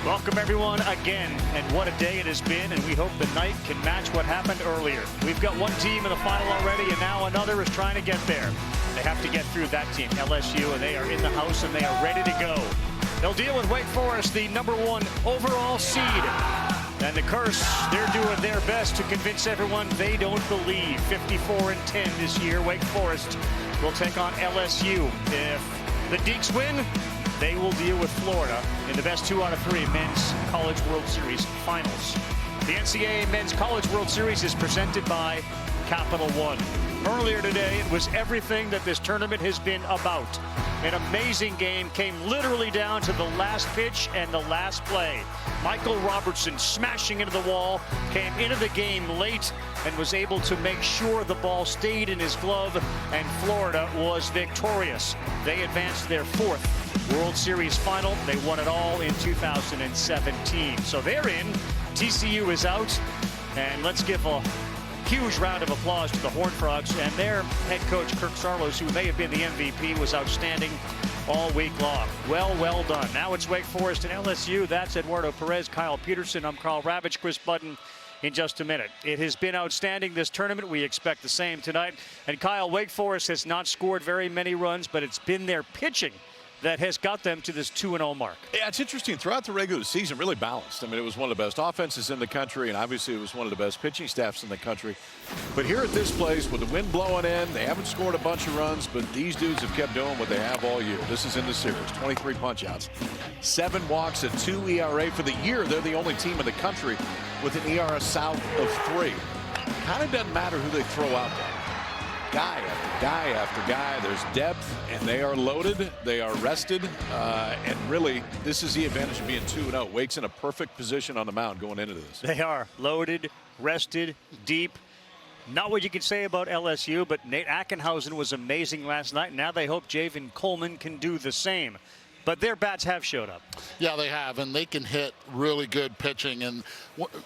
Welcome, everyone, again. And what a day it has been, and we hope the night can match what happened earlier. We've got one team in the final already, and now another is trying to get there. They have to get through that team, LSU, and they are in the house, and they are ready to go. They'll deal with Wake Forest, the #1 overall seed. And the Curse, they're doing their best to convince everyone they don't believe. 54-10 this year. Wake Forest will take on LSU. If the Deacs win, they will deal with Florida in the best 2 out of 3 Men's College World Series finals. The NCAA Men's College World Series is presented by Capital One. Earlier today, it was everything that this tournament has been about. An amazing game came literally down to the last pitch and the last play. Michael Robertson smashing into the wall, came into the game late and was able to make sure the ball stayed in his glove, and Florida was victorious. They advanced their 4th World Series final. They won it all in 2017. So they're in. TCU is out. And let's give a huge round of applause to the Horned Frogs and their head coach, Kirk Saarloos, who may have been the MVP, was outstanding all week long. Well done. Now it's Wake Forest and LSU. That's Eduardo Perez, Kyle Peterson. I'm Carl Ravitch, Chris Budden in just a minute. It has been outstanding, this tournament. We expect the same tonight. And Kyle, Wake Forest has not scored very many runs, but it's been their pitching that has got them to this 2-0 mark. Yeah, it's interesting. Throughout the regular season, really balanced. I mean, it was one of the best offenses in the country, and obviously it was one of the best pitching staffs in the country. But here at this place, with the wind blowing in, they haven't scored a bunch of runs, but these dudes have kept doing what they have all year. This is in the series, 23 punch-outs, 7 walks, and 2 ERA for the year. They're the only team in the country with an ERA south of 3. Kind of doesn't matter who they throw out there. Guy after guy after guy. There's depth, and they are loaded. They are rested. And really, this is the advantage of being 2-0. Wake's in a perfect position on the mound going into this. They are loaded, rested, deep. Not what you can say about LSU, but Nate Ackenhausen was amazing last night. Now they hope Javen Coleman can do the same. But their bats have showed up. Yeah, they have, and they can hit really good pitching. And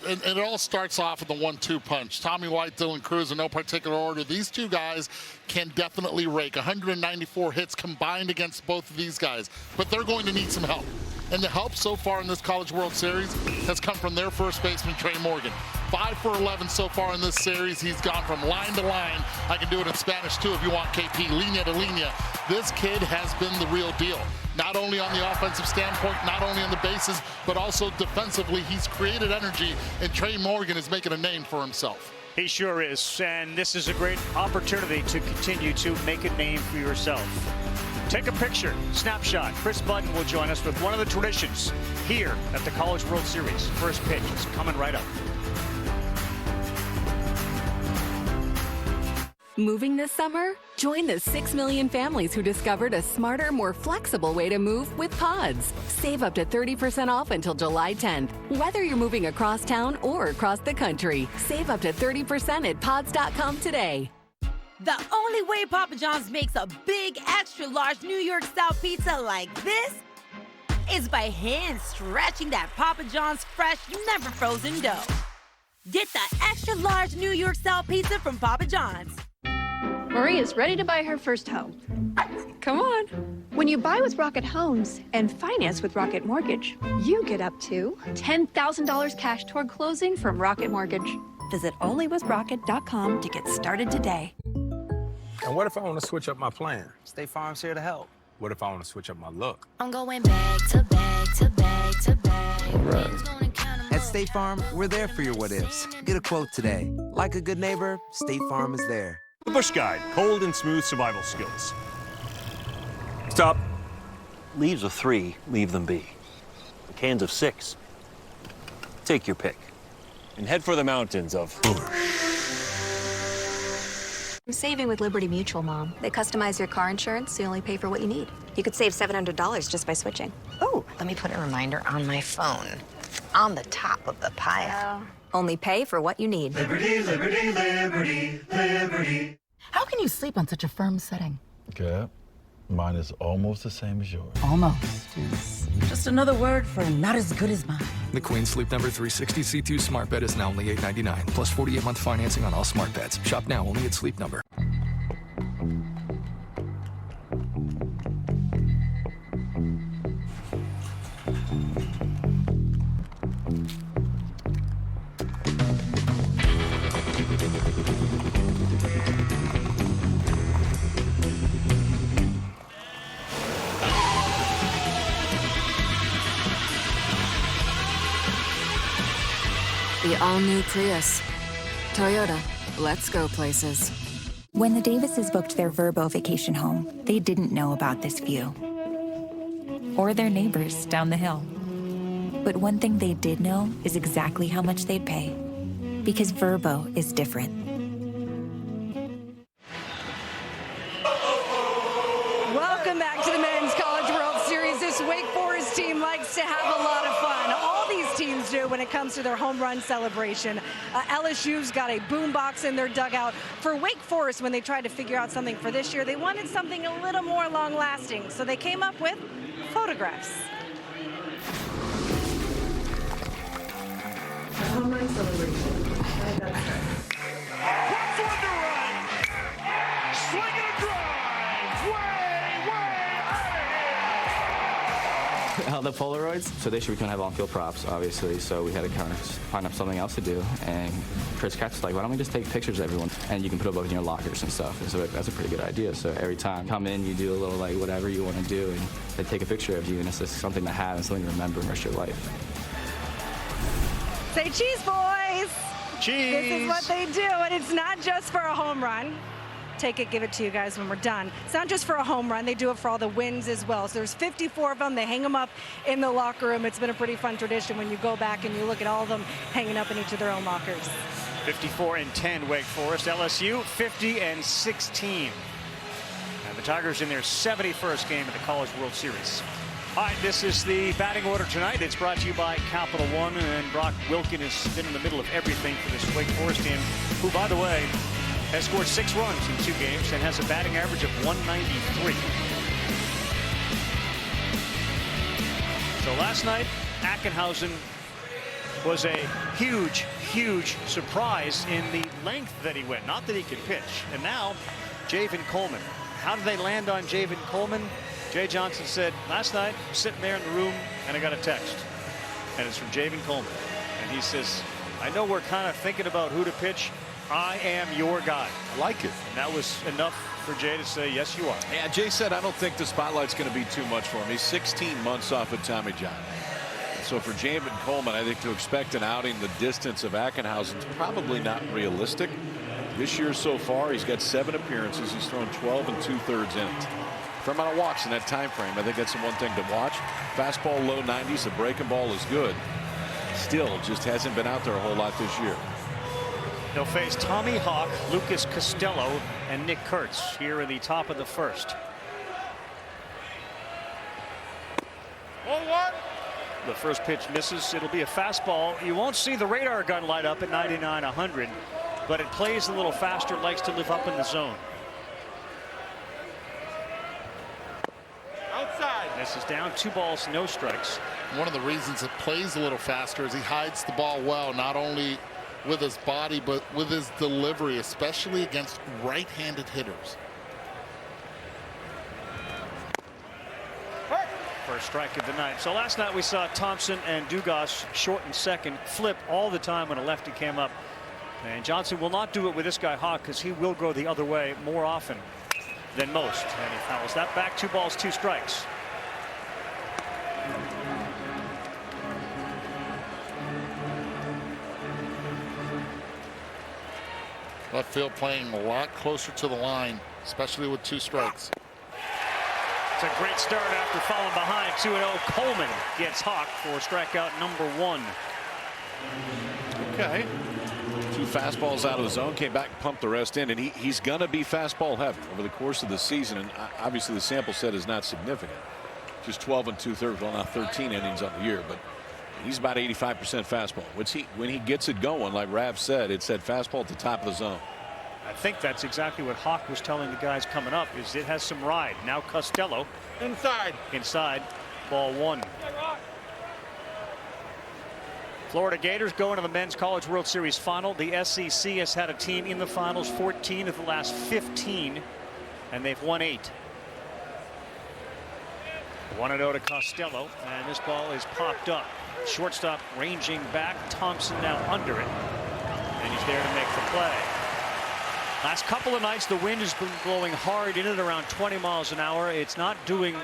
it all starts off with the 1-2 punch. Tommy White, Dylan Cruz in no particular order. These two guys can definitely rake. 194 hits combined against both of these guys. But they're going to need some help. And the help so far in this College World Series has come from their first baseman, Trey Morgan. 5 for 11 so far in this series. He's gone from line to line. I can do it in Spanish too if you want, KP. Linea to linea. This kid has been the real deal. Not only on the offensive standpoint, not only on the bases, but also defensively. He's created energy, and Trey Morgan is making a name for himself. He sure is, and this is a great opportunity to continue to make a name for yourself. Take a picture, snapshot. Chris Budden will join us with one of the traditions here at the College World Series. First pitch is coming right up. Moving this summer? Join the 6 million families who discovered a smarter, more flexible way to move with Pods. Save up to 30% off until July 10th. Whether you're moving across town or across the country, save up to 30% at pods.com today. The only way Papa John's makes a big, extra-large New York-style pizza like this is by hand-stretching that Papa John's fresh, never-frozen dough. Get the extra-large New York-style pizza from Papa John's. Marie is ready to buy her first home. Come on. When you buy with Rocket Homes and finance with Rocket Mortgage, you get up to $10,000 cash toward closing from Rocket Mortgage. Visit onlywithrocket.com to get started today. And what if I want to switch up my plan? State Farm's here to help. What if I want to switch up my look? I'm going back to back to back to back. Right. At State Farm, we're there for your what-ifs. Get a quote today. Like a good neighbor, State Farm is there. The Bush Guide, cold and smooth survival skills. Stop. Leaves of 3, leave them be. The cans of 6, take your pick. And head for the mountains of Bush. I'm saving with Liberty Mutual, Mom. They customize your car insurance so you only pay for what you need. You could save $700 just by switching. Oh, let me put a reminder on my phone. On the top of the pile. Only pay for what you need. Liberty, liberty, liberty, liberty. How can you sleep on such a firm setting? Gab, mine is almost the same as yours. Almost is just another word for not as good as mine. The Queen Sleep Number 360 C2 Smart Bed is now only $899, plus 48-month financing on all smart beds. Shop now only at Sleep Number. The all-new Prius. Toyota, let's go places. When the Davises booked their Verbo vacation home, they didn't know about this view. Or their neighbors down the hill. But one thing they did know is exactly how much they'd pay. Because Verbo is different. Welcome back to the Men's College World Series. This Wake Forest team likes to have a lot of fun. All these teams do when it comes to their home run celebration. LSU's got a boombox in their dugout. For Wake Forest, when they tried to figure out something for this year, they wanted something a little more long-lasting. So they came up with photographs. Home run celebration. Pops one to right. Swing and a drive. Way out of here. The Polaroids. So this year we couldn't have on-field props, obviously, so we had to kind of find up something else to do. And Chris Katz was like, why don't we just take pictures of everyone? And you can put them up in your lockers and stuff. And so that's a pretty good idea. So every time you come in, you do a little, like, whatever you want to do, and they take a picture of you, and it's just something to have and something to remember the rest of your life. Say cheese, boys. Cheese. This is what they do, and it's not just for a home run. Take it, give it to you guys when we're done. It's not just for a home run. They do it for all the wins as well. So there's 54 of them. They hang them up in the locker room. It's been a pretty fun tradition when you go back and you look at all of them hanging up in each of their own lockers. 54-10 Wake Forest. LSU 50-16. And the Tigers in their 71st game of the College World Series. All right, this is the batting order tonight. It's brought to you by Capital One, and Brock Wilkin has been in the middle of everything for this Wake Forest team, who, by the way, has scored 6 runs in 2 games and has a batting average of 193. So last night, Ackenhausen was a huge, huge surprise in the length that he went. Not that he could pitch. And now, Javen Coleman. How did they land on Javen Coleman? Jay Johnson said, last night, sitting there in the room, and I got a text. And it's from Javen Coleman. And he says, I know we're kind of thinking about who to pitch. I am your guy. I like it. And that was enough for Jay to say, yes, you are. Yeah, Jay said, I don't think the spotlight's going to be too much for him. He's 16 months off of Tommy John. So for Javen Coleman, I think to expect an outing the distance of Ackenhausen is probably not realistic. This year so far, he's got 7 appearances. He's thrown 12 2/3 innings. Fair amount of walks in that time frame. I think that's the one thing to watch. Fastball low 90s. The breaking ball is good. Still just hasn't been out there a whole lot this year. They'll face Tommy Hawk, Lucas Costello, and Nick Kurtz here in the top of the first. 0-1. The first pitch misses. It'll be a fastball. You won't see the radar gun light up at 99-100, but it plays a little faster, likes to live up in the zone. Outside. This is down, 2 balls, no strikes. One of the reasons it plays a little faster is he hides the ball well, not only with his body, but with his delivery, especially against right-handed hitters. First strike of the night. So last night we saw Thompson and Dugas short and second flip all the time when a lefty came up. And Johnson will not do it with this guy Hawk, because he will go the other way more often than most. And he fouls that back. 2 balls, 2 strikes. Left field playing a lot closer to the line, especially with 2 strikes. It's a great start after falling behind 2-0. Coleman gets Hawk for strikeout number 1. Okay. 2 fastballs out of the zone, came back and pumped the rest in, and he's going to be fastball heavy over the course of the season. And obviously the sample set is not significant. Just 12 2/3, well, not 13 innings on the year, but he's about 85% fastball. When he gets it going, like Rav said, it's that fastball at the top of the zone. I think that's exactly what Hawk was telling the guys coming up, is it has some ride. Now Costello. Inside. Ball 1. Florida Gators going to the Men's College World Series final. The SEC has had a team in the finals 14 of the last 15, and they've won 8. 1-0 to Costello, and this ball is popped up. Shortstop ranging back. Thompson now under it, and he's there to make the play. Last couple of nights, the wind has been blowing hard in and around 20 miles an hour. It's not doing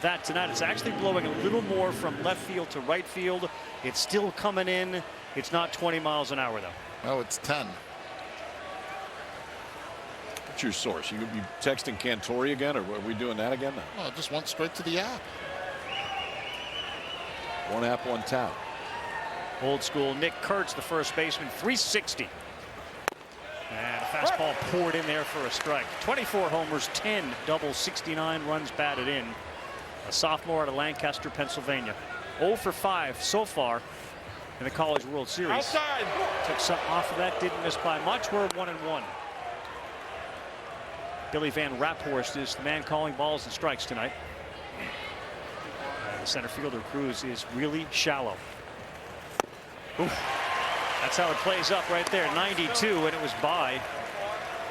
that tonight. It's actually blowing a little more from left field to right field. It's still coming in It's not 20 miles an hour, though. No, it's 10. What's your source? You texting Cantori again, or are we doing that again? No, it just went straight to the app. One app, one tout. Old school Nick Kurtz, the first baseman, 360. And a fastball poured in there for a strike. 24 homers, 10 doubles, 69 runs batted in. A sophomore out of Lancaster, Pennsylvania. 0 for 5 so far in the College World Series. Outside. Took something off of that, didn't miss by much. We're 1-1. Billy Van Raphorst is the man calling balls and strikes tonight. The center fielder Cruz is really shallow. Oof. That's how it plays up right there. 92, and it was by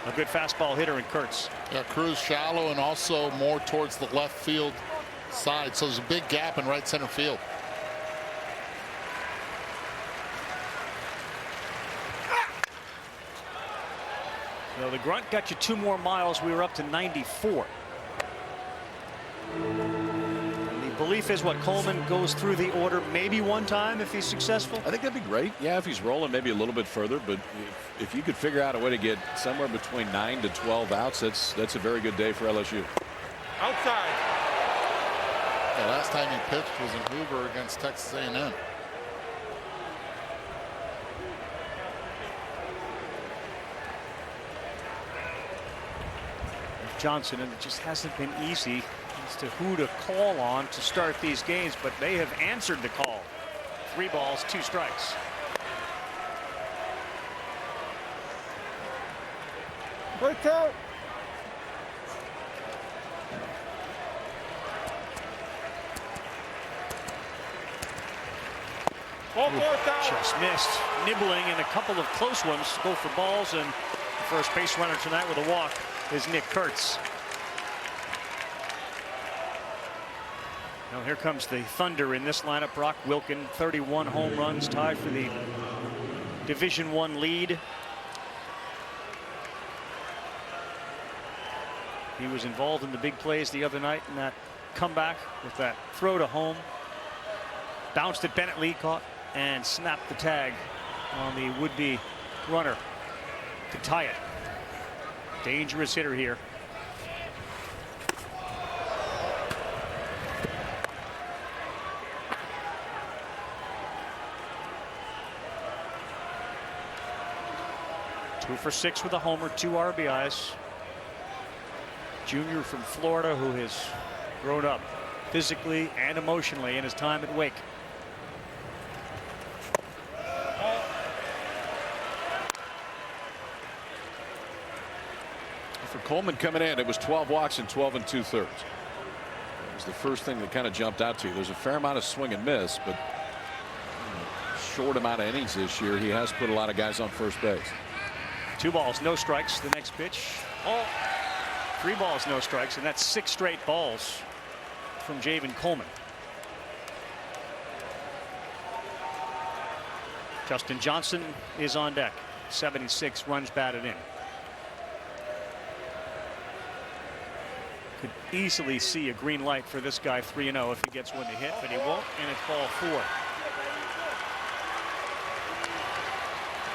a good fastball hitter in Kurtz. Yeah, Cruz shallow and also more towards the left field side. So there's a big gap in right center field. So the grunt got you 2 more miles. We were up to 94. The belief is what Coleman goes through the order maybe one time if he's successful. I think that'd be great. Yeah, if he's rolling maybe a little bit further, but if you could figure out a way to get somewhere between 9 to 12 outs, that's a very good day for LSU. Outside. Yeah, last time he pitched was in Hoover against Texas A&M. Johnson, and it just hasn't been easy as to who to call on to start these games, but they have answered the call. 3 balls, 2 strikes. Break out. Just missed. Nibbling and a couple of close ones go for balls, and the first base runner tonight with a walk is Nick Kurtz. Now here comes the Thunder in this lineup. Brock Wilken, 31 home runs, tied for the Division I lead. He was involved in the big plays the other night in that comeback with that throw to home. Bounced at Bennett Lee, caught and snapped the tag on the would-be runner to tie it. Dangerous hitter here. Two for 6 with a homer, 2 RBIs. Junior from Florida who has grown up physically and emotionally in his time at Wake. For Coleman coming in, it was 12 walks and 12 2/3. It was the first thing that kind of jumped out to you. There's a fair amount of swing and miss, but short amount of innings this year. He has put a lot of guys on first base. 2 balls, no strikes. The next pitch. 3 balls, no strikes, and that's 6 straight balls from Javen Coleman. Justin Johnson is on deck. 76 runs batted in. Could easily see a green light for this guy 3-0 if he gets one to hit, but he won't, and it's ball 4.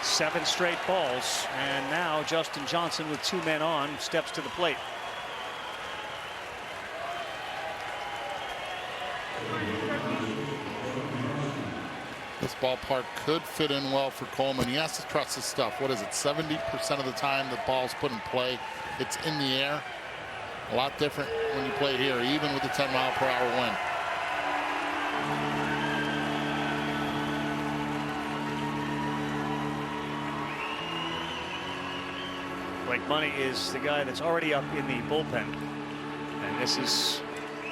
7 straight balls, and now Justin Johnson with 2 men on steps to the plate. This ballpark could fit in well for Coleman. He has to trust his stuff. What is it? 70% of the time the ball's put in play, it's in the air. A lot different when you play here, even with the 10-mile-per-hour wind. Blake Money is the guy that's already up in the bullpen, and this is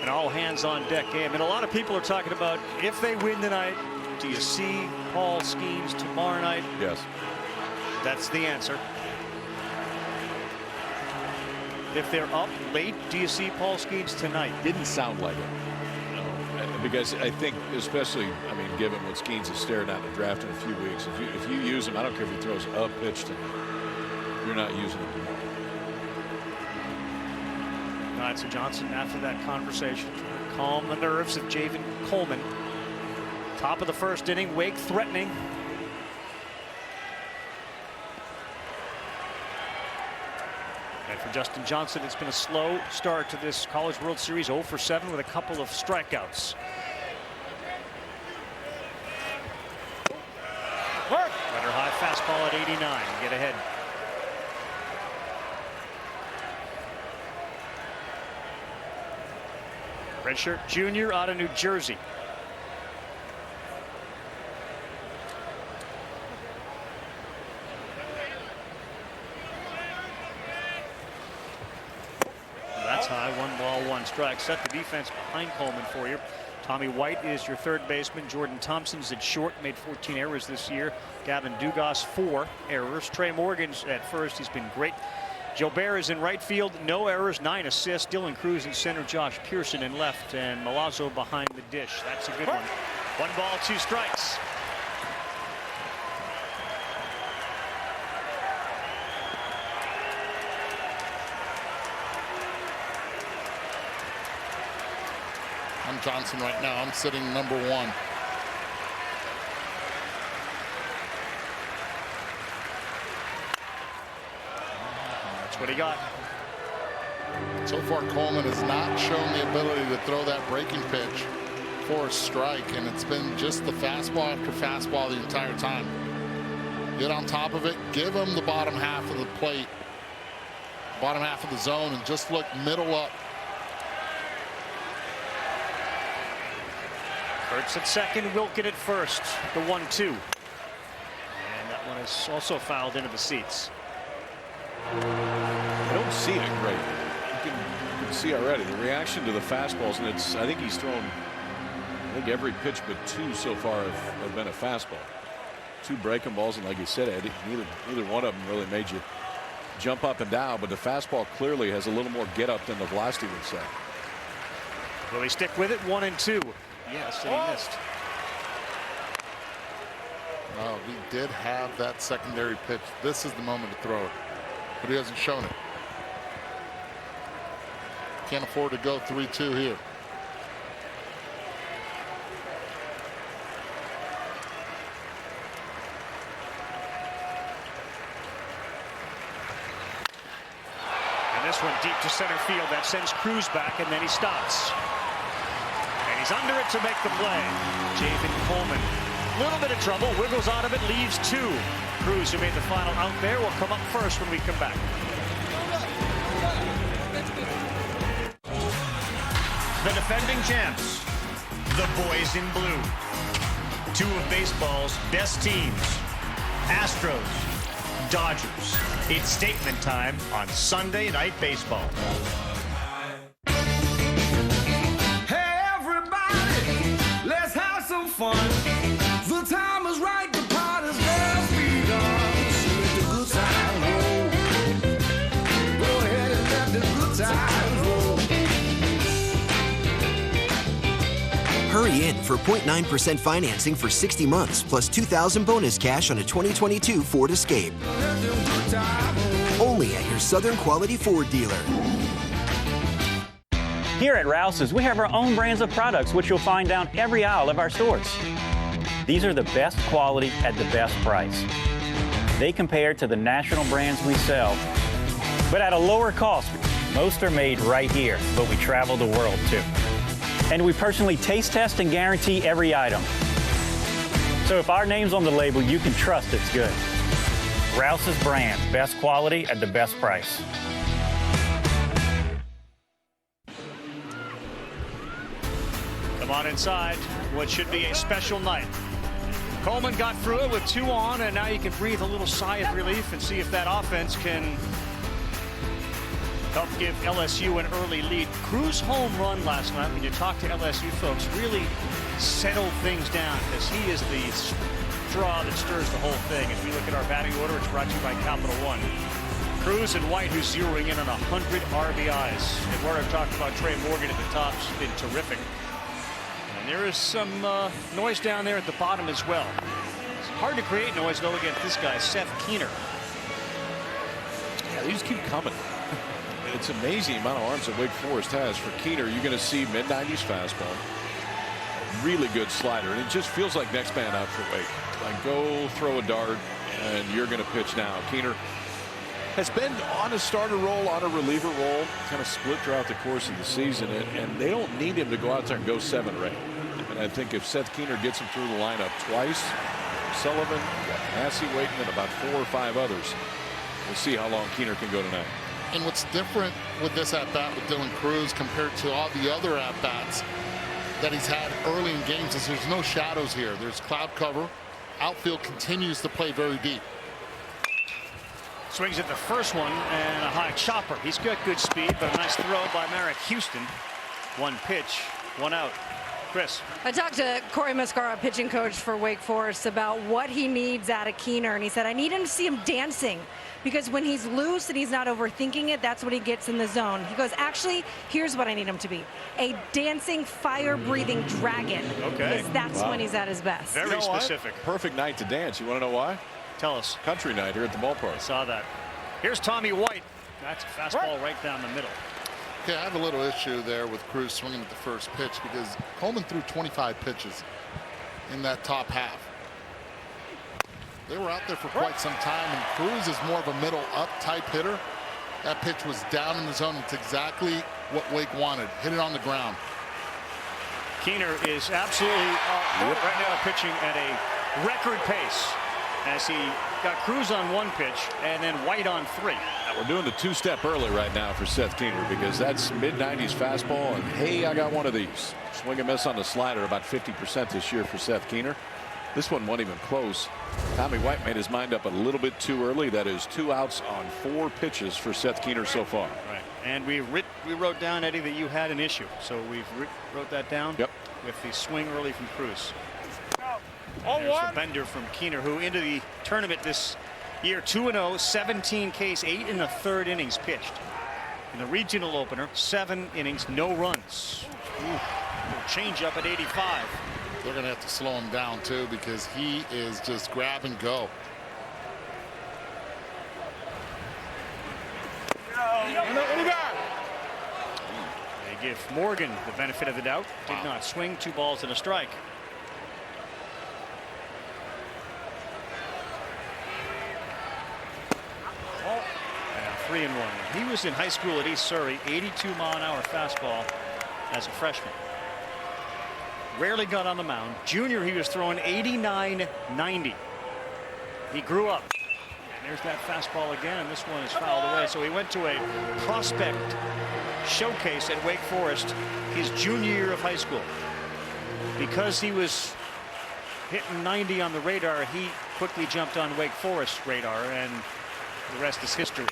an all-hands-on-deck game. And a lot of people are talking about if they win tonight, do you see Paul Skeens tomorrow night? Yes. That's the answer. If they're up late, do you see Paul Skeens tonight? Didn't sound like it. No, because I think, especially, I mean, given what Skeens is staring at in the draft in a few weeks, if you use him, I don't care if he throws a pitch to him, you're not using him tomorrow. All right, so Johnson, after that conversation, trying to calm the nerves of Javen Coleman. Top of the first inning, Wake threatening. And for Justin Johnson, it's been a slow start to this College World Series, 0 for 7 with a couple of strikeouts. Runner high fastball at 89. Get ahead. Redshirt junior out of New Jersey. That's high. 1 ball, 1 strike. Set the defense behind Coleman for you. Tommy White is your third baseman. Jordan Thompson's at short, made 14 errors this year. Gavin Dugas 4 errors. Trey Morgan's at first. He's been great. Gilbert is in right field, no errors, 9 assists. Dylan Cruz in center, Josh Pearson in left, and Milazzo behind the dish. That's a good one. 1 ball, 2 strikes. I'm Johnson right now. I'm sitting number 1. That's what he got. So far, Coleman has not shown the ability to throw that breaking pitch for a strike, and it's been just the fastball after fastball the entire time. Get on top of it, give him the bottom half of the plate, bottom half of the zone, and just look middle up. Kurtz at second, Wilkin at first. The 1-2. And that one is also fouled into the seats. I don't see it great. You can see already the reaction to the fastballs, and I think he's thrown, I think every pitch but 2 so far have been a fastball. 2 breaking balls, and like you said, Eddie, neither one of them really made you jump up and down, but the fastball clearly has a little more get up than the velocity would say. Will he stick with it? 1-2. Yes, and he missed. Oh, he did have that secondary pitch. This is the moment to throw it, but he hasn't shown it. Can't afford to go 3-2 here. And this one deep to center field. That sends Cruz back, and then he stops. And he's under it to make the play. Javen Coleman, little bit of trouble, wiggles out of it, leaves 2. Cruz, who made the final out there, will come up first when we come back. The defending champs, the boys in blue. 2 of baseball's best teams, Astros, Dodgers. It's statement time on Sunday Night Baseball. Hey everybody, let's have some fun. The time is right, the party's just begun. Let the good times roll. Go ahead and let the good times roll. Hurry in for 0.9% financing for 60 months plus $2,000 bonus cash on a 2022 Ford Escape. Only at your Southern Quality Ford dealer. Here at Rouse's, we have our own brands of products which you'll find down every aisle of our stores. These are the best quality at the best price. They compare to the national brands we sell, but at a lower cost. Most are made right here, but we travel the world too. And we personally taste test and guarantee every item. So if our name's on the label, you can trust it's good. Rouse's brand, best quality at the best price. Come on inside. What should be a special night. Coleman got through it with 2 on, and now you can breathe a little sigh of relief and see if that offense can help give LSU an early lead. Cruz home run last night, when you talk to LSU folks, really settled things down because he is the straw that stirs the whole thing. As we look at our batting order, it's brought to you by Capital One. Cruz and White, who's zeroing in on 100 RBIs. Eduardo talked about Trey Morgan at the top. He's been terrific. And there is some noise down there at the bottom as well. It's hard to create noise, though, against this guy, Seth Keener. Yeah, they just keep coming. It's amazing the amount of arms that Wake Forest has. For Keener, you're going to see mid-90s fastball. Really good slider. And it just feels like next man up for Wake. Like, go throw a dart, and you're going to pitch now. Keener has been on a starter role, on a reliever role, kind of split throughout the course of the season, and they don't need him to go out there and go 7 or 8. And I think if Seth Keener gets him through the lineup twice, Sullivan, Massey waiting, and about 4 or 5 others, we'll see how long Keener can go tonight. And what's different with this at-bat with Dylan Cruz compared to all the other at-bats that he's had early in games is there's no shadows here. There's cloud cover. Outfield continues to play very deep. Swings at the first one and a high chopper. He's got good speed, but a nice throw by Merrick Houston. 1 pitch, 1 out. Chris. I talked to Corey Mascara, pitching coach for Wake Forest, about what he needs out of Keener, and he said, I need him to see him dancing, because when he's loose and he's not overthinking it, that's when he gets in the zone. He goes, actually, here's what I need him to be: a dancing, fire-breathing dragon. Okay. Because that's when he's at his best. Very specific. Perfect night to dance. You want to know why? Tell us. Country night here at the ballpark. I saw that. Here's Tommy White. That's a fastball right down the middle. Yeah, I have a little issue there with Cruz swinging at the first pitch because Coleman threw 25 pitches in that top half. They were out there for quite some time, and Cruz is more of a middle up type hitter. That pitch was down in the zone. It's exactly what Wake wanted. Hit it on the ground. Keener is absolutely right now pitching at a record pace, as he got Cruz on 1 pitch and then White on 3. We're doing the 2-step early right now for Seth Keener because that's mid-90s fastball, and hey, I got one of these. Swing and miss on the slider, about 50% this year for Seth Keener. This one wasn't even close. Tommy White made his mind up a little bit too early. That is 2 outs on 4 pitches for Seth Keener so far. Right. And we wrote down, Eddie, that you had an issue. So we wrote that down. Yep. With the swing early from Cruz. There's a bender from Keener, who into the tournament this year 2-0, 17 Ks, 8 in the 3rd innings pitched. In the regional opener, 7 innings, no runs. Change up at 85. They're going to have to slow him down too, because he is just grab and go. They give Morgan the benefit of the doubt. Did not swing. 2 balls and a strike. And 3-1. He was in high school at East Surrey, 82-mile-an-hour fastball as a freshman. Rarely got on the mound. Junior, he was throwing 89-90. He grew up. And there's that fastball again, and this one is fouled away. So he went to a prospect showcase at Wake Forest his junior year of high school. Because he was hitting 90 on the radar, he quickly jumped on Wake Forest radar, and the rest is history.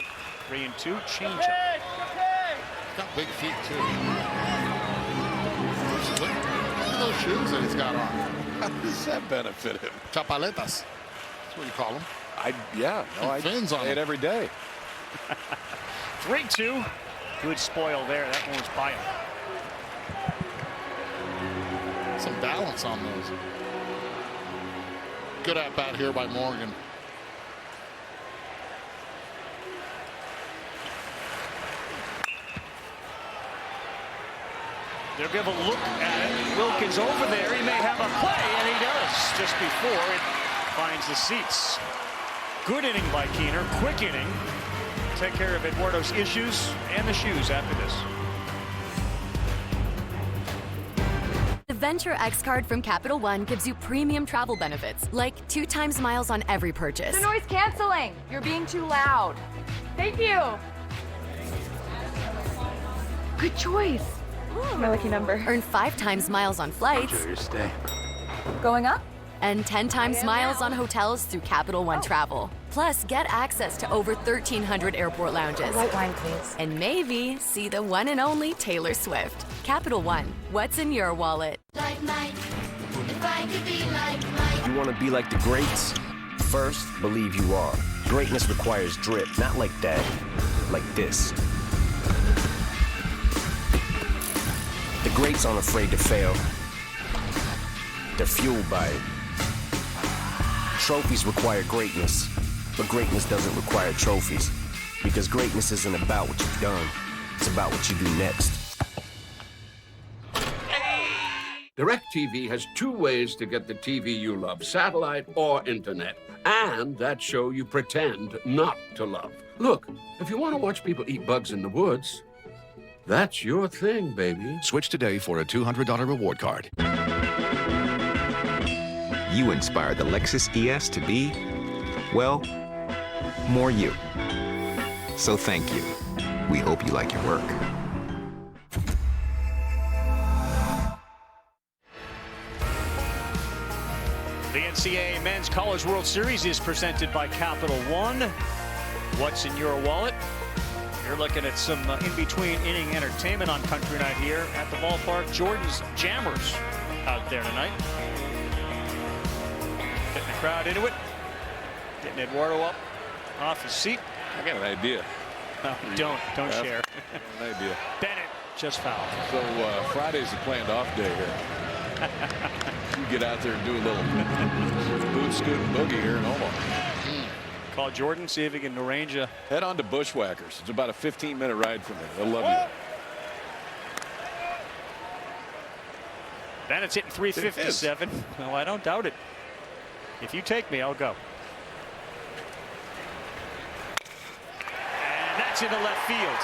3-2, changeup. He's got big feet too. Look at those shoes that he's got on. How does that benefit him? Chapaletas. That's what you call them. I fins on say it every day. 3-2. Good spoil there. That one was by him. Some balance on those. Good at bat here by Morgan. They'll give a look at it. Wilkins over there. He may have a play, and he does just before it finds the seats. Good inning by Keener. Quick inning. Take care of Eduardo's issues and the shoes after this. The Venture X card from Capital One gives you premium travel benefits, like 2 times miles on every purchase. The noise canceling. You're being too loud. Thank you. Good choice. Ooh, my lucky number. Earn 5 times miles on flights. Enjoy your stay. Going up? And 10 times miles on hotels through Capital One Travel. Plus, get access to over 1,300 airport lounges. White wine, please. And maybe see the one and only Taylor Swift. Capital One, what's in your wallet? Like Mike, if I could be like Mike. You want to be like the greats? First, believe you are. Greatness requires drip, not like that, like this. The greats aren't afraid to fail. They're fueled by it. Trophies require greatness, but greatness doesn't require trophies. Because greatness isn't about what you've done, it's about what you do next. DirecTV has 2 ways to get the TV you love, satellite or internet, and that show you pretend not to love. Look, if you want to watch people eat bugs in the woods, that's your thing, baby. Switch today for a $200 reward card. You inspired the Lexus ES to be, well, more you. So thank you. We hope you like your work. The NCAA Men's College World Series is presented by Capital One. What's in your wallet? You're looking at some in-between inning entertainment on Country Night here at the ballpark. Jordan's Jammers out there tonight. Getting the crowd into it. Getting Eduardo up off his seat. I got an idea. No, don't share. An idea. Bennett just fouled. So Friday's a planned off day here. You get out there and do a little boot scoot and boogie here in Omaha. Call Jordan, see if he can arrange a... Head on to Bushwhackers. It's about a 15-minute ride from there. They'll love you. Bennett's hitting 357. No, I don't doubt it. If you take me, I'll go. And that's into left field.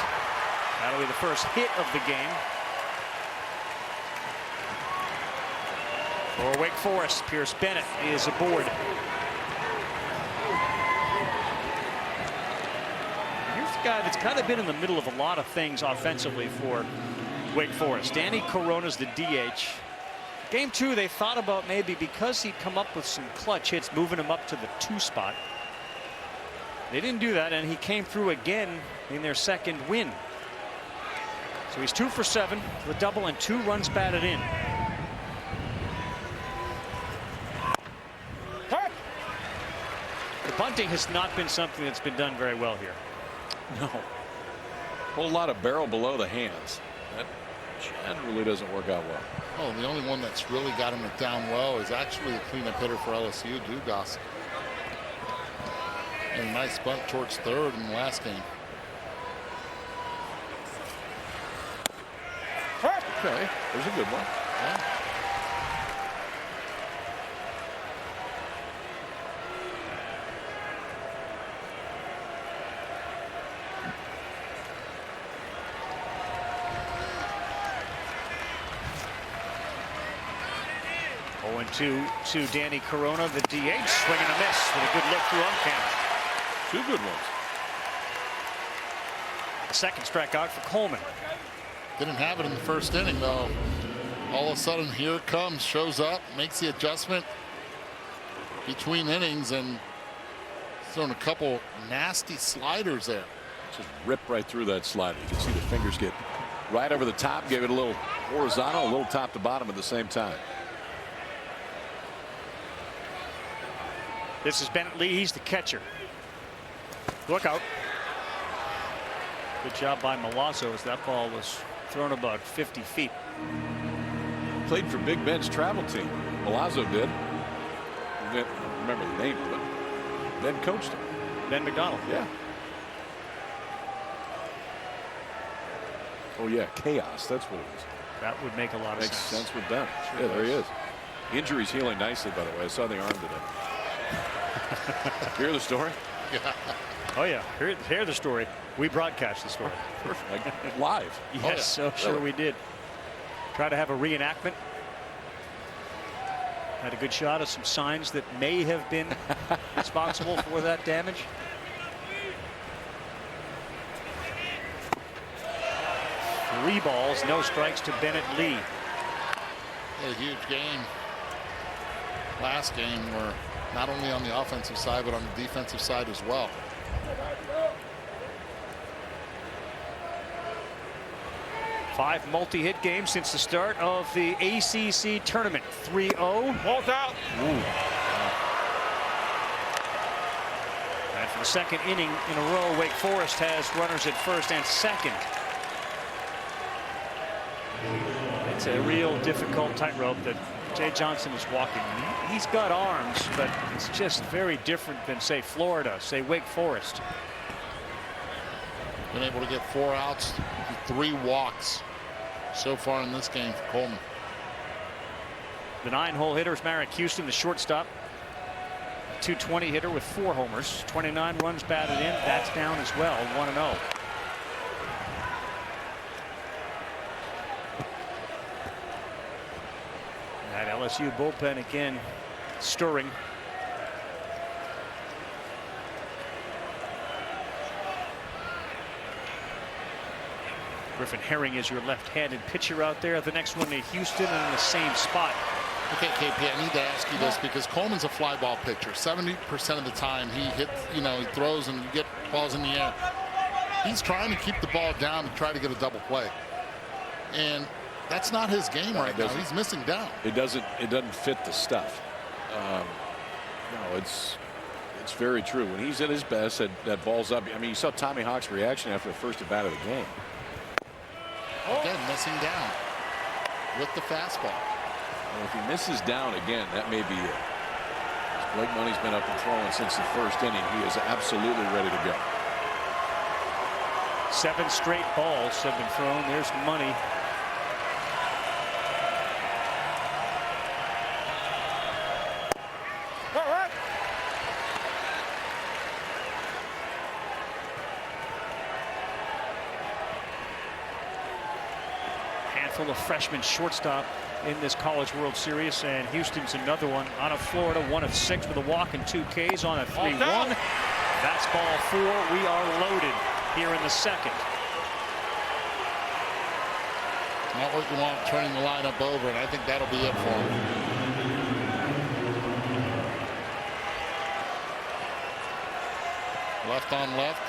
That'll be the first hit of the game. For Wake Forest, Pierce Bennett is aboard. Here's a guy that's kind of been in the middle of a lot of things offensively for Wake Forest. Danny Corona's the DH. Game 2, they thought about maybe because he'd come up with some clutch hits, moving him up to the 2 spot. They didn't do that, and he came through again in their second win. So he's 2 for 7 with a double and 2 runs batted in. The bunting has not been something that's been done very well here. No. Whole lot of barrel below the hands. That generally doesn't work out well. Oh, the only one that's really got him down well is actually the cleanup hitter for LSU, Dugas. And a nice bunt towards third in the last game. Okay, there's a good one. Yeah. To Danny Corona, the DH, swing and a miss with a good look through on camera. 2 good ones. The second strikeout for Coleman. Didn't have it in the first inning, though. All of a sudden, here it comes, shows up, makes the adjustment between innings, and throwing a couple nasty sliders there. Just ripped right through that slider. You can see the fingers get right over the top, gave it a little horizontal, a little top to bottom at the same time. This is Bennett Lee. He's the catcher. Look out. Good job by Milazzo as that ball was thrown about 50 feet. Played for Big Ben's travel team. Milazzo did. I don't remember the name of it. Ben coached him. Ben McDonald. Yeah. Oh, yeah. Chaos. That's what it is. That would make a lot of sense. Makes sense with Ben. Sure, yeah, there he is. The injury's healing nicely, by the way. I saw the arm today. Hear the story? Yeah. Oh, yeah. Hear the story. We broadcast the story. Like live. Yes, so sure we did. Try to have a reenactment. Had a good shot of some signs that may have been responsible for that damage. Three balls, no strikes to Bennett Lee. A huge game. Last game were not only on the offensive side, but on the defensive side as well. Five multi-hit games since the start of the ACC tournament. 3-0. Ball's out. And for the second inning in a row, Wake Forest has runners at first and second. It's a real difficult tightrope that Jay Johnson is walking. He's got arms, but it's just very different than, say, Florida, say Wake Forest. Been able to get 4 outs, 3 walks so far in this game for Coleman. The 9-hole hitter is Marek Houston, the shortstop. A 220 hitter with 4 homers. 29 runs batted in. That's down as well. 1-0. That LSU bullpen again stirring. Griffin Herring is your left-handed pitcher out there. The next one to Houston and in the same spot. Okay, KP, I need to ask you this because Coleman's a fly ball pitcher. 70% of the time he hits, he throws and you get balls in the air. He's trying to keep the ball down to try to get a double play. And that's not his game right now. He's missing down. It doesn't fit the stuff. No, it's very true. When he's at his best, that ball's up. I mean, you saw Tommy Hawk's reaction after the first at bat of the game. Again, missing down with the fastball. Well, if he misses down again, that may be it. Blake Money's been up and throwing since the first inning. He is absolutely ready to go. 7 straight balls have been thrown. There's Money. Handful of freshman shortstop in this College World Series, and Houston's another one out of Florida, 1 of 6 with a walk and 2 Ks on a 3-1. That's ball 4. We are loaded here in the second. Not what you want, turning the lineup over, and I think that'll be it for him. Left on left,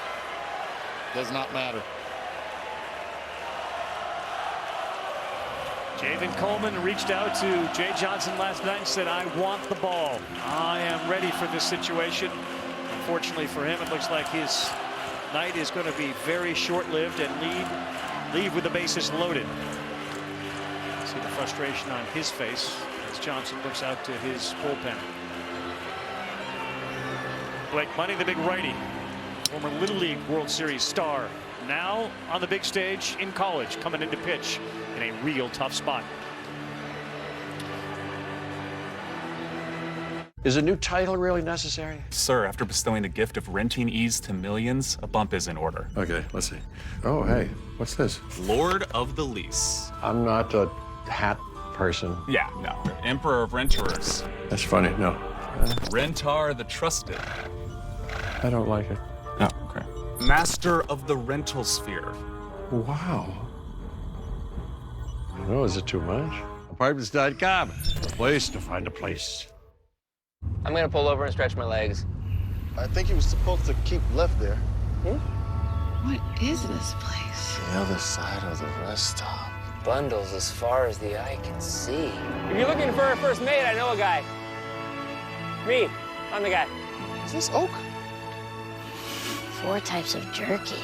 does not matter. Javen Coleman reached out to Jay Johnson last night and said, I want the ball. I am ready for this situation. Unfortunately for him, it looks like his night is going to be very short-lived and leave with the bases loaded. See the frustration on his face as Johnson looks out to his bullpen. Blake Money, the big righty, former Little League World Series star, now on the big stage in college, coming into pitch in a real tough spot. Is a new title really necessary? Sir, after bestowing the gift of renting ease to millions, a bump is in order. Okay, let's see. Oh, hey, what's this? Lord of the Lease. I'm not a hat person. Yeah, no. Emperor of Renters. That's funny, no. Rentar the Trusted. I don't like it. Oh, okay. Master of the Rental Sphere. Wow. Oh, is it too much? Apartments.com, a place to find a place. I'm gonna pull over and stretch my legs. I think he was supposed to keep left there. What is this place? The other side of the rest stop. Bundles as far as the eye can see. If you're looking for a first mate, I know a guy. Me, I'm the guy. Is this Oak? 4 types of jerky.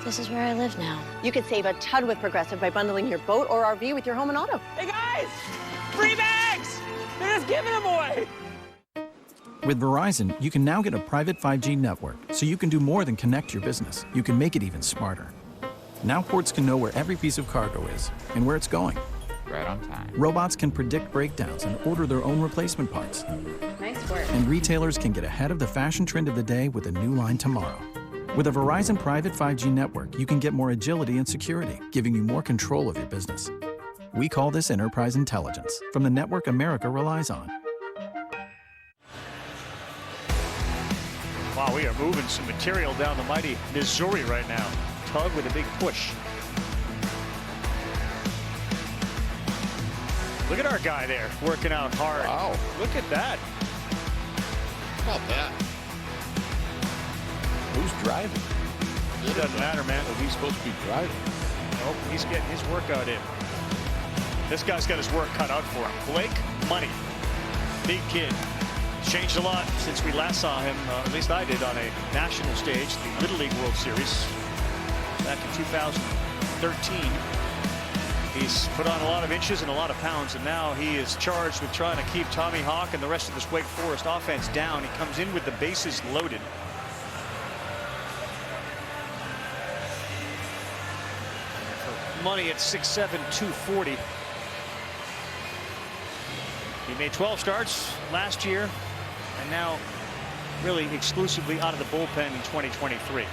This is where I live now. You could save a ton with Progressive by bundling your boat or RV with your home and auto. Hey guys! Free bags! They're just giving them away! With Verizon, you can now get a private 5G network, so you can do more than connect your business. You can make it even smarter. Now ports can know where every piece of cargo is and where it's going. Right on time. Robots can predict breakdowns and order their own replacement parts. Nice work. And retailers can get ahead of the fashion trend of the day with a new line tomorrow. With a Verizon private 5G network, you can get more agility and security, giving you more control of your business. We call this enterprise intelligence, from the network America relies on. Wow, we are moving some material down the mighty Missouri right now. Tug with a big push. Look at our guy there working out hard. Wow. Look at that. How about that? Who's driving? It doesn't matter, man. He's supposed to be driving. Oh, he's getting his workout in. This guy's got his work cut out for him. Blake Money, big kid. Changed a lot since we last saw him, at least I did, on a national stage, the Little League World Series back in 2013. He's put on a lot of inches and a lot of pounds, and now he is charged with trying to keep Tommy Hawk and the rest of this Wake Forest offense down. He comes in with the bases loaded. Money at 6'7", 240. made 12 starts last year, and now really exclusively out of the bullpen in 2023.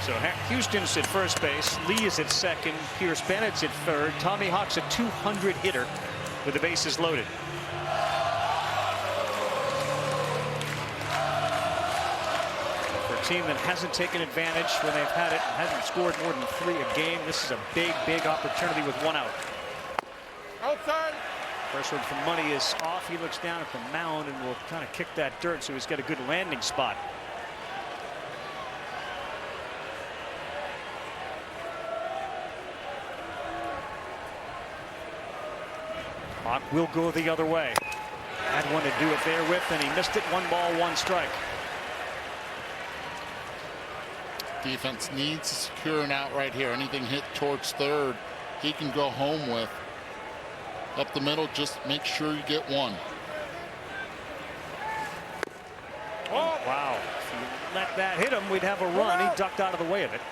So Houston's at first base, Lee is at second, Pierce Bennett's at third, Tommy Hawk's a 200 hitter with the bases loaded. For a team that hasn't taken advantage when they've had it, hasn't scored more than 3 a game, this is a big, big opportunity with 1 out. Outside. First one from Money is off. He looks down at the mound and will kind of kick that dirt, so he's got a good landing spot. Hawk will go the other way. Had one to do it there with, and he missed it. 1 ball, 1 strike. Defense needs to secure an out right here. Anything hit towards third, he can go home with. Up the middle, just make sure you get 1. Oh, wow. If you let that hit him, we'd have a run. He ducked out of the way of it.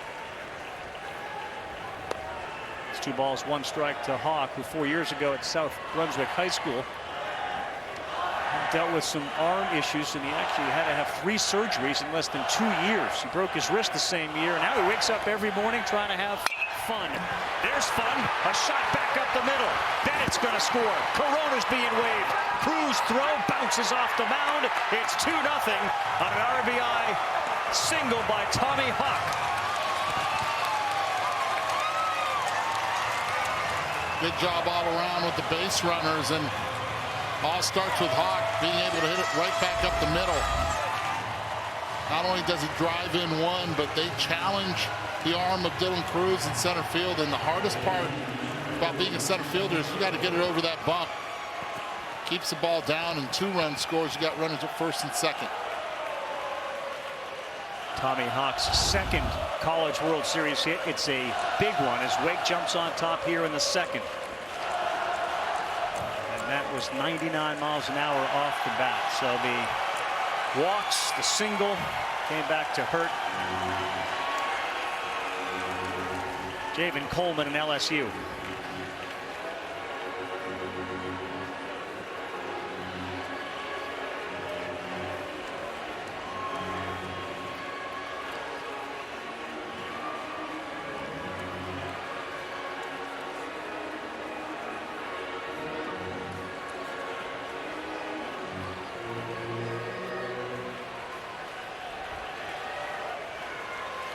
It's 2 balls, 1 strike to Hawk, who 4 years ago at South Brunswick High School dealt with some arm issues, and he actually had to have 3 surgeries in less than 2 years. He broke his wrist the same year, and now he wakes up every morning trying to have fun. There's fun. A shot back up the middle. Bennett's going to score. Corona's being waved. Cruz throw bounces off the mound. It's 2-0 on an RBI single by Tommy Hawk. Good job all around with the base runners, and all starts with Hawk being able to hit it right back up the middle. Not only does he drive in 1, but they challenge the arm of Dylan Cruz in center field, and the hardest part about being a center fielder is you got to get it over that bump. Keeps the ball down, and 2-run scores. You got runners at first and second. Tommy Hawk's second College World Series hit. It's a big one as Wake jumps on top here in the second. And that was 99 miles an hour off the bat. So the walks, the single, came back to hurt Javen Coleman and LSU.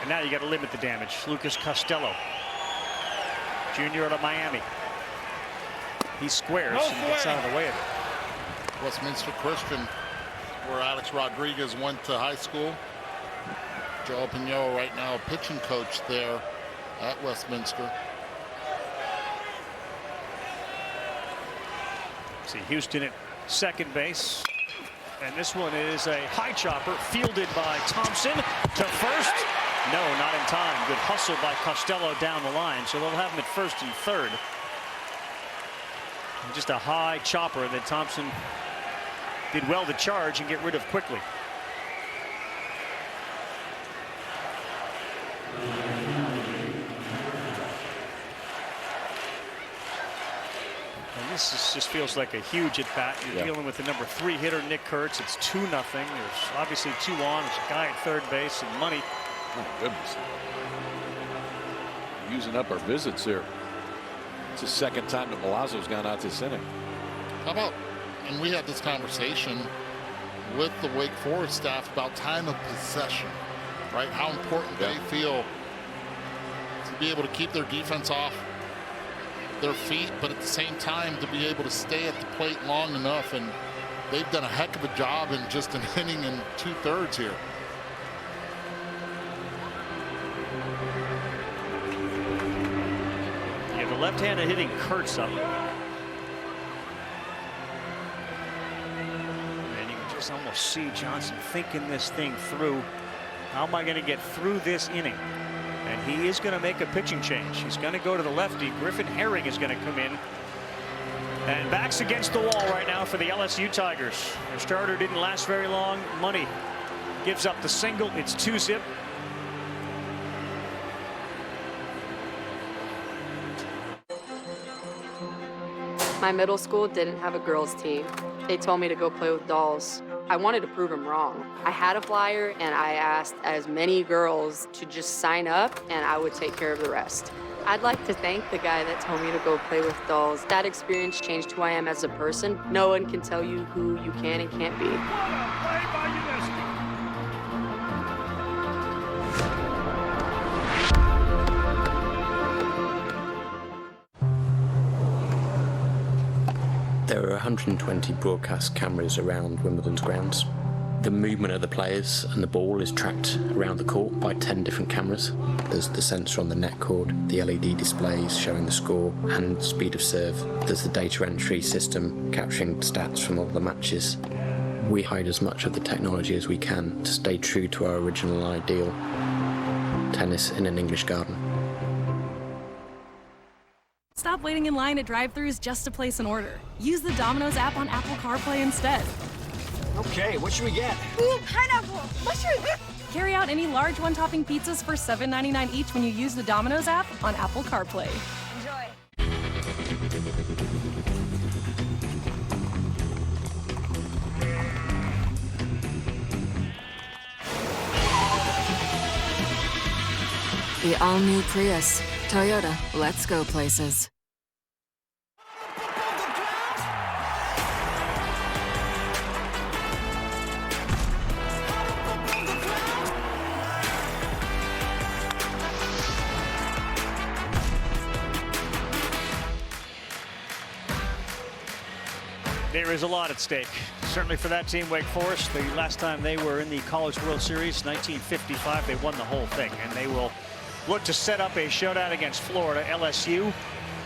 And now you got to limit the damage. Lucas Costello, junior out of Miami. He squares and gets out of the way of it. Westminster Christian, where Alex Rodriguez went to high school. Joe Pinho right now pitching coach there at Westminster. See Houston at second base. And this one is a high chopper fielded by Thompson to first. No, not in time. Good hustle by Costello down the line. So they'll have him at first and third. And just a high chopper that Thompson did well to charge and get rid of quickly. And this just feels like a huge at bat. You're dealing with the number 3 hitter, Nick Kurtz. It's 2-0. There's obviously 2 on. There's a guy at third base and Money. Oh, goodness. Using up our visits here. It's the second time that Milazzo's gone out this inning. How about, and we had this conversation with the Wake Forest staff about time of possession, right? How important they feel to be able to keep their defense off their feet, but at the same time to be able to stay at the plate long enough. And they've done a heck of a job in just an inning and 2/3 here. Left-handed hitting Kurtz up. And you can just almost see Johnson thinking this thing through. How am I going to get through this inning? And he is going to make a pitching change. He's going to go to the lefty. Griffin Herring is going to come in. And backs against the wall right now for the LSU Tigers. Their starter didn't last very long. Money gives up the single. It's 2-zip. My middle school didn't have a girls' team. They told me to go play with dolls. I wanted to prove them wrong. I had a flyer, and I asked as many girls to just sign up, and I would take care of the rest. I'd like to thank the guy that told me to go play with dolls. That experience changed who I am as a person. No one can tell you who you can and can't be. There are 120 broadcast cameras around Wimbledon's grounds. The movement of the players and the ball is tracked around the court by 10 different cameras. There's the sensor on the net cord, the LED displays showing the score and speed of serve. There's the data entry system capturing stats from all the matches. We hide as much of the technology as we can to stay true to our original ideal: tennis in an English garden. Stop waiting in line at drive-thrus just to place an order. Use the Domino's app on Apple CarPlay instead. Okay, what should we get? Ooh, pineapple! Mushroom! Carry out any large one-topping pizzas for $7.99 each when you use the Domino's app on Apple CarPlay. Enjoy. The all-new Prius. Toyota, let's go places. There is a lot at stake, certainly for that team, Wake Forest. The last time they were in the College World Series, 1955, they won the whole thing, and they will look to set up a showdown against Florida. LSU,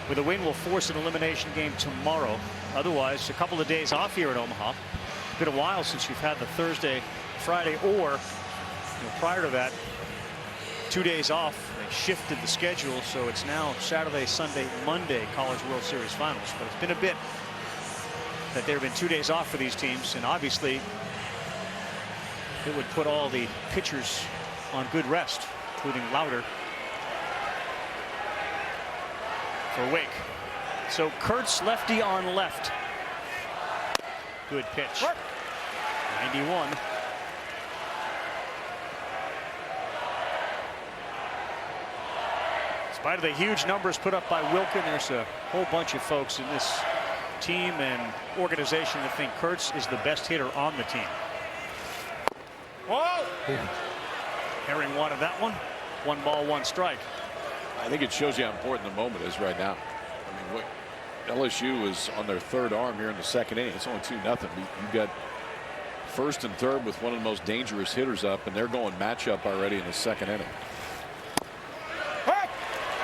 with a win, will force an elimination game tomorrow. Otherwise, a couple of days off here in Omaha. It's been a while since you've had the Thursday, Friday, or prior to that, 2 days off. They shifted the schedule, so it's now Saturday, Sunday, Monday College World Series finals. But it's been a bit that there have been 2 days off for these teams, and obviously it would put all the pitchers on good rest, including Lauder for Wake. So Kurtz, lefty on left. Good pitch. 91. In spite of the huge numbers put up by Wilkin, there's a whole bunch of folks in this team and organization that think Kurtz is the best hitter on the team. Whoa! Herring wanted that one. 1 ball, 1 strike. I think it shows you how important the moment is right now. I mean, what LSU is on their 3rd arm here in the 2nd inning. It's only 2-0. You've got first and third with one of the most dangerous hitters up, and they're going matchup already in the 2nd inning.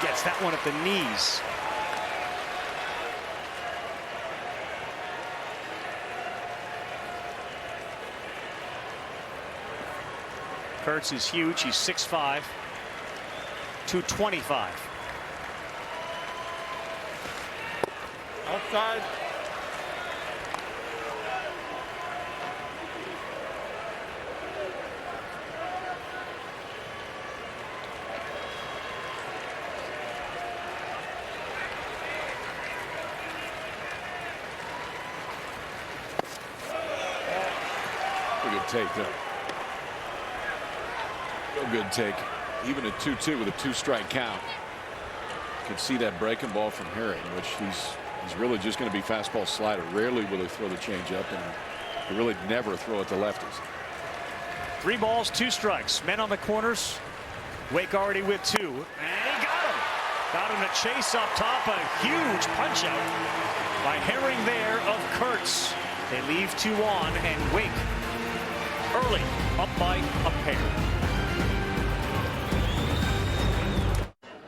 Gets that one at the knees. Kurtz is huge. He's 6'5", 225. Outside. Pretty good take there. Real good take. Even at 2-2 with a 2-strike count. You can see that breaking ball from Herring, which he's really just going to be fastball slider. Rarely will he throw the changeup, and he really never throw it to lefties. 3 balls, 2 strikes. Men on the corners. Wake already with 2. And he got him. Got him to chase up top. A huge punch out by Herring there of Kurtz. They leave 2 on, and Wake early up by a pair.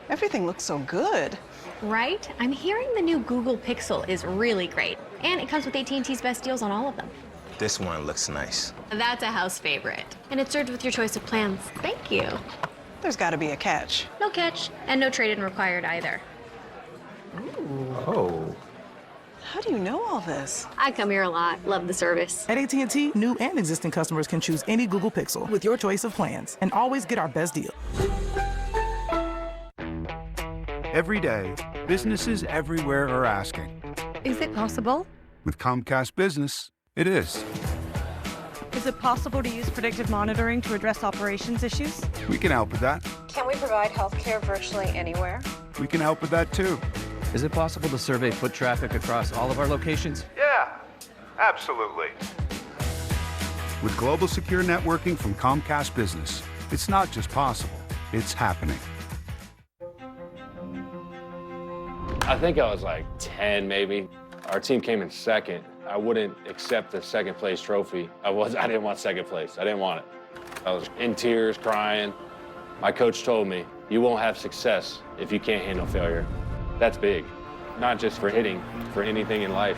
Everything looks so good. Right? I'm hearing the new Google Pixel is really great. And it comes with AT&T's best deals on all of them. This one looks nice. That's a house favorite. And it's served with your choice of plans. Thank you. There's got to be a catch. No catch. And no trade-in required either. Ooh. Oh. How do you know all this? I come here a lot. Love the service. At AT&T, new and existing customers can choose any Google Pixel with your choice of plans and always get our best deal. Every day, businesses everywhere are asking, Is it possible? With Comcast Business, it is. Is it possible to use predictive monitoring to address operations issues? We can help with that. Can we provide healthcare virtually anywhere? We can help with that too. Is it possible to survey foot traffic across all of our locations? Yeah, absolutely. With global secure networking from Comcast Business, it's not just possible, it's happening. I think I was like 10 maybe. Our team came in second. I wouldn't accept the second place trophy. I didn't want second place. I didn't want it. I was in tears, crying. My coach told me, you won't have success if you can't handle failure. That's big, not just for hitting, for anything in life.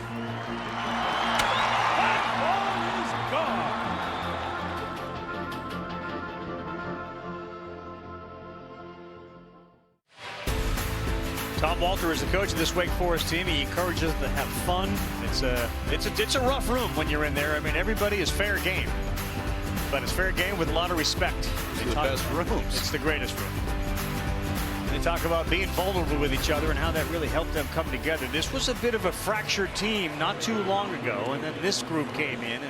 Tom Walter is the coach of this Wake Forest team. He encourages them to have fun. It's a rough room when you're in there. I mean, everybody is fair game, but it's fair game with a lot of respect. It's the best rooms. It's the greatest room. They talk about being vulnerable with each other and how that really helped them come together. This was a bit of a fractured team not too long ago, and then this group came in,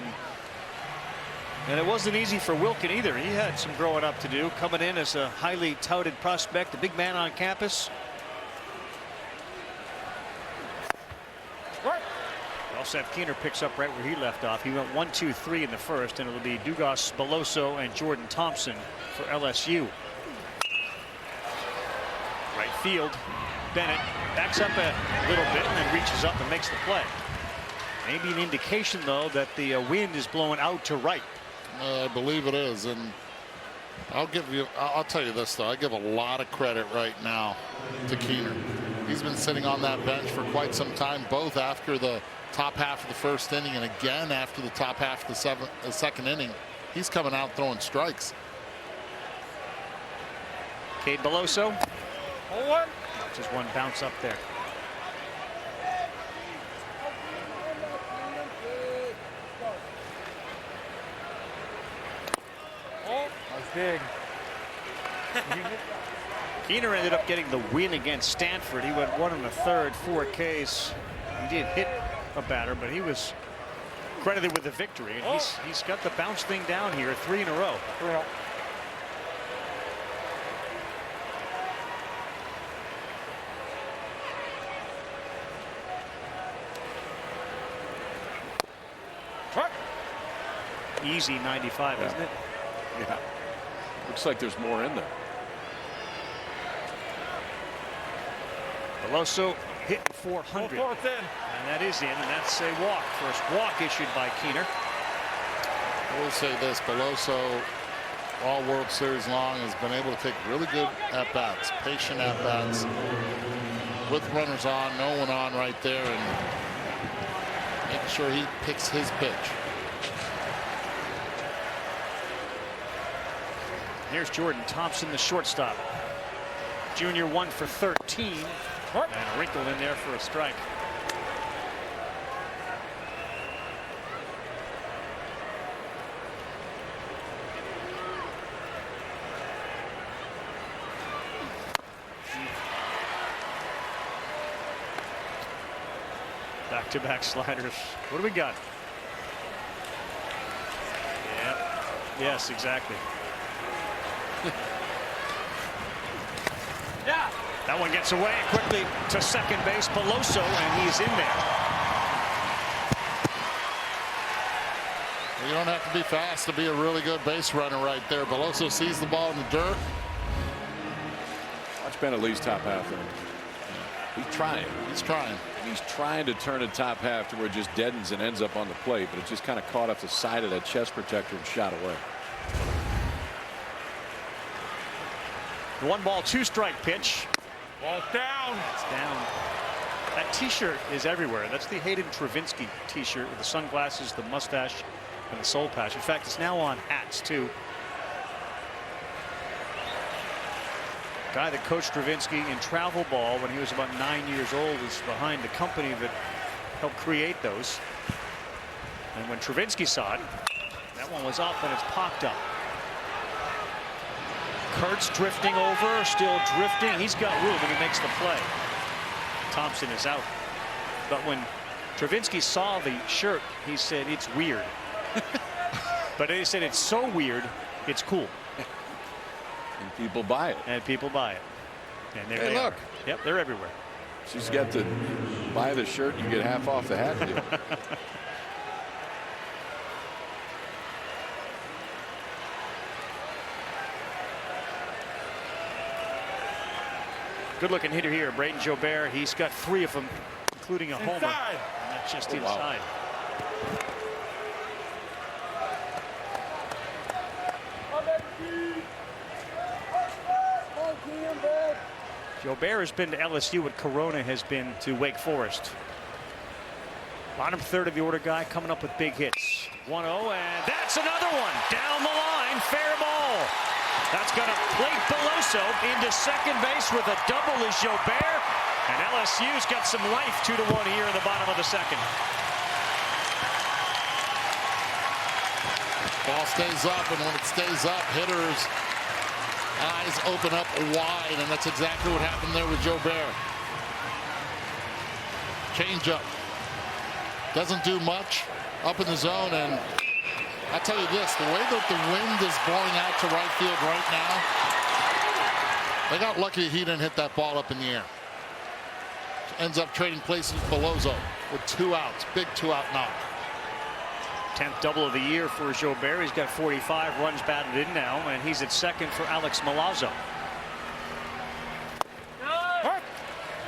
and it wasn't easy for Wilkin either. He had some growing up to do, coming in as a highly touted prospect, a big man on campus. Seth Keener picks up right where he left off. He went 1-2-3 in the first, and it'll be Dugas, Beloso, and Jordan Thompson for LSU. Right field. Bennett backs up a little bit and then reaches up and makes the play. Maybe an indication, though, that the wind is blowing out to right. I believe it is, and I'll tell you this, though. I give a lot of credit right now to Keener. He's been sitting on that bench for quite some time, both after the top half of the first inning and again after the top half of the second inning. He's coming out throwing strikes. Cade Beloso. Just one bounce up there. That's big. Keener ended up getting the win against Stanford. He went 1 1/3, 4 Ks. He did hit a batter, but he was credited with the victory, and he's got the bounce thing down here, 3 in a row. Easy 95, isn't it? Yeah. Looks like there's more in there. Beloso hitting 400. And that is in, and that's a walk. First walk issued by Keener. I will say this, Beloso, all World Series long, has been able to take really good at-bats, patient at-bats, with runners on, no one on right there, and making sure he picks his pitch. Here's Jordan Thompson, the shortstop. Junior 1 for 13. And a wrinkle in there for a strike. Back-to-back sliders. What do we got? Yeah. Yes, exactly. Yeah. That one gets away quickly to second base. Beloso, and he's in there. You don't have to be fast to be a really good base runner right there. Beloso sees the ball in the dirt. Watch Bennett Lee's top half there. He's trying. He's trying. He's trying to turn the top half to where it just deadens and ends up on the plate, but it just kind of caught off the side of that chest protector and shot away. The 1-2 strike pitch. Ball down. It's down. That t-shirt is everywhere. That's the Hayden Travinski t-shirt with the sunglasses, the mustache, and the soul patch. In fact, it's now on hats too. Guy that coached Travinski in travel ball when he was about 9 years old is behind the company that helped create those. And when Travinski saw it, that one was up and it's popped up. Kurtz drifting over, still drifting. He's got room and he makes the play. Thompson is out. But when Travinsky saw the shirt. He said it's weird. But he said it's so weird, it's cool. And people buy it. And people buy it. And there hey, they look. are. Yep, they're everywhere. She's got to buy the shirt, you get half off the hat deal. Good looking hitter here, Braden Jobert. He's got 3 of them, including a homer. And that's just inside. Jobert has been to LSU what Corona has been to Wake Forest. Bottom third of the order guy coming up with big hits. 1-0, and that's another one. Down the line, fair ball. That's going to plate Beloso into second base with a double is Jobert. And LSU's got some life 2-1 here in the bottom of the second. Ball stays up, and when it stays up, hitters' eyes open up wide, and that's exactly what happened there with Jobert. Change up. Doesn't do much up in the zone, and I'll tell you this, the way that the wind is blowing out to right field right now, they got lucky he didn't hit that ball up in the air. Ends up trading places with Beloso with 2 outs. Big 2-out knock. 10th double of the year for Jobert. He's got 45 runs batted in now, and he's at second for Alex Milazzo.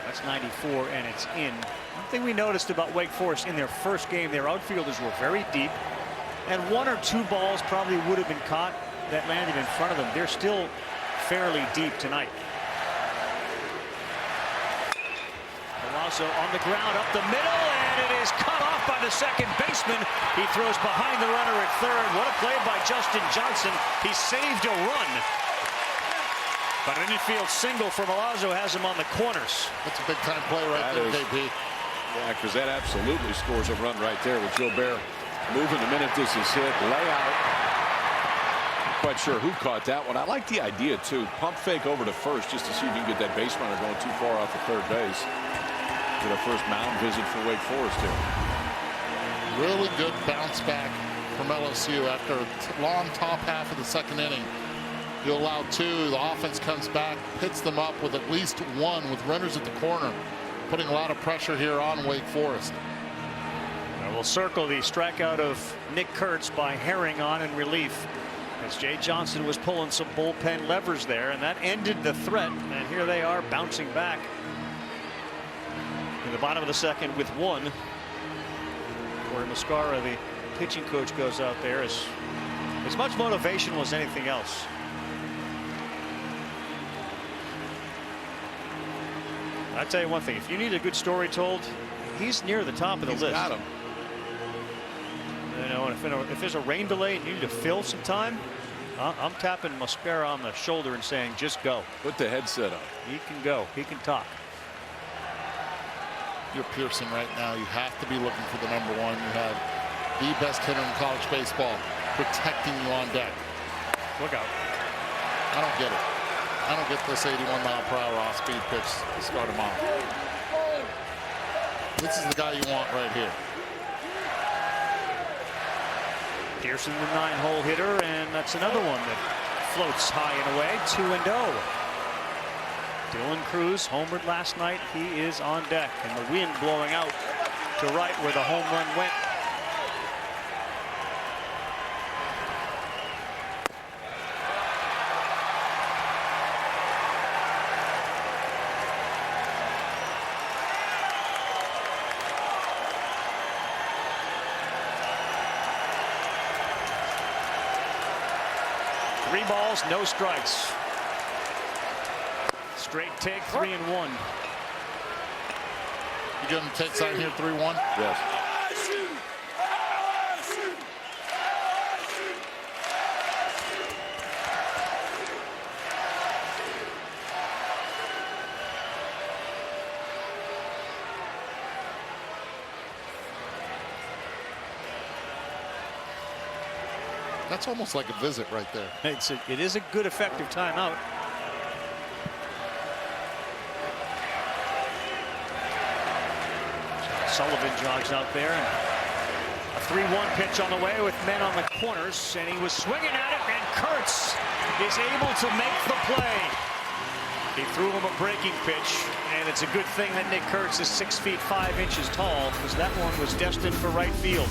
That's 94, and it's in. One thing we noticed about Wake Forest in their first game, their outfielders were very deep, and 1 or 2 balls probably would have been caught that landed in front of them. They're still fairly deep tonight. Milazzo on the ground up the middle, and it is cut off by the second baseman. He throws behind the runner at third. What a play by Justin Johnson. He saved a run. But an infield single for Milazzo has him on the corners. That's a big time play right there, KP. Yeah, because that absolutely scores a run right there with Jobert moving the minute this is hit. Layout. Quite sure who caught that one. I like the idea too. Pump fake over to first just to see if you can get that base runner going too far off the third base. Get a first mound visit for Wake Forest here. Really good bounce back from LSU after a long top half of the second inning. You allow 2, the offense comes back, hits them up with at least 1 with runners at the corner, putting a lot of pressure here on Wake Forest. We'll circle the strikeout of Nick Kurtz by Herring on in relief, as Jay Johnson was pulling some bullpen levers there, and that ended the threat. And here they are bouncing back in the bottom of the second with 1. Where Mascara, the pitching coach, goes out there as much motivational as anything else. I tell you one thing, if you need a good story told, he's near the top of the list. Got him. You know, and if there's a rain delay and you need to fill some time, I'm tapping Mascara on the shoulder and saying, just go. Put the headset on. He can go. He can talk. You're Pearson right now. You have to be looking for the #1. You have the best hitter in college baseball protecting you on deck. Look out. I don't get it. I don't get this 81-mile-per-hour off-speed pitch to start him off. This is the guy you want right here. Pearson, the 9-hole hitter, and that's another one that floats high and away. 2-0. Dylan Cruz homered last night. He is on deck, and the wind blowing out to right where the home run went. Three balls, no strikes. Straight take, 3-1. You give him takes out here, 3-1? Yes. That's almost like a visit right there. It is a good, effective timeout. Sullivan jogs out there. And a 3-1 pitch on the way with men on the corners, and he was swinging at it, and Kurtz is able to make the play. He threw him a breaking pitch, and it's a good thing that Nick Kurtz is 6 feet 5 inches tall, because that one was destined for right field.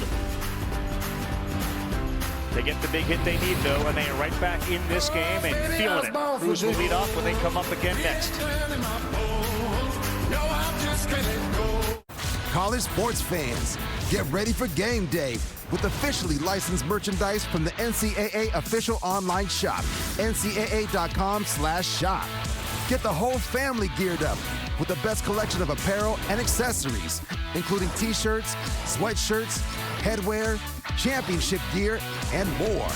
They get the big hit they need, though, and they are right back in this game and feeling it. Cruz will lead off when they come up again next. College sports fans, get ready for game day with officially licensed merchandise from the NCAA official online shop, ncaa.com/shop. Get the whole family geared up with the best collection of apparel and accessories, including t-shirts, sweatshirts, headwear, championship gear, and more.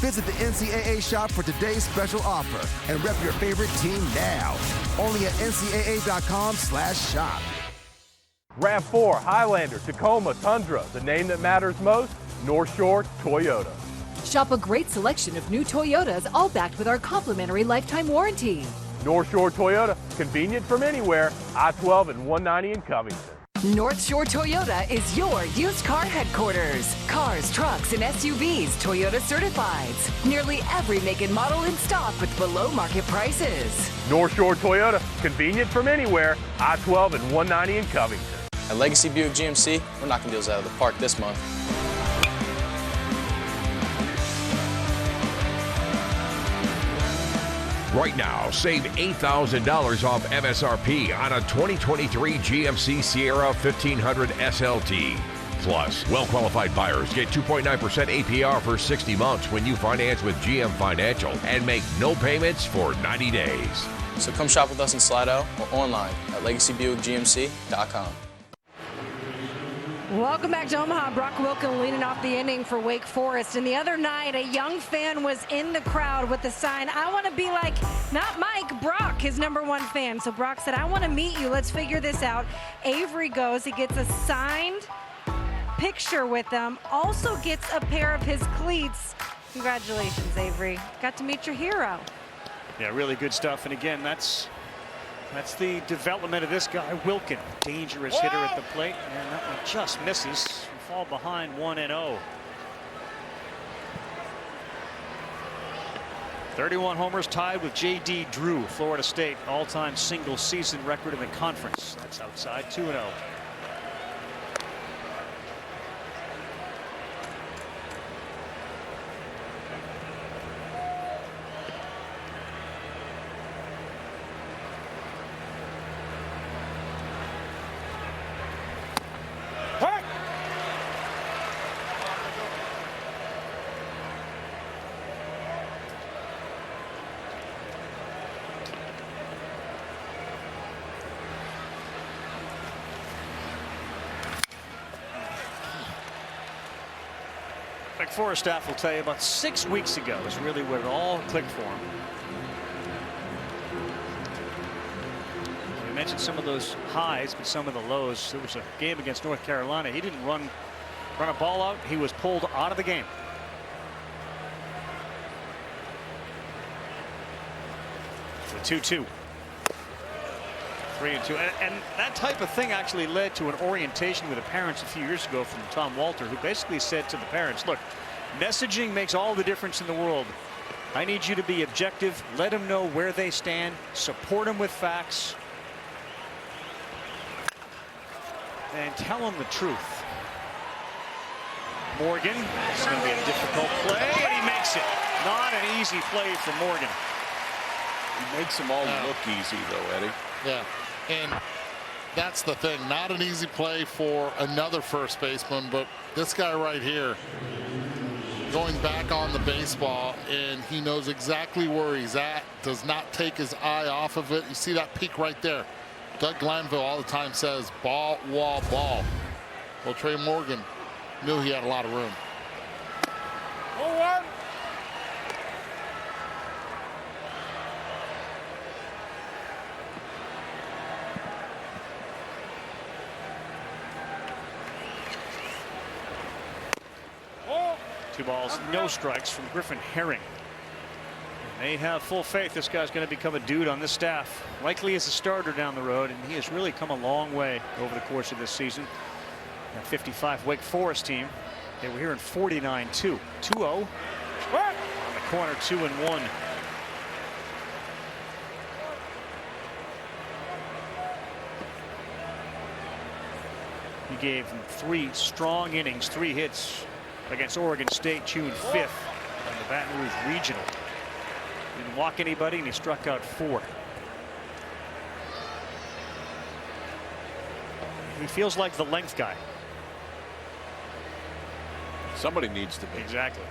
Visit the NCAA shop for today's special offer and rep your favorite team now. Only at ncaa.com/shop. RAV4, Highlander, Tacoma, Tundra. The name that matters most, North Shore Toyota. Shop a great selection of new Toyotas, all backed with our complimentary lifetime warranty. North Shore Toyota, convenient from anywhere, I-12 and 190 in Covington. North Shore Toyota is your used car headquarters. Cars, trucks, and SUVs, Toyota certifieds. Nearly every make and model in stock with below market prices. North Shore Toyota, convenient from anywhere, I-12 and 190 in Covington. At Legacy Buick GMC, we're knocking deals out of the park this month. Right now, save $8,000 off MSRP on a 2023 GMC Sierra 1500 SLT. Plus, well-qualified buyers get 2.9% APR for 60 months when you finance with GM Financial and make no payments for 90 days. So come shop with us in Slidell or online at legacybuickgmc.com. Welcome back to Omaha. Brock Wilken leading off the inning for Wake Forest. And the other night, a young fan was in the crowd with the sign, "I want to be like, not Mike, Brock," his #1 fan. So Brock said, "I want to meet you. Let's figure this out." Avery goes. He gets a signed picture with them. Also gets a pair of his cleats. Congratulations, Avery. Got to meet your hero. Yeah, really good stuff. And again, that's the development of this guy, Wilken. Dangerous hitter at the plate, and that one just misses. We fall behind 1-0. 31 homers, tied with J.D. Drew, Florida State, all-time single-season record in the conference. That's outside, 2-0. Wake Forest staff will tell you about 6 weeks ago is really where it all clicked for him. We mentioned some of those highs, but some of the lows. There was a game against North Carolina. He didn't run a ball out. He was pulled out of the game. The 2-2. 3-2, and that type of thing actually led to an orientation with the parents a few years ago from Tom Walter, who basically said to the parents, look, messaging makes all the difference in the world. I need you to be objective, let them know where they stand, support them with facts, and tell them the truth. Morgan, it's going to be a difficult play, and he makes it. Not an easy play for Morgan. He makes them all look easy, though, Eddie. Yeah, and that's the thing. Not an easy play for another first baseman, but this guy right here going back on the baseball, and he knows exactly where he's at, does not take his eye off of it. You see that peak right there. Doug Glanville all the time says ball, wall, ball. Well, Trey Morgan knew he had a lot of room. 0-1. Two balls, no strikes from Griffin Herring. And they have full faith this guy's going to become a dude on this staff. Likely as a starter down the road, and he has really come a long way over the course of this season. That 55 Wake Forest team. They were here in 49-2. 2-0. On the corner, 2-1. He gave them 3 strong innings, 3 hits against Oregon State, June 5th on the Baton Rouge Regional. Didn't walk anybody, and he struck out 4. He feels like the length guy. Somebody needs to be. Exactly.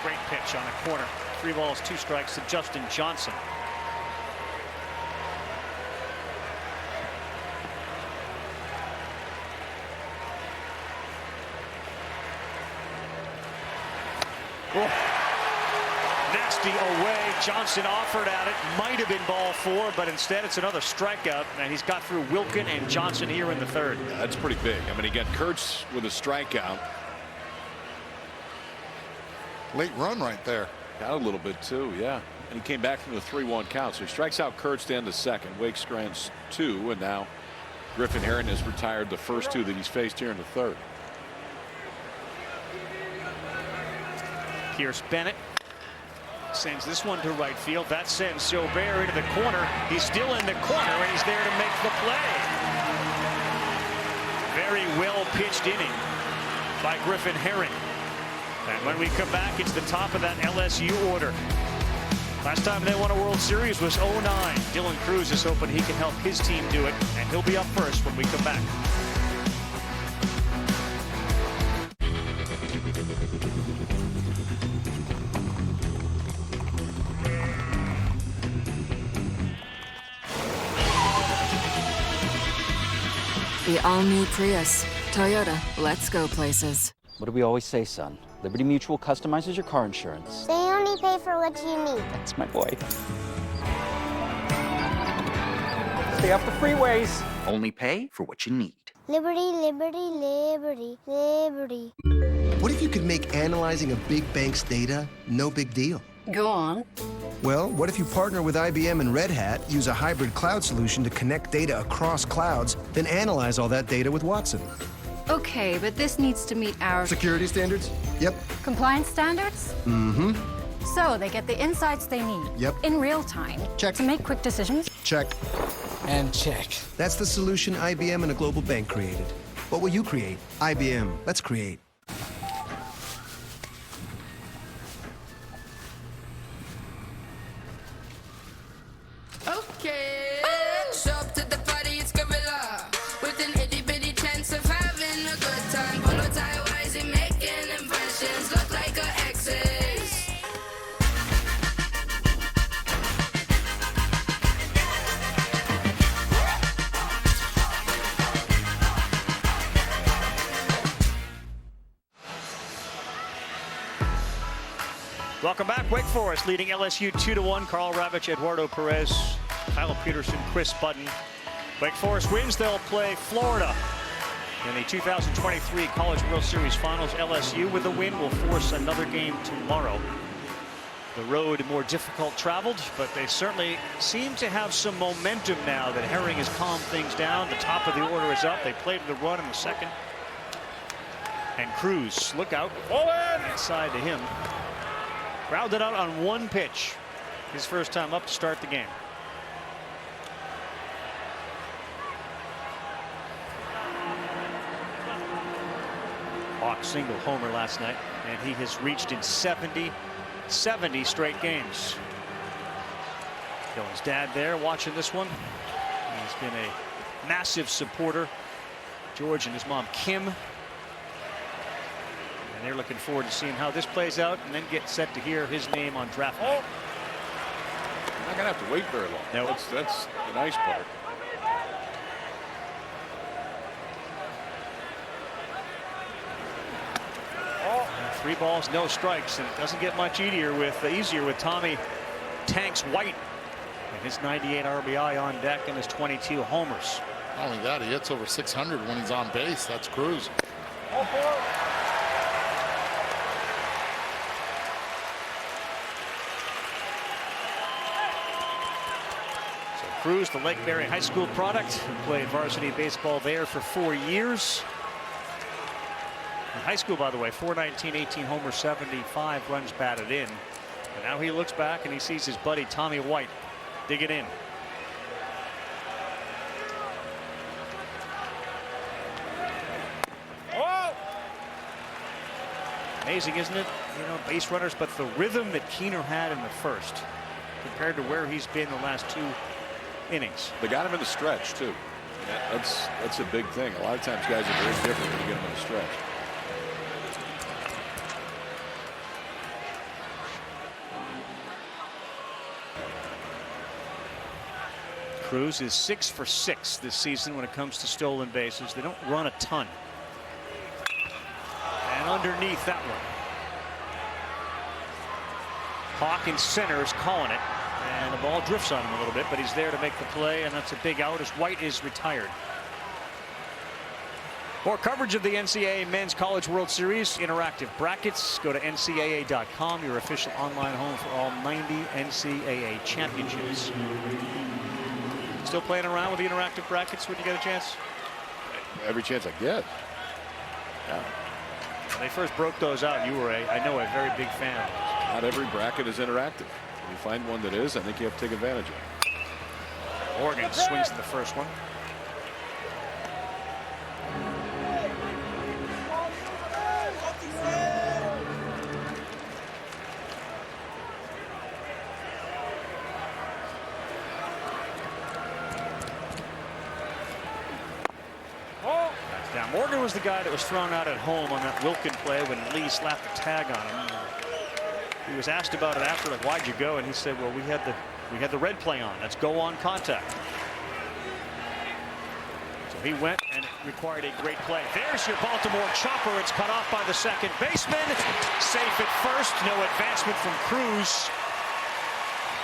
Great pitch on the corner. 3 balls, 2 strikes to Justin Johnson. Oh. Nasty away. Johnson offered at it. Might have been ball 4, but instead it's another strikeout, and he's got through Wilkin and Johnson here in the 3rd. Yeah, that's pretty big. I mean, he got Kurtz with a strikeout. Late run right there. Got a little bit too, yeah. And he came back from the 3-1 count. So he strikes out Kurtz to end the 2nd. Wake scrants 2, and now Griffin Herring has retired the first 2 that he's faced here in the 3rd. Pierce Bennett sends this one to right field. That sends Sobert into the corner. He's still in the corner, and he's there to make the play. Very well pitched inning by Griffin Herring. And when we come back, it's the top of that LSU order. Last time they won a World Series was 09. Dylan Cruz is hoping he can help his team do it, and he'll be up first when we come back. The all-new Prius. Toyota, let's go places. What do we always say, son? Liberty Mutual customizes your car insurance. They only pay for what you need. That's my boy. Stay off the freeways. Only pay for what you need. Liberty, liberty, liberty, liberty. What if you could make analyzing a big bank's data no big deal? Go on. Well, what if you partner with IBM and Red Hat, use a hybrid cloud solution to connect data across clouds, then analyze all that data with Watson? Okay, but this needs to meet our Security standards? Yep. compliance standards. Mm-hmm. So they get the insights they need. Yep. In real time. Check. To make quick decisions. Check. And check. That's the solution IBM and a global bank created. What will you create? IBM. Let's create. Okay. Show up to the party, it's Gorilla. With an itty bitty chance of having a good time. Polo tie wise and making impressions. Look like a exes. Welcome back. Wake Forest leading LSU 2-1. Carl Ravitch, Eduardo Perez, Kyle Peterson, Chris Budden. Wake Forest wins. They'll play Florida in the 2023 College World Series Finals. LSU with a win will force another game tomorrow. The road more difficult traveled, but they certainly seem to have some momentum now that Herring has calmed things down. The top of the order is up. They played the run in the 2nd. And Cruz, look out. Inside to him. Grounded out on 1 pitch. His first time up to start the game. Hawk single homer last night, and he has reached in 70 straight games. Dylan's dad there watching this one. He's been a massive supporter. George and his mom Kim. And they're looking forward to seeing how this plays out and then get set to hear his name on draft night. You're not going to have to wait very long. No. That's the nice part. Three balls, no strikes, and it doesn't get much easier with Tommy Tanks White and his 98 RBI on deck and his 22 homers. Not only that, he hits over 600 when he's on base. That's Cruz. Cruz, the Lake Mary High School product, who played varsity baseball there for 4 years. In high school, by the way, 419, 18 homers, 75 runs batted in. And now he looks back and he sees his buddy Tommy White dig it in. Amazing, isn't it? You know, base runners, but the rhythm that Keener had in the first compared to where he's been the last 2 innings. They got him in the stretch, too. That's a big thing. A lot of times guys are very different when you get them in the stretch. Cruz is 6 for 6 this season when it comes to stolen bases. They don't run a ton. And underneath that one. Hawk in center is calling it. And the ball drifts on him a little bit, but he's there to make the play, and that's a big out as White is retired. For coverage of the NCAA Men's College World Series interactive brackets, go to ncaa.com, your official online home for all 90 NCAA championships. Still playing around with the interactive brackets when you get a chance? Every chance I get. Yeah. When they first broke those out, you were I know a very big fan. Not every bracket is interactive. When you find one that is, I think you have to take advantage of it. Oregon swings to the first one. Now, Morgan was the guy that was thrown out at home on that Wilkin play when Lee slapped the tag on him. He was asked about it after, like, why'd you go? And he said, well, we had the red play on. That's go on contact. So he went, and it required a great play. There's your Baltimore chopper. It's cut off by the second baseman. Safe at first. No advancement from Cruz.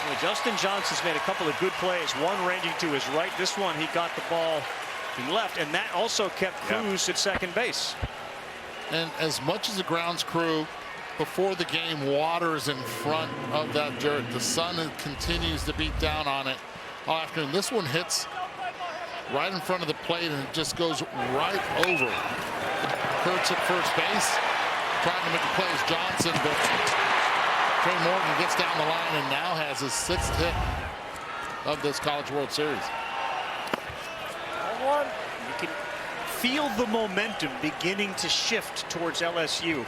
Well, Justin Johnson's made a couple of good plays. One ranging to his right. This one, he got the ball. He left, and that also kept Cruz at second base. And as much as the grounds crew before the game waters in front of that dirt, the sun continues to beat down on it all afternoon. This one hits right in front of the plate, and it just goes right over. Kurtz at first base, trying to make the play as Johnson, but Trey Morgan gets down the line and now has his 6th hit of this College World Series. You can feel the momentum beginning to shift towards LSU,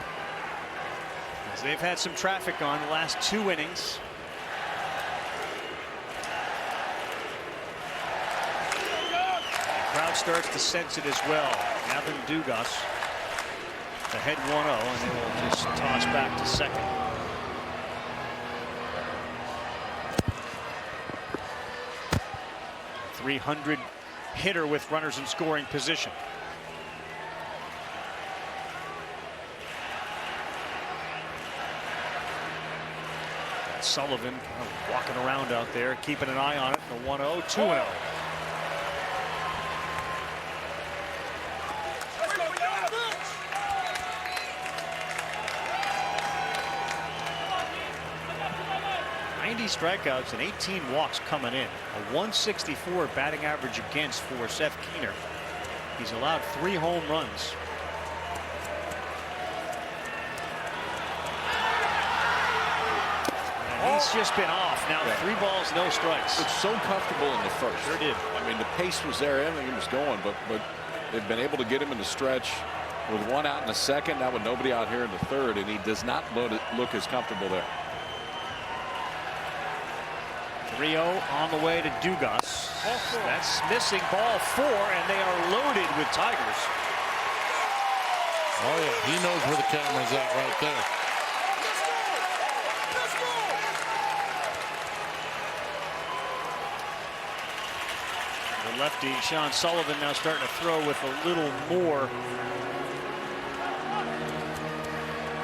as they've had some traffic on the last 2 innings. The crowd starts to sense it as well. Gavin Dugas ahead 1-0, and they will just toss back to second. .300 hitter with runners in scoring position. Sullivan kind of walking around out there, keeping an eye on it. The 1-0, 2-0. Strikeouts and 18 walks coming in. A 164 batting average against for Seth Keener. He's allowed 3 home runs. And he's just been off. Now 3 balls, no strikes. It's so comfortable in the first. Sure did. I mean, the pace was there. Everything was going, but they've been able to get him in the stretch with 1 out in the second. Now with nobody out here in the third, and he does not look as comfortable there. 3-0 on the way to Dugas. That's missing ball 4, and they are loaded with Tigers. Oh yeah, he knows where the camera's at right there. The lefty Sean Sullivan now starting to throw with a little more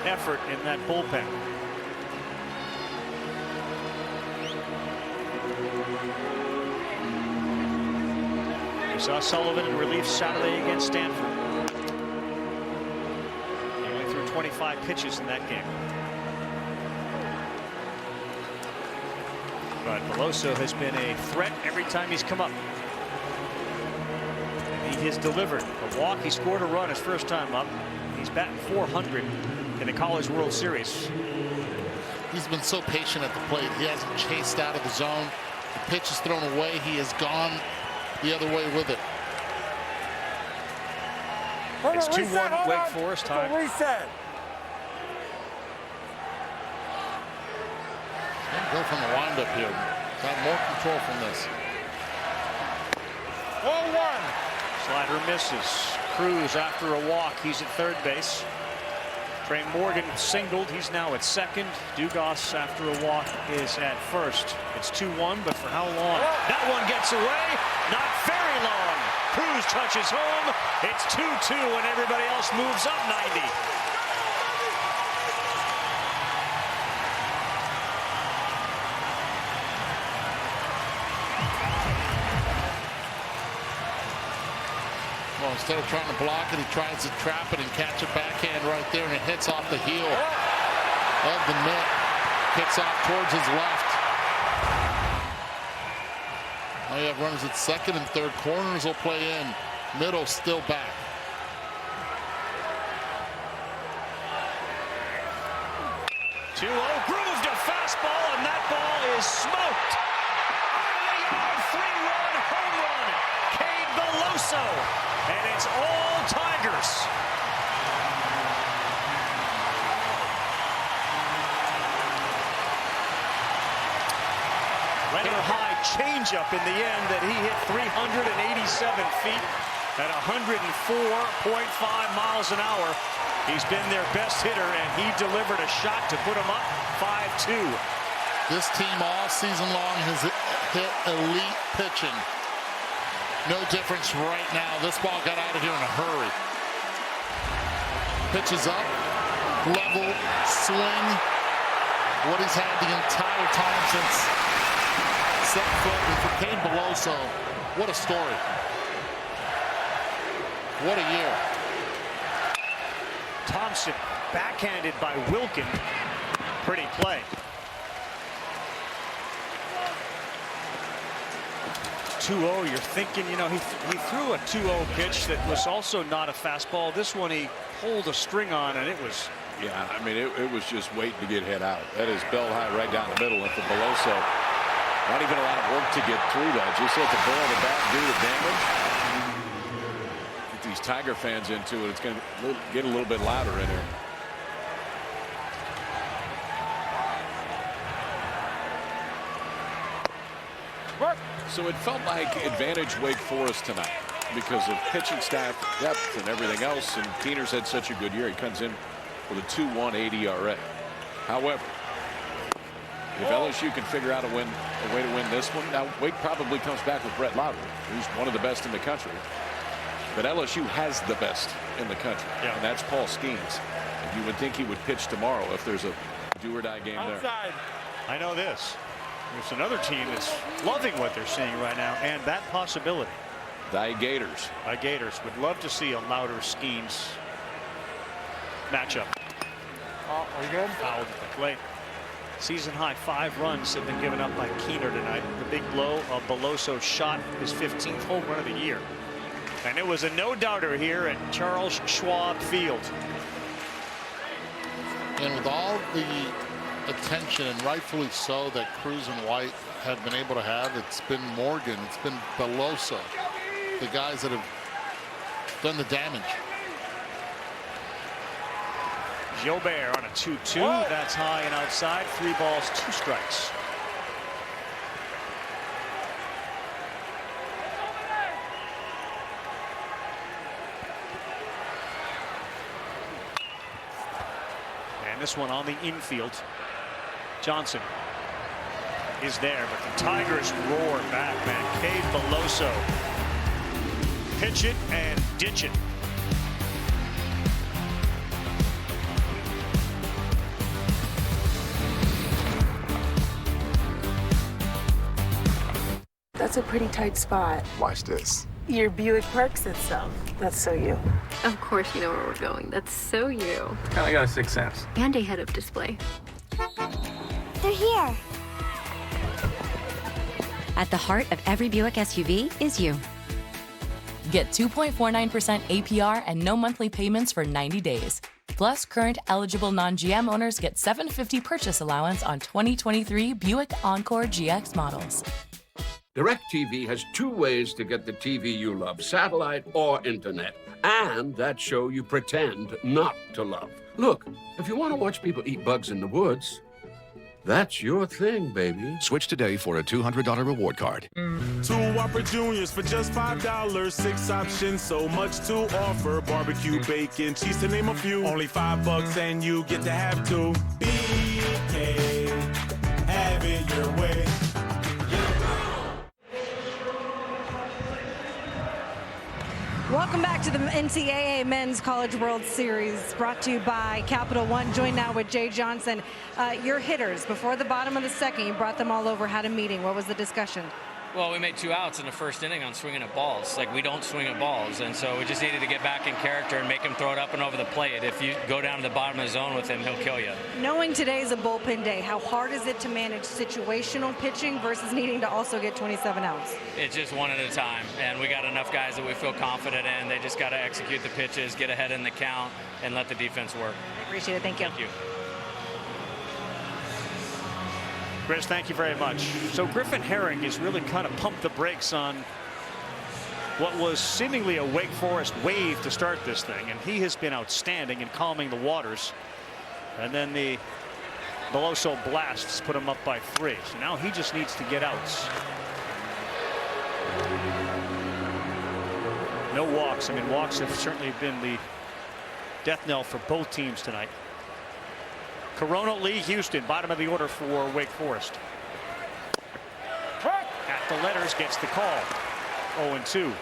effort in that bullpen. We saw Sullivan in relief Saturday against Stanford. He only threw 25 pitches in that game. But Beloso has been a threat every time he's come up. And he has delivered a walk. He scored a run his first time up. He's batting .400 in the College World Series. He's been so patient at the plate. He hasn't chased out of the zone. The pitch is thrown away. He has gone the other way with it. It's 2-1 Wake Forest. Time. Reset. Go from the windup here. Got more control from this. 0-1. Slider misses. Cruz after a walk. He's at third base. Trey Morgan singled. He's now at second. Dugas after a walk is at first. It's 2-1, but for how long? That one gets away. Not very long. Cruz touches home. It's 2-2, and everybody else moves up 90. Well, instead of trying to block it, he tries to trap it and catch a backhand right there, and it hits off the heel of the mitt. Kicks off towards his left. Now you have runners at second and third. Corners will play in. Middle still back. Grooved a fastball, and that ball is smoked. Out of the yard, 3-run home run. Cade Beloso, and it's all Tigers. Leonard high changeup in the end that he hit 387 feet at 104.5 miles an hour. He's been their best hitter, and he delivered a shot to put him up 5-2. This team all season long has hit elite pitching. No difference right now. This ball got out of here in a hurry. Pitches up, level, swing. What he's had the entire time since set foot. And for Cade Beloso, what a story. What a year. Thompson backhanded by Wilkin. Pretty play. 2-0, you're thinking, you know, he threw a 2-0 pitch that was also not a fastball. This one he pulled a string on, and it was... Yeah, I mean, it was just waiting to get hit out. That is belt high right down the middle. And for Beloso, not even a lot of work to get through that. Just let the ball of the bat do the damage. Get these Tiger fans into it. It's going to get a little bit louder in here. So it felt like advantage Wake Forest tonight because of pitching staff depth and everything else. And Keener's had such a good year. He comes in with a 2.18 ERA. However, if LSU can figure out a way to win this one, now Wake probably comes back with Brett Lowry, who's one of the best in the country. But LSU has the best in the country, and that's Paul Skeens. And you would think he would pitch tomorrow if there's a do-or-die game there. I know this. There's another team that's loving what they're seeing right now, and that possibility. Die Gators. Die Gators would love to see a Louder Skeens matchup. Are you good? Fouled at the plate. Season high 5 runs have been given up by Keener tonight. The big blow of Beloso's shot, his 15th home run of the year. And it was a no-doubter here at Charles Schwab Field. And with all the attention, and rightfully so, that Cruz and White have been able to have, it's been Morgan, it's been Beloso, the guys that have done the damage. Gilbert on a 2-2. That's high and outside. 3 balls, 2 strikes. And this one on the infield. Johnson is there, but the Tigers roar back, man. Cade Beloso. Pitch it and ditch it. That's a pretty tight spot. Watch this. Your Buick parks itself. That's so you. Of course you know where we're going. That's so you. I got a 6th sense. And a head-up display. They're here. At the heart of every Buick SUV is you. Get 2.49% APR and no monthly payments for 90 days. Plus, current eligible non-GM owners get $750 purchase allowance on 2023 Buick Encore GX models. DirecTV has 2 ways to get the TV you love, satellite or internet. And that show you pretend not to love. Look, if you want to watch people eat bugs in the woods, that's your thing, baby. Switch today for a $200 reward card. 2 Whopper Juniors for just $5. 6 options, so much to offer. Barbecue, bacon, cheese to name a few. Only $5 and you get to have 2. BK, have it your way. Welcome back to the NCAA Men's College World Series, brought to you by Capital One. Joined now with Jay Johnson. Your hitters, before the bottom of the second, you brought them all over, had a meeting. What was the discussion? Well, we made 2 outs in the first inning on swinging at balls. Like, we don't swing at balls, and so we just needed to get back in character and make him throw it up and over the plate. If you go down to the bottom of the zone with him, he'll kill you. Knowing today's a bullpen day, how hard is it to manage situational pitching versus needing to also get 27 outs? It's just one at a time, and we got enough guys that we feel confident in. They just got to execute the pitches, get ahead in the count, and let the defense work. I appreciate it. Thank you. Thank you. Chris, thank you very much. So Griffin Herring has really kind of pumped the brakes on what was seemingly a Wake Forest wave to start this thing, and he has been outstanding in calming the waters. And then the Beloso blasts put him up by 3. So now he just needs to get outs. No walks. I mean, walks have certainly been the death knell for both teams tonight. Corona, Lee, Houston, bottom of the order for Wake Forest. At the letters, gets the call. 0-2.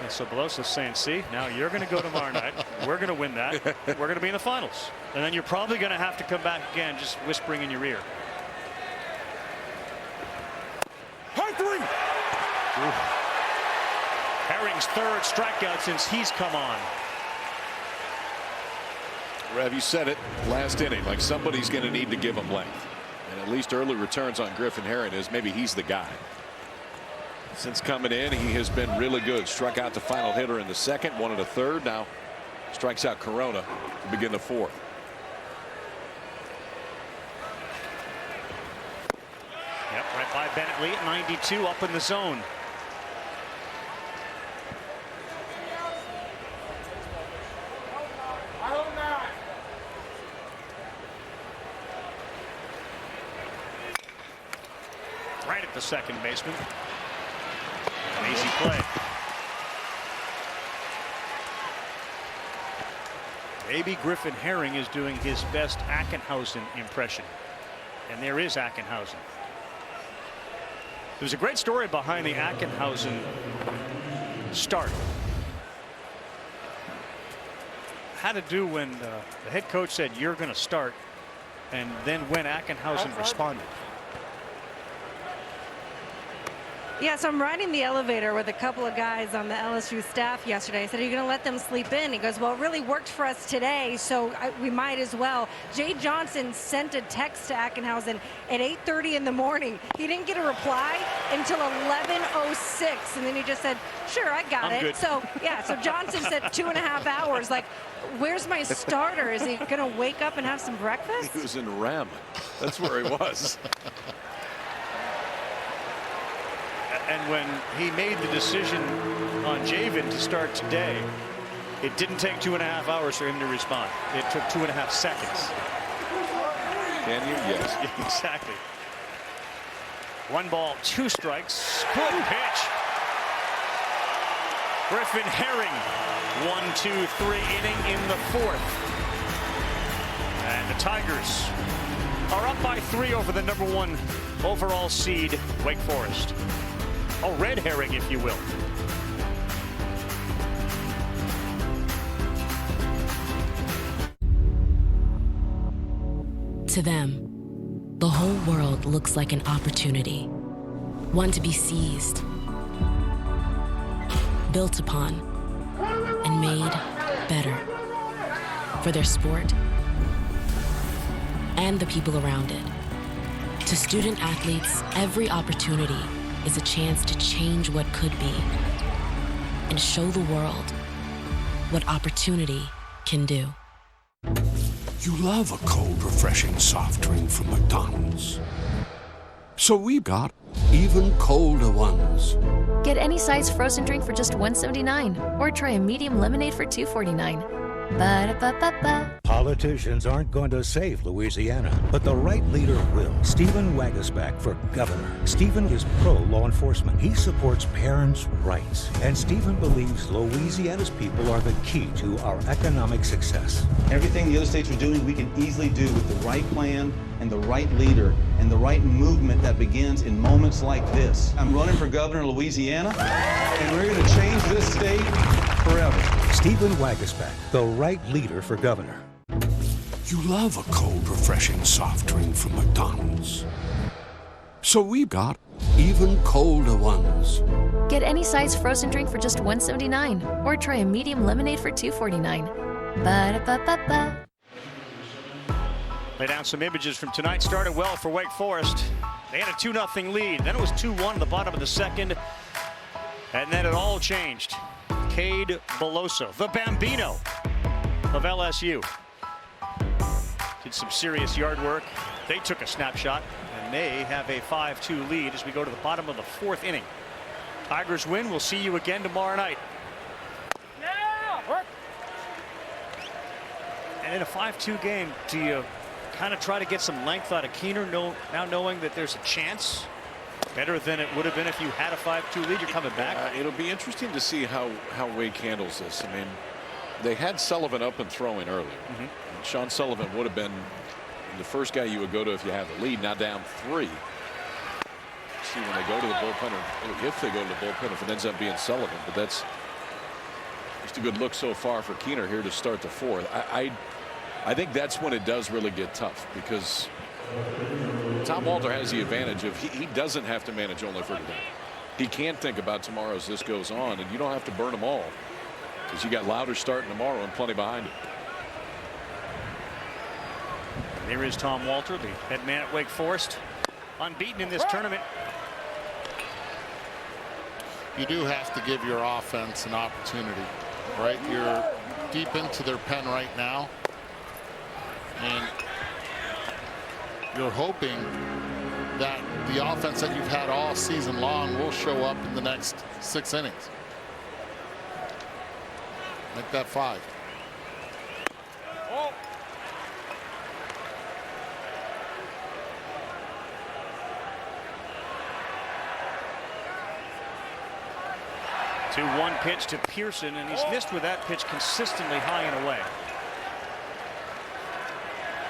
And so Beloso's saying, see, now you're going to go tomorrow night. We're going to win that. We're going to be in the finals. And then you're probably going to have to come back again, just whispering in your ear. High 3! Ooh. Herring's 3rd strikeout since he's come on. Rev, you said it last inning, like somebody's going to need to give him length. And at least early returns on Griffin Herring is maybe he's the guy. Since coming in, he has been really good. Struck out the final hitter in the 2nd, 1 in the 3rd. Now strikes out Corona to begin the 4th. Yep, right by Bennett Lee at 92, up in the zone. Right at the second baseman. An easy play. Maybe Griffin Herring is doing his best Ackenhausen impression. And there is Ackenhausen. There was a great story behind the Ackenhausen start. Had to do when the head coach said, you're going to start, and then when Ackenhausen responded. Yeah, so I'm riding the elevator with a couple of guys on the LSU staff yesterday. I said, are you going to let them sleep in? He goes, well, it really worked for us today, so we might as well. Jay Johnson sent a text to Ackenhausen at 8:30 in the morning. He didn't get a reply until 11:06, and then he just said, sure, I got it. Good. So, yeah, so Johnson said 2.5 hours. Like, where's my starter? Is he going to wake up and have some breakfast? He was in ramen. That's where he was. And when he made the decision on Javen to start today, it didn't take 2.5 hours for him to respond. It took 2.5 seconds. Can you? Yes. Exactly. 1 ball, 2 strikes. Good pitch. Griffin Herring. 1-2-3 inning in the 4th. And the Tigers are up by 3 over the #1 overall seed, Wake Forest. A red herring, if you will. To them, the whole world looks like an opportunity, one to be seized, built upon, and made better for their sport and the people around it. To student athletes, every opportunity is a chance to change what could be and show the world what opportunity can do. You love a cold, refreshing soft drink from McDonald's. So we've got even colder ones. Get any size frozen drink for just $1.79 or try a medium lemonade for $2.49. Ba-da-ba-ba-ba. Politicians aren't going to save Louisiana, but the right leader will. Stephen Wagisback for governor. Stephen is pro-law enforcement. He supports parents' rights. And Stephen believes Louisiana's people are the key to our economic success. Everything the other states are doing, we can easily do with the right plan and the right leader and the right movement that begins in moments like this. I'm running for governor of Louisiana, and we're going to change this state forever. Stephen Wagisback, the right leader for governor. You love a cold, refreshing soft drink from McDonald's. So we've got even colder ones. Get any size frozen drink for just $1.79 or try a medium lemonade for $2.49. Ba-da-ba-ba-ba. Lay down some images from tonight. Started well for Wake Forest. They had a 2-0 lead. Then it was 2-1 at the bottom of the second. And then it all changed. Cade Beloso, the Bambino of LSU. Did some serious yard work. They took a snapshot, and they have a 5-2 lead as we go to the bottom of the 4th inning. Tigers win. We'll see you again tomorrow night. And in a 5-2 game, do you kind of try to get some length out of Keener, now knowing that there's a chance? Better than it would have been if you had a 5-2 lead. You're coming back. It'll be interesting to see how Wake handles this. I mean, they had Sullivan up and throwing earlier. Sean Sullivan would have been the first guy you would go to if you have the lead. Now down 3. See when they go to the bullpen, or if they go to the bullpen, if it ends up being Sullivan. But that's just a good look so far for Keener here to start the 4th. I think that's when it does really get tough, because Tom Walter has the advantage of he doesn't have to manage only for today. He can think about tomorrow as this goes on, and you don't have to burn them all, because you got Louder starting tomorrow and plenty behind it. There is Tom Walter, the head man at Wake Forest, unbeaten in this tournament. You do have to give your offense an opportunity, right? You're deep into their pen right now, and you're hoping that the offense that you've had all season long will show up in the next 6 innings. Make that 5. Oh. 2-1 pitch to Pearson, and he's missed with that pitch consistently high and away.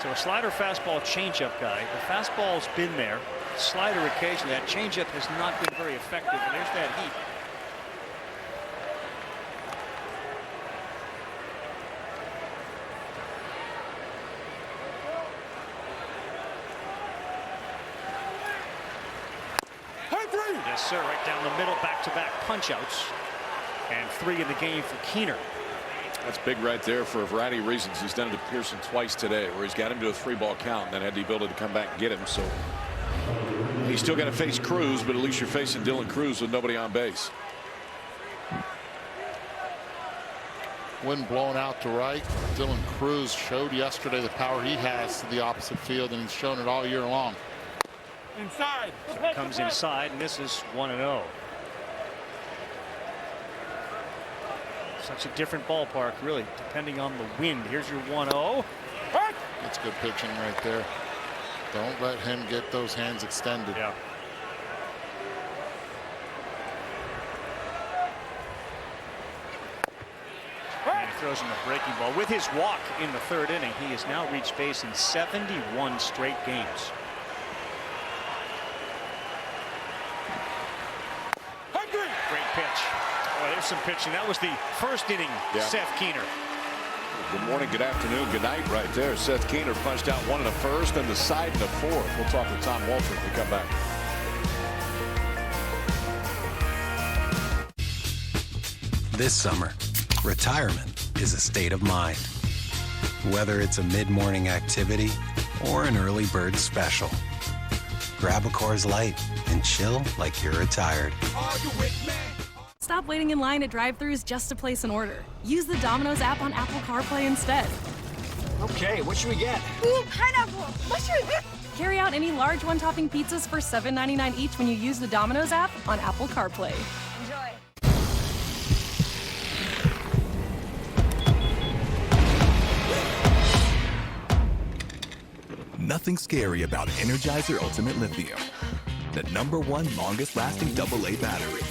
So a slider, fastball, changeup guy. The fastball's been there. Slider occasionally. That changeup has not been very effective, and there's that heat. Yes, sir. Right down the middle, back-to-back punch-outs. And 3 in the game for Keener. That's big right there for a variety of reasons. He's done it to Pearson twice today, where he's got him to a 3-ball count and then had the ability to come back and get him. So he's still got to face Cruz, but at least you're facing Dylan Cruz with nobody on base. Wind blowing out to right. Dylan Cruz showed yesterday the power he has to the opposite field, and he's shown it all year long. Inside. So it comes inside, misses 1-0. Such a different ballpark, really, depending on the wind. Here's your 1-0. That's good pitching right there. Don't let him get those hands extended. Yeah. And he throws him a breaking ball. With his walk in the 3rd inning, he has now reached base in 71 straight games. Great pitch. Oh, there's some pitching. That was the 1st inning, Seth Keener. Good morning, good afternoon, good night right there. Seth Keener punched out 1 in the 1st and the side in the 4th. We'll talk to Tom Walter when we come back. This summer, retirement is a state of mind. Whether it's a mid-morning activity or an early bird special. grab a Coors Light and chill like you're retired. Stop waiting in line at drive-thrus just to place an order. Use the Domino's app on Apple CarPlay instead. Okay, what should we get? Ooh, pineapple! Mushroom! Carry out any large one-topping pizzas for $7.99 each when you use the Domino's app on Apple CarPlay. Enjoy. Nothing scary about Energizer Ultimate Lithium, the #1 longest-lasting AA battery.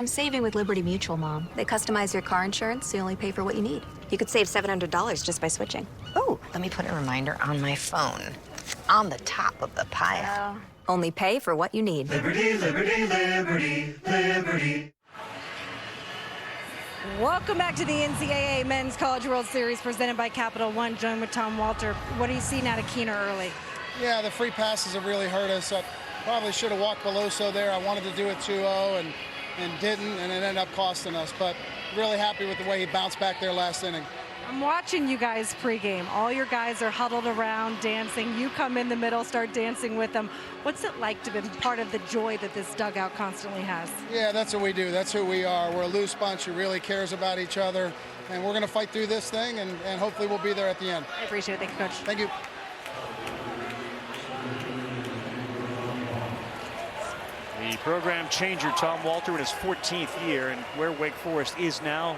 I'm saving with Liberty Mutual, Mom. They customize your car insurance so you only pay for what you need. You could save $700 just by switching. Oh, let me put a reminder on my phone. On the top of the pile. Only pay for what you need. Liberty, liberty, liberty, liberty. Welcome back to the NCAA Men's College World Series presented by Capital One. Joined with Tom Walter. What are you seeing out of Keener early? Yeah, the free passes have really hurt us. I probably should have walked Beloso there. I wanted to do it 2-0 and didn't, and it ended up costing us. But really happy with the way he bounced back there last inning. I'm watching you guys pregame. All your guys are huddled around dancing. You come in the middle, start dancing with them. What's it like to be part of the joy that this dugout constantly has? Yeah, that's what we do. That's who we are. We're a loose bunch who really cares about each other. And we're going to fight through this thing, and hopefully we'll be there at the end. I appreciate it. Thank you, Coach. Thank you. The program changer, Tom Walter, in his 14th year, and where Wake Forest is now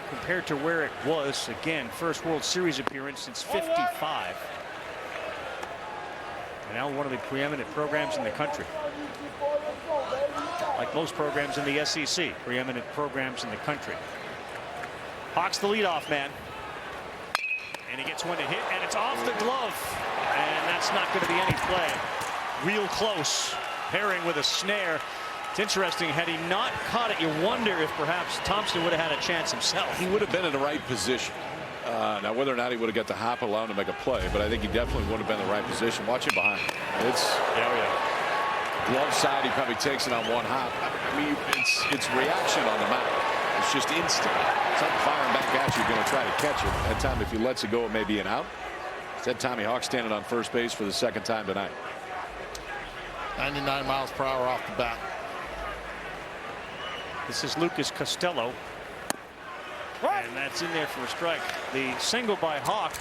compared to where it was. Again, first World Series appearance since '55. And now one of the preeminent programs in the country. Like most programs in the SEC, preeminent programs in the country. Hawks the leadoff man. And he gets one to hit, and it's off the glove. And that's not going to be any play. Real close. Herring with a snare. It's interesting, had he not caught it, you wonder if perhaps Thompson would have had a chance himself. He would have been in the right position. Now, whether or not he would have got the hop allow him to make a play, but I think he definitely would have been in the right position. Watch him behind. It's glove side. He probably takes it on one hop. I mean, it's reaction on the mound. It's just instinct. Something firing back at you, going to try to catch it. That time, if he lets it go, it may be an out. Instead, Tommy Hawk standing on first base for the second time tonight. 99 miles per hour off the bat. This is Lucas Costello. And that's in there for a strike. The single by Hawk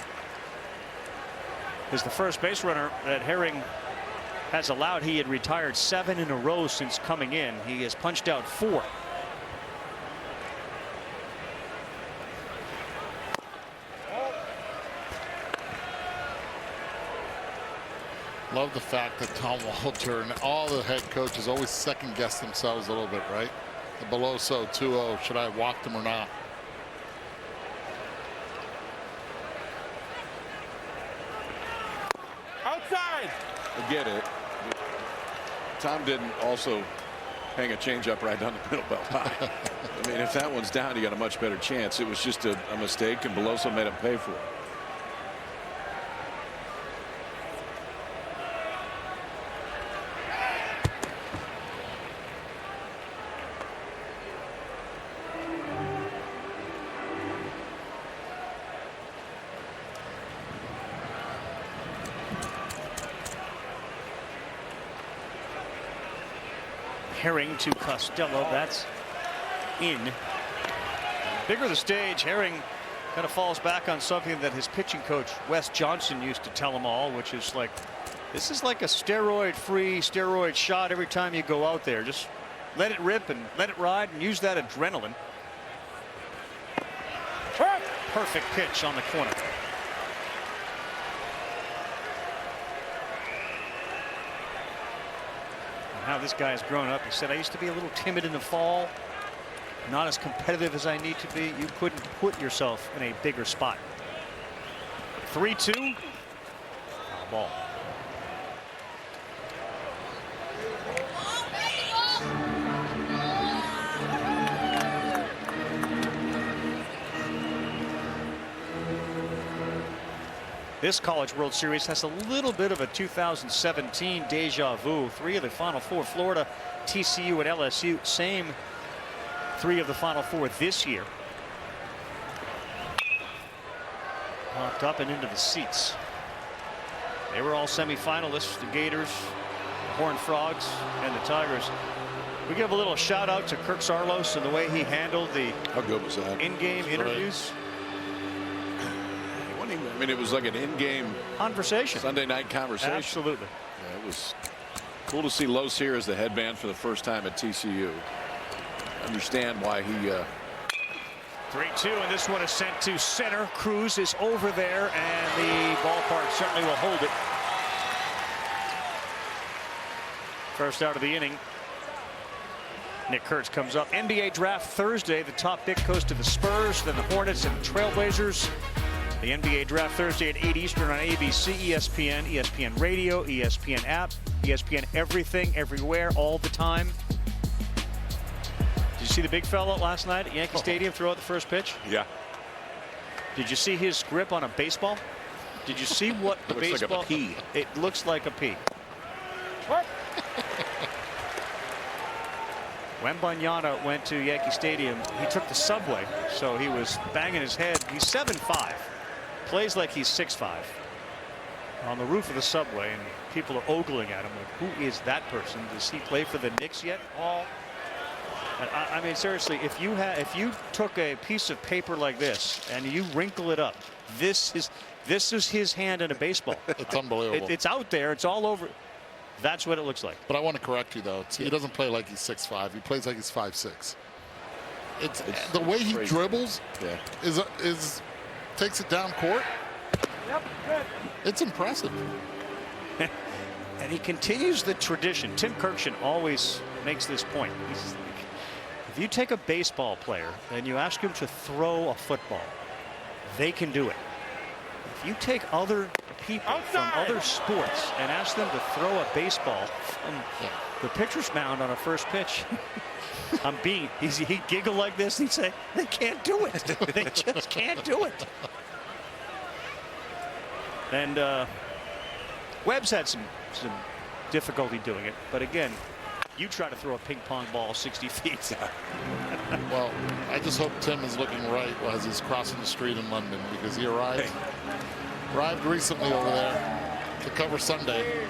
is the first base runner that Herring has allowed. He had retired 7 in a row since coming in. He has punched out 4. Love the fact that Tom Walter and all the head coaches always second guess themselves a little bit, right? The Beloso 2-0, should I have walked him or not? Outside. I get it. Tom didn't also hang a changeup right down the middle belt high. I mean, if that one's down, you got a much better chance. It was just a mistake, and Beloso made him pay for it. Herring to Costello. That's in. Bigger the stage, Herring kind of falls back on something that his pitching coach Wes Johnson used to tell him all, which is like, this is like a steroid-free, steroid shot every time you go out there. Just let it rip and let it ride and use that adrenaline. Perfect pitch on the corner. How this guy has grown up. He said, I used to be a little timid in the fall, not as competitive as I need to be. You couldn't put yourself in a bigger spot. 3-2. Ball. This College World Series has a little bit of a 2017 deja vu. 3 of the Final 4, Florida, TCU, and LSU. Same 3 of the Final 4 this year. Popped up and into the seats. They were all semifinalists. The Gators Horned Frogs and the Tigers. We give a little shout out to Kirk Saarloos and the way he handled the How good was that? in-game interviews. I mean, it was like an in-game conversation, Sunday night conversation. Absolutely. Yeah, it was cool to see Los here as the headband for the first time at TCU. Understand why he 3-2, and this one is sent to center. Cruz is over there, and the ballpark certainly will hold it. First out of the inning. Nick Kurtz comes up. NBA draft Thursday. The top pick goes to the Spurs, then the Hornets and the Trailblazers. The NBA draft Thursday at 8 Eastern on ABC, ESPN, ESPN Radio, ESPN app, ESPN everything, everywhere, all the time. Did you see the big fella last night at Yankee Stadium throw out the first pitch? Yeah. Did you see his grip on a baseball? Did you see what the looks baseball? like a pea. It looks like a pea. When Wembanyama went to Yankee Stadium, he took the subway, so he was banging his head. He's 7'5", plays like he's 6'5", on the roof of the subway, and people are ogling at him like, who is that person? Does he play for the Knicks yet? Paul? I mean, seriously, if you took a piece of paper like this and you wrinkle it up, this is his hand in a baseball. It's unbelievable. It's out there. It's all over. That's what it looks like. But I want to correct you, though. He doesn't play like he's 6'5". He plays like he's 5'6". It's the way he crazy. dribbles is takes it down court. Yep. It's impressive. And he continues the tradition. Tim Kirkshin always makes this point. He's like, if you take a baseball player and you ask him to throw a football, they can do it. If you take other people from other sports and ask them to throw a baseball from the pitcher's mound on a first pitch, he'd giggle like this and he'd say, they can't do it. They just can't do it. And Webb's had some difficulty doing it, but again, you try to throw a ping pong ball 60 feet. Well, I just hope Tim is looking right as he's crossing the street in London, because he arrived recently over there to cover Sunday.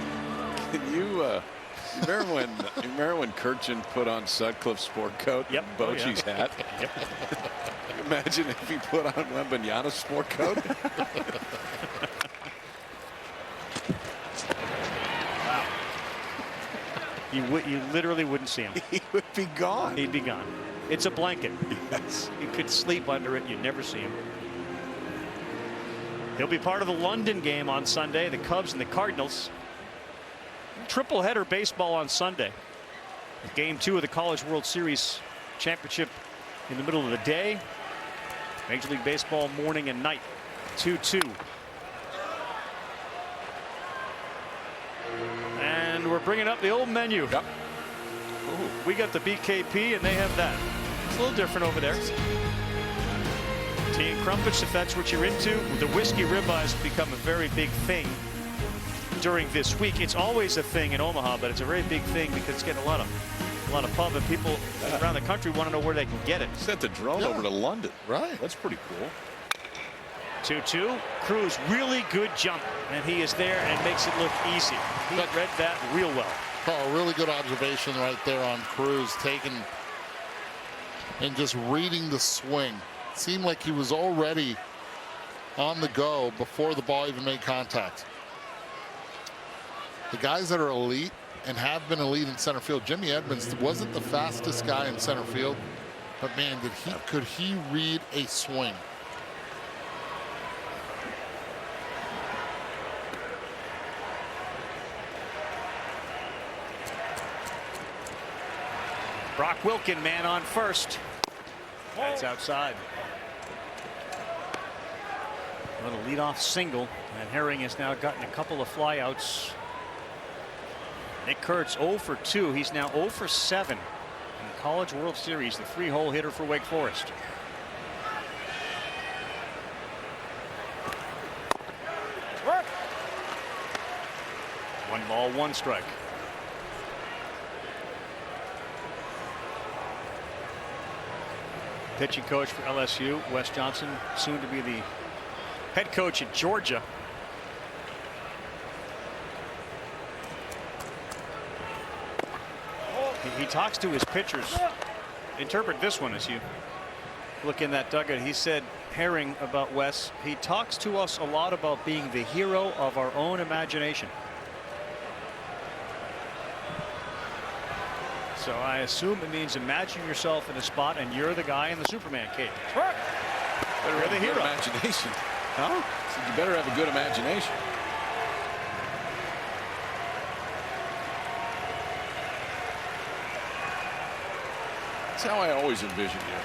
Can you remember when Kirkshin put on Sutcliffe's sport coat and Bochy's hat? Yep. Imagine if he put on Wembanyama's sport coat. You literally wouldn't see him. He would be gone. He'd be gone. It's a blanket. Yes. You could sleep under it. You'd never see him. He'll be part of the London game on Sunday. The Cubs and the Cardinals. Triple header baseball on Sunday. Game 2 of the College World Series championship in the middle of the day. Major League Baseball morning and night. 2-2. And we're bringing up the old menu. Yep. Ooh, we got the BKP and they have that. It's a little different over there. Tea and crumpets, if that's what you're into. The whiskey ribeyes become a very big thing during this week. It's always a thing in Omaha, but it's a very big thing because it's getting a lot of pub, and people around the country want to know where they can get it. Sent the drone over to London. Right. That's pretty cool. 2-2. Cruz, really good jump, and he is there and makes it look easy. He read that real well. Oh, really good observation right there on Cruz, taking and just reading the swing. Seemed like he was already on the go before the ball even made contact. The guys that are elite and have been elite in center field, Jimmy Edmonds wasn't the fastest guy in center field, but man, could he read a swing. Brock Wilken, man on first. That's outside. A little leadoff single, and Herring has now gotten a couple of flyouts. Nick Kurtz 0 for 2. He's now 0 for 7 in the College World Series, the 3-hole hitter for Wake Forest. One ball, one strike. Pitching coach for LSU, Wes Johnson, soon to be the head coach at Georgia. He talks to his pitchers. Interpret this one as you look in that dugout. He said, Herring, about Wes, he talks to us a lot about being the hero of our own imagination. So I assume it means imagine yourself in a spot and you're the guy in the Superman cape. Better You're have the a good hero. imagination. Huh? So you better have a good imagination. That's how I always envisioned you.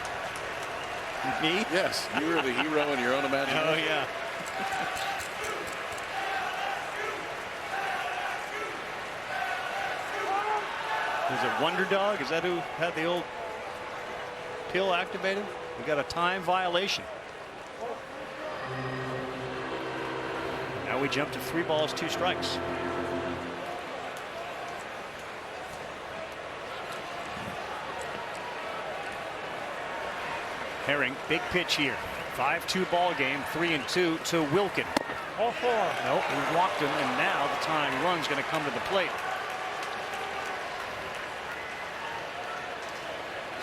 Me? Yes, you were the hero in your own imagination. Oh, yeah. Was it Wonder Dog? Is that who had the old pill activated? We got a time violation. Now we jump to 3 balls, 2 strikes. Herring, big pitch here. 5-2 ball game, 3-2 to Wilkin. Nope, he walked him, and now the tying run's going to come to the plate.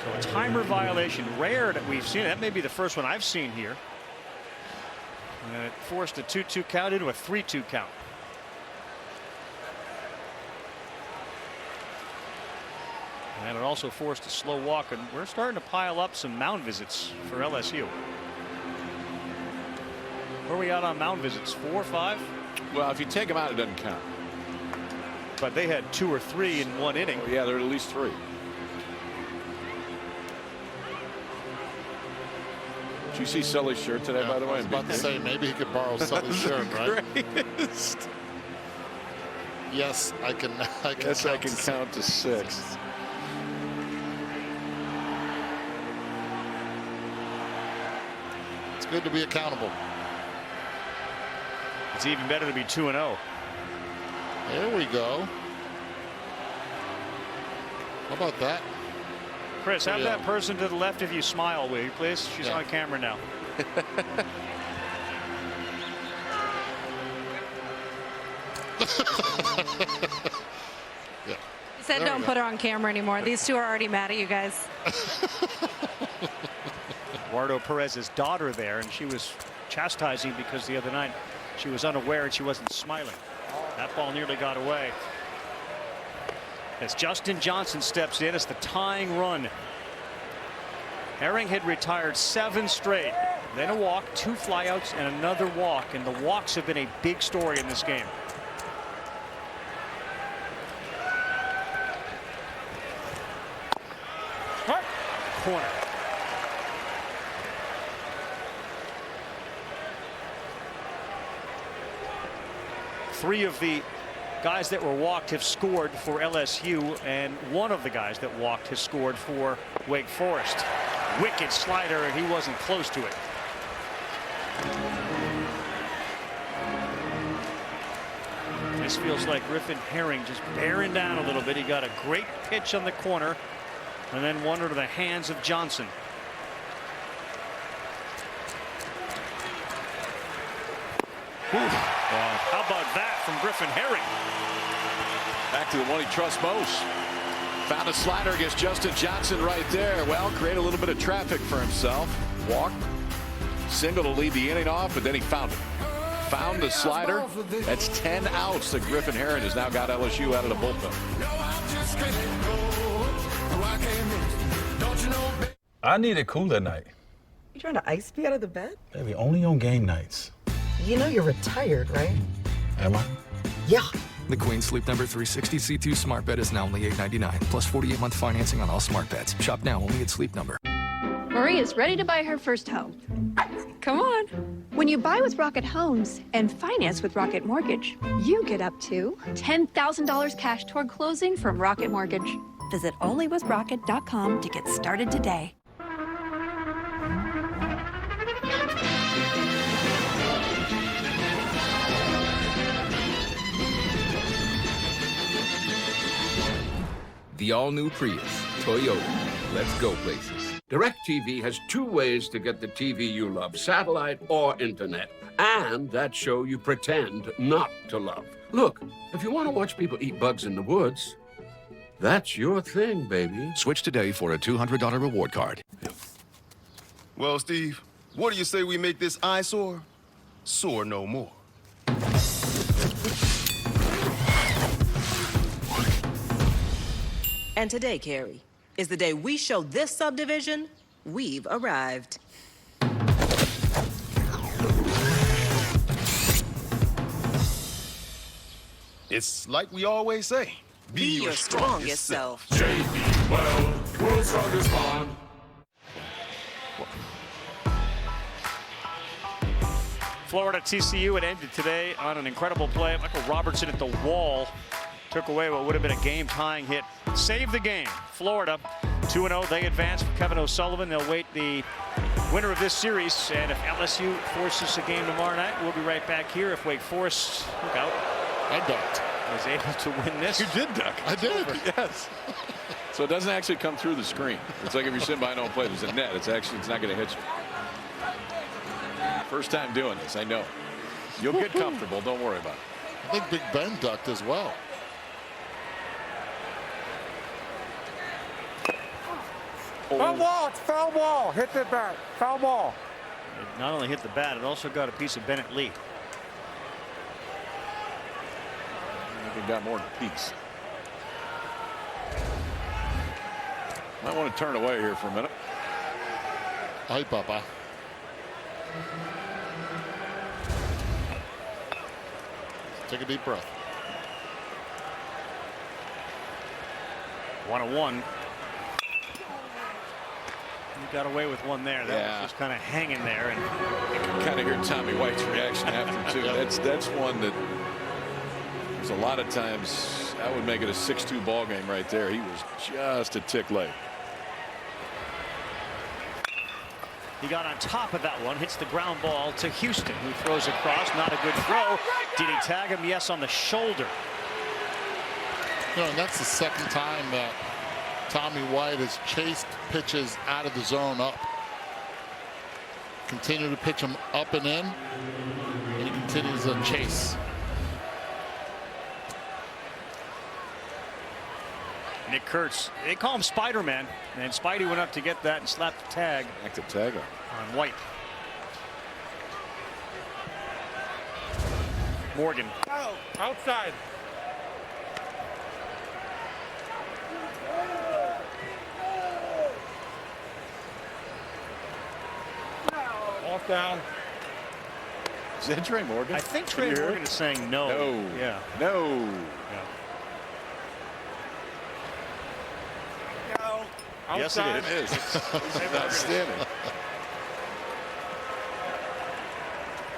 So a timer violation, rare that we've seen. That may be the first one I've seen here. And it forced a 2-2 count into a 3-2 count. And it also forced a slow walk, and we're starting to pile up some mound visits for LSU. Where are we at on mound visits? 4 or 5? Well, if you take them out, it doesn't count. But they had 2 or 3 in 1 inning. Oh, yeah, there are at least 3. Did you see Sully's shirt today, by the way? I was about to say, maybe he could borrow Sully's shirt, right? Greatest. Yes, I can count to 6. It's good to be accountable. It's even better to be 2-0. There we go. How about that? Chris, have that person to the left of you smile, will you, please? She's on camera now. He said don't put her on camera anymore. These two are already mad at you guys. Eduardo Perez's daughter there, and she was chastising because the other night she was unaware and she wasn't smiling. That ball nearly got away. As Justin Johnson steps in, it's the tying run. Herring had retired 7 straight, then a walk, 2 flyouts, and another walk, and the walks have been a big story in this game. Corner. Three of the guys that were walked have scored for LSU, and one of the guys that walked has scored for Wake Forest. Wicked slider, and he wasn't close to it. This feels like Griffin Herring just bearing down a little bit. He got a great pitch on the corner, and then one into the hands of Johnson. How about that from Griffin Herring? Back to the one he trusts most. Found a slider against Justin Johnson right there. Well, create a little bit of traffic for himself. Walk. Single to lead the inning off, but then he found it. Found the slider. That's 10 outs that Griffin Herring has now got LSU out of the bullpen. I need it cool at night. You trying to ice me out of the bed? Baby, only on game nights. You know you're retired, right? Am I? Yeah. The Queen Sleep Number 360 C2 Smart Bed is now only $899, plus 48-month financing on all smart beds. Shop now only at Sleep Number. Maria's ready to buy her first home. Come on. When you buy with Rocket Homes and finance with Rocket Mortgage, you get up to $10,000 cash toward closing from Rocket Mortgage. Visit onlywithrocket.com to get started today. The all-new Prius, Toyota. Let's go places. DirecTV has 2 ways to get the TV you love, satellite or internet, and that show you pretend not to love. Look, if you want to watch people eat bugs in the woods, That's your thing, baby. Switch today for a $200 reward card. Well, Steve, what do you say we make this eyesore sore no more? And today, Carrie, is the day we show this subdivision we've arrived. It's like we always say. Be your strongest self. JB Weld, world's strongest bond. Florida TCU, it ended today on an incredible play. Michael Robertson at the wall took away what would have been a game-tying hit. Saved the game. Florida 2-0. They advance for Kevin O'Sullivan. They'll wait the winner of this series. And if LSU forces a game tomorrow night, we'll be right back here. If Wake Forest, look out. I ducked. Was able to win this. You did duck. I did. Yes. So it doesn't actually come through the screen. It's like if you're sitting behind home plate, there's a net. It's not going to hit you. First time doing this, I know. You'll get comfortable. Don't worry about it. I think Big Ben ducked as well. Foul ball, it's foul ball. Hit the bat, foul ball. It not only hit the bat, it also got a piece of Bennett Lee. I think it got more than a piece. Might want to turn away here for a minute. Hi, Papa. Take a deep breath. 1-1. You got away with one there. That was just kind of hanging there. And you can kind of hear Tommy White's reaction after, too. That's one that there's a lot of times I would make it a 6-2 ball game right there. He was just a tick late. He got on top of that one, hits the ground ball to Houston, who throws across. Not a good throw. Did he tag him? Yes, on the shoulder. You know, and that's the second time that Tommy White has chased pitches out of the zone up. Continue to pitch him up and in. And he continues to chase. Nick Kurtz, they call him Spider-Man, and Spidey went up to get that and slapped the tag. Active tag on White. Morgan. Oh, outside. Off down. Is that Trey Morgan? I think Trey Morgan is saying no. No. Yeah. No. Yeah. Yes, Outside. it is. It's outstanding.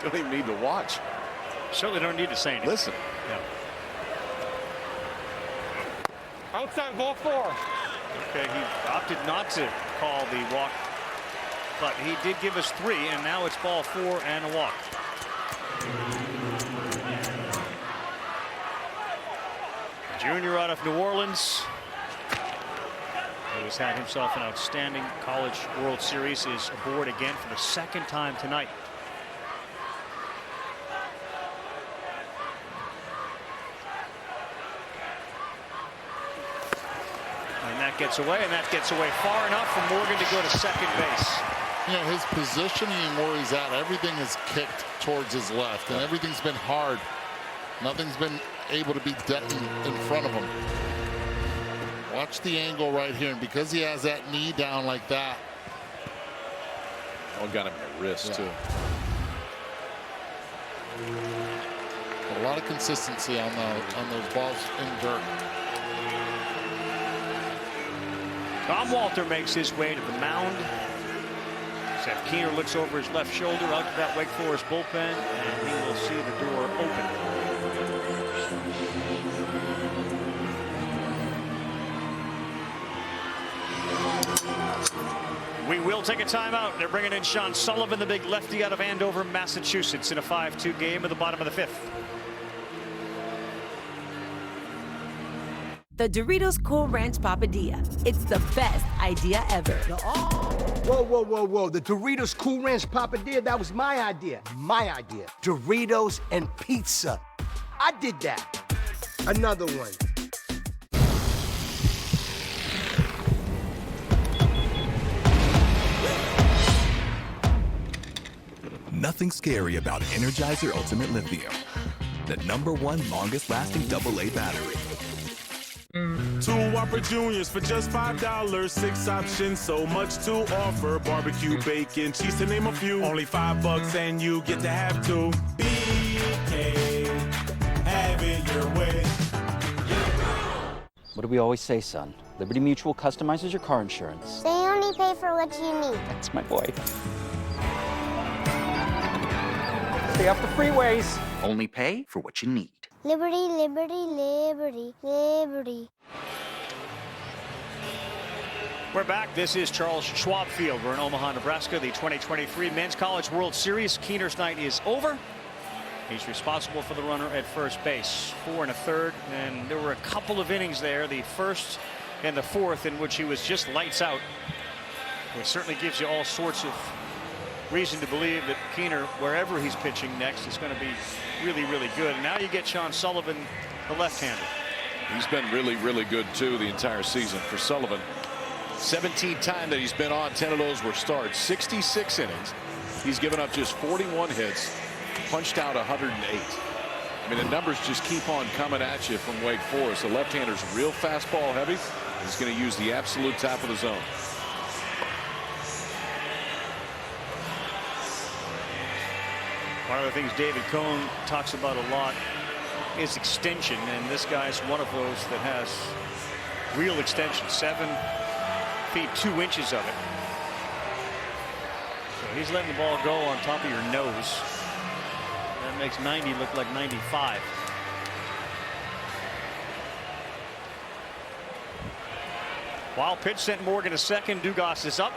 Don't even need to watch. Certainly don't need to say anything. Listen. Yeah. Outside, ball 4. Okay, he opted not to call the walk, but he did give us 3, and now it's ball 4 and a walk. Junior out of New Orleans. He has had himself an outstanding College World Series, is aboard again for the second time tonight. And that gets away, and that gets away far enough for Morgan to go to second base. You know, his positioning where he's at, everything is kicked towards his left, and everything's been hard. Nothing's been able to be detoned in front of him. Watch the angle right here, and because he has that knee down like that. Oh, got him in the wrist, too. A lot of consistency on those balls in dirt. Tom Walter makes his way to the mound. Seth Keener looks over his left shoulder out to that Wake Forest bullpen, and he will see the door open. We will take a timeout. They're bringing in Sean Sullivan, the big lefty out of Andover, Massachusetts, in a 5-2 game at the bottom of the 5th. The Doritos Cool Ranch Papadilla. It's the best idea ever. Whoa, whoa, whoa, whoa. The Doritos Cool Ranch Papadilla, that was my idea. My idea. Doritos and pizza. I did that. Another one. nothing scary about Energizer Ultimate Lithium, the #1 longest lasting AA battery. 2 Whopper Juniors for just $5. 6 options, so much to offer. Barbecue, bacon, cheese to name a few. Only $5 and you get to have 2. BK, have it your way. What do we always say, son? Liberty Mutual customizes your car insurance. They only pay for what you need. That's my boy. Stay off the freeways. Only pay for what you need. Liberty, liberty, liberty, liberty. We're back. This is Charles Schwab Field. We're in Omaha, Nebraska. The 2023 Men's College World Series. Keener's night is over. He's responsible for the runner at first base. 4 1/3, and there were a couple of innings there, the first and the fourth, in which he was just lights out. It certainly gives you all sorts of reason to believe that Keener, wherever he's pitching next, is going to be really, really good. And now you get Sean Sullivan, the left-hander. He's been really, really good, too, the entire season for Sullivan. 17 times that he's been on, 10 of those were starts. 66 innings. He's given up just 41 hits, punched out 108. I mean, the numbers just keep on coming at you from Wake Forest. The left-hander's real fastball heavy. He's going to use the absolute top of the zone. One of the things David Cohn talks about a lot is extension, and this guy's one of those that has real extension, 7 feet 2 inches of it. So he's letting the ball go on top of your nose. That makes 90 look like 95. Wild pitch sent Morgan to second. Dugas is up.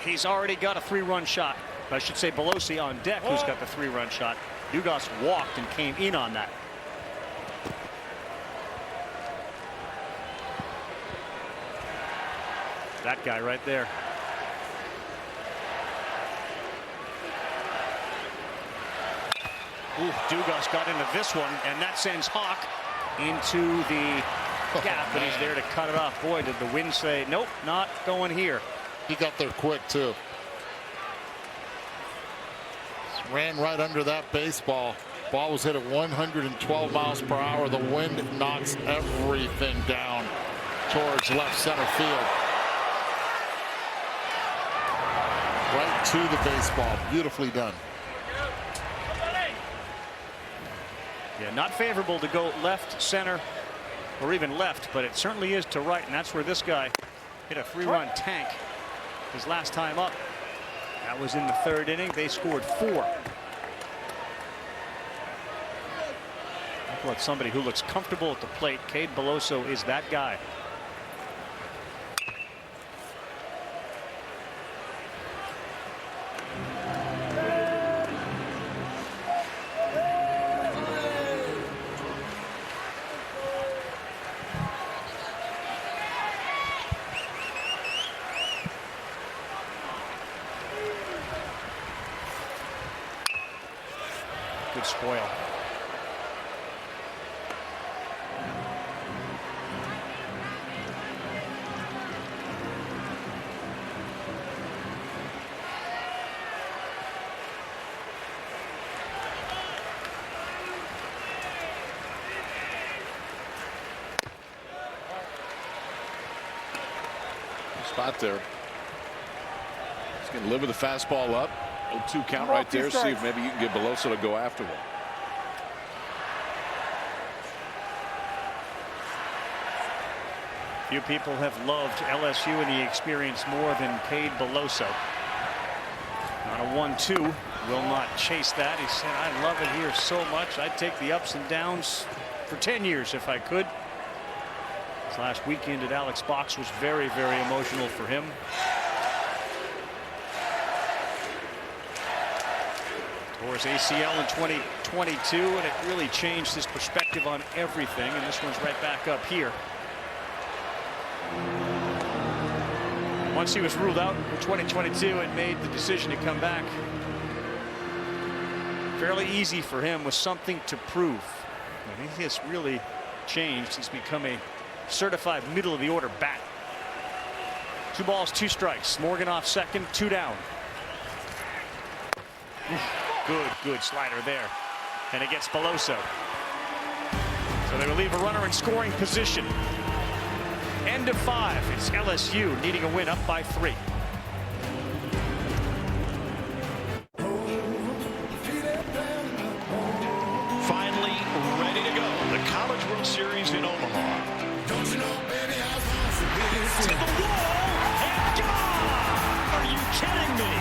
He's already got a 3-run shot. I should say Belosi on deck, who's got the 3-run shot. Dugas walked and came in on that. That guy right there. Ooh, Dugas got into this one, and that sends Hawk into the gap, and he's there to cut it off. Boy, did the wind say, nope, not going here. He got there quick, too. Ran right under that baseball. Ball was hit at 112 miles per hour. The wind knocks everything down towards left center field. Right to the baseball. Beautifully done. Yeah, not favorable to go left, center, or even left, but it certainly is to right, and that's where this guy hit a 3-run tank his last time up. That was in the 3rd inning. They scored 4. Look at somebody who looks comfortable at the plate. Cade Beloso is that guy. Good spoil. Spot there. He's going to live with the fastball up. 0-2 count right there. See if maybe you can get Beloso to go after one. Few people have loved LSU and the experience more than Cade Beloso. On a 1-2, will not chase that. He said, I love it here so much. I'd take the ups and downs for 10 years if I could. This last weekend at Alex Box was very, very emotional for him. Tore his ACL in 2022, and it really changed his perspective on everything. And this one's right back up here. Once he was ruled out in 2022 and made the decision to come back, fairly easy for him, with something to prove. And he has really changed. He's become a certified middle of the order bat. 2 balls, 2 strikes. Morgan off second, 2 down. Good slider there. And it gets Beloso. So they will leave a runner in scoring position. End of 5. It's LSU needing a win, up by 3. Finally ready to go. The College World Series in Omaha. Don't you know, baby, I was born for this. To the wall and gone! Are you kidding me?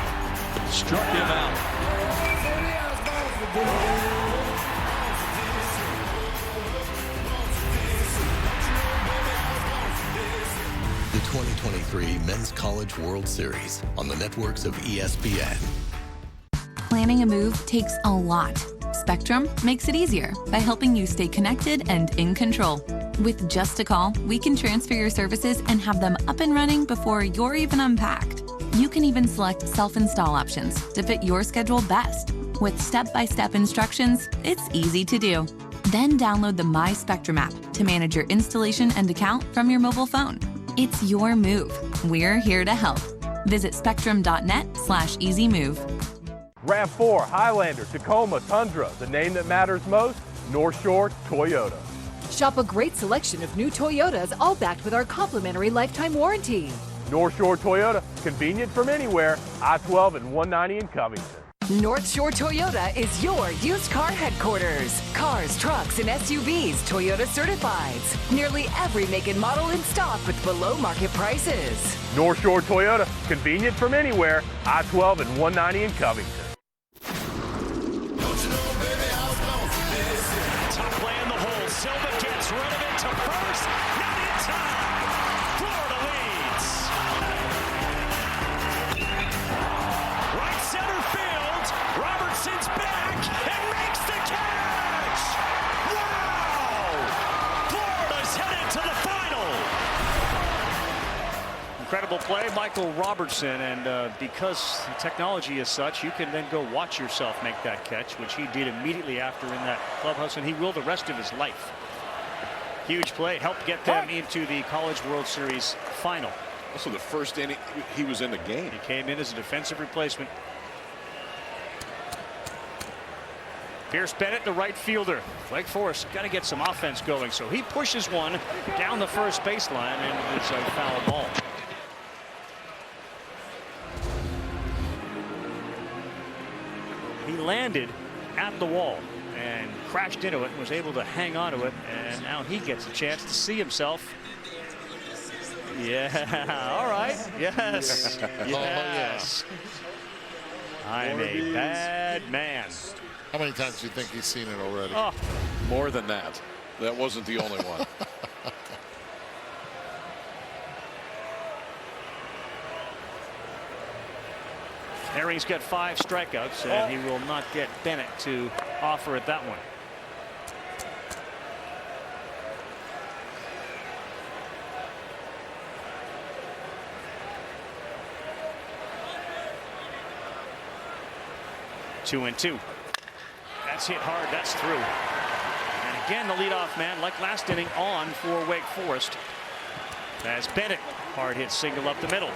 Struck him out. The 2023 Men's College World Series on the networks of ESPN. Planning a move takes a lot. Spectrum makes it easier by helping you stay connected and in control. With just a call, we can transfer your services and have them up and running before you're even unpacked. You can even select self-install options to fit your schedule best. With step-by-step instructions, it's easy to do. Then download the My Spectrum app to manage your installation and account from your mobile phone. It's your move. We're here to help. Visit spectrum.net/easymove. RAV4, Highlander, Tacoma, Tundra. The name that matters most? North Shore Toyota. Shop a great selection of new Toyotas, all backed with our complimentary lifetime warranty. North Shore Toyota, convenient from anywhere. I-12 and 190 in Covington. North Shore Toyota is your used car headquarters. Cars, trucks, and SUVs, Toyota certifieds. Nearly every make and model in stock with below market prices. North Shore Toyota, convenient from anywhere. I-12 and 190 in Covington. Top play in the hole. Silva gets rid of it to first. Not in time. Florida leads. Right center field. Robertson's back and makes the catch. Wow! Florida's headed to the final. Incredible play, Michael Robertson, and because the technology is such, you can then go watch yourself make that catch, which he did immediately after in that clubhouse, and he will the rest of his life. Huge play, helped get them into the College World Series final. Also the first inning he was in the game. He came in as a defensive replacement. Pierce Bennett, the right fielder. Wake Forest got to get some offense going, so he pushes one down the first baseline, and it's a foul ball. He landed at the wall and crashed into it and was able to hang on to it, and now he gets a chance to see himself. Yeah, all right. Yes. Yes. I'm a bad man. How many times do you think he's seen it already? Oh. More than that. That wasn't the only one. Herring's got 5 strikeouts, and he will not get Bennett to offer at that one. Two and two. That's hit hard. That's through. And again, the leadoff man, like last inning, on for Wake Forest. As Bennett, hard hit single up the middle.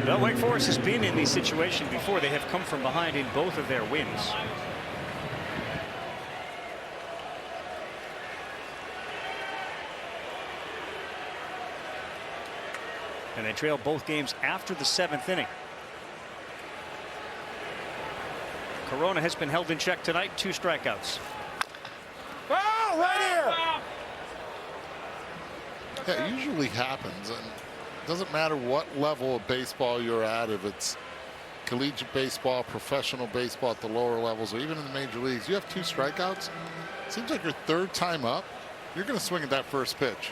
Well, Wake Forest has been in these situations before. They have come from behind in both of their wins. And they trail both games after the 7th inning. Corona has been held in check tonight, 2 strikeouts. Oh, right here! Yeah, it usually happens, and it doesn't matter what level of baseball you're at, if it's collegiate baseball, professional baseball at the lower levels, or even in the major leagues. You have 2 strikeouts. Seems like your 3rd time up, you're going to swing at that first pitch.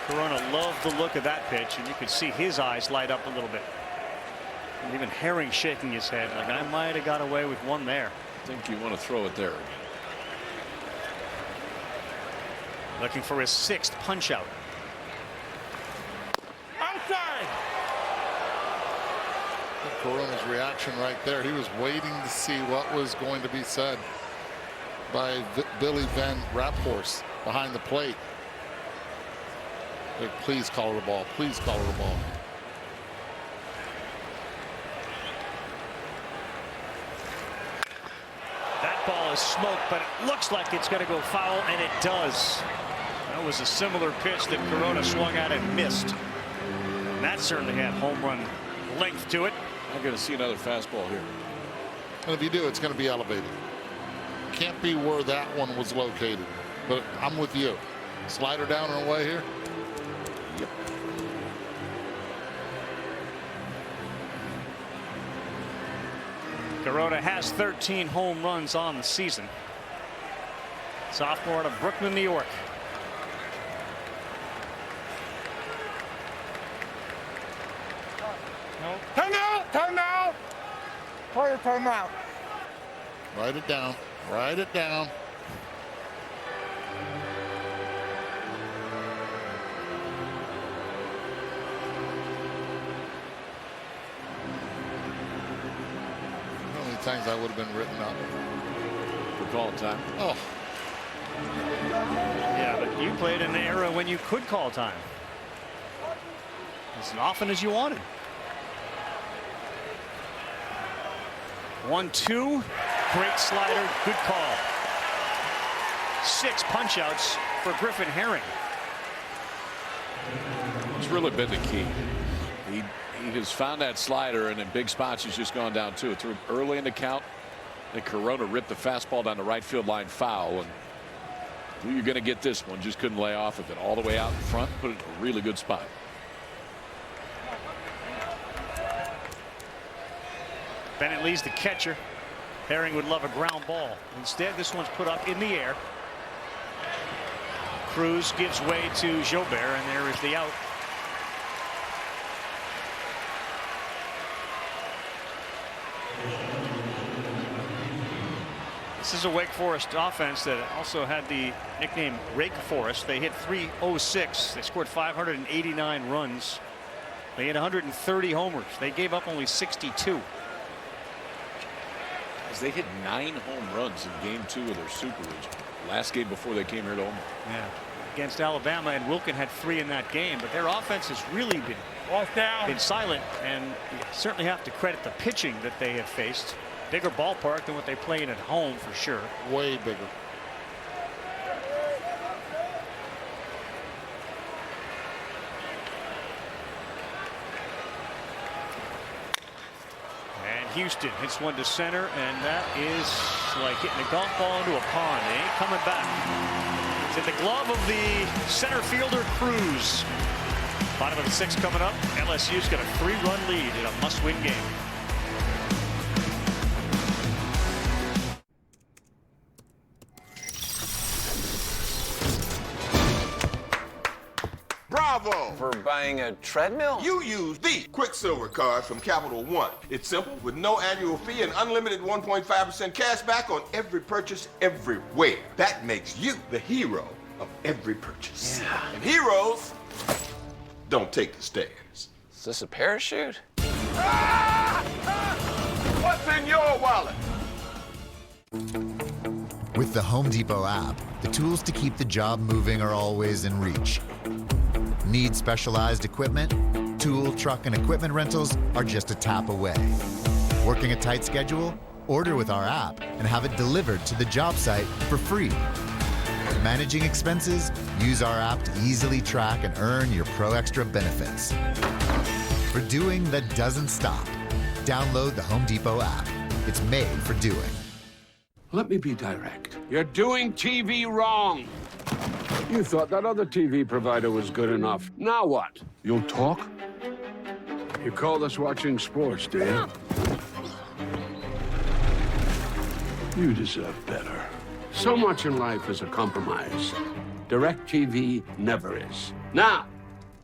Corona loved the look of that pitch, and you could see his eyes light up a little bit. And even Herring shaking his head like I might have got away with one there. I think you want to throw it there. Looking for his 6th punch out. Outside. Corona's reaction right there. He was waiting to see what was going to be said by Billy Van Raphorst behind the plate. Like, please call it a ball. Please call it a ball. That ball is smoked, but it looks like it's going to go foul, and it does. That was a similar pitch that Corona swung at and missed. And that certainly had home run length to it. I'm going to see another fastball here. And if you do, it's going to be elevated. Can't be where that one was located. But I'm with you. Slider down and away here. Yep. Corona has 13 home runs on the season. Sophomore out of Brooklyn, New York. Turn out! Turn out! Call your turn out. Write it down. Write it down. How many times I would have been written up? For call time. Oh. Yeah, but you played in an era when you could call time. As often as you wanted. 1-2. Great slider. Good call. 6 punch outs for Griffin Herring. It's really been the key. He has found that slider, and in big spots he's just gone down to it. Threw early in the count. Then Corona ripped the fastball down the right field line foul, and knew you're going to get this one. Just couldn't lay off of it. All the way out in front, put it in a really good spot. Bennett leads the catcher. Herring would love a ground ball. Instead, this one's put up in the air. Cruz gives way to Jobert, and there is the out. This is a Wake Forest offense that also had the nickname Rake Forest. They hit .306. They scored 589 runs. They had 130 homers. They gave up only 62. They hit 9 home runs in game 2 of their Super Region. Last game before they came here to Omaha. Yeah. Against Alabama, and Wilkin had 3 in that game, but their offense has really been silent, and you certainly have to credit the pitching that they have faced. Bigger ballpark than what they play in at home for sure. Way bigger. Houston hits one to center, and that is like hitting a golf ball into a pond. They ain't coming back. It's in the glove of the center fielder Cruz. Bottom of the 6th coming up. LSU's got a 3-run lead in a must-win game. Bravo! For buying a treadmill? You use the Quicksilver card from Capital One. It's simple, with no annual fee and unlimited 1.5% cash back on every purchase everywhere. That makes you the hero of every purchase. Yeah. And heroes don't take the stairs. Is this a parachute? What's in your wallet? With the Home Depot app, the tools to keep the job moving are always in reach. Need specialized equipment? Tool, truck, and equipment rentals are just a tap away. Working a tight schedule? Order with our app and have it delivered to the job site for free. Managing expenses? Use our app to easily track and earn your Pro Extra benefits. For doing that doesn't stop, download the Home Depot app. It's made for doing. Let me be direct. You're doing TV wrong. You thought that other TV provider was good enough. Now what? You'll talk? You call this watching sports, do you? You deserve better. So much in life is a compromise. DirecTV never is. Now,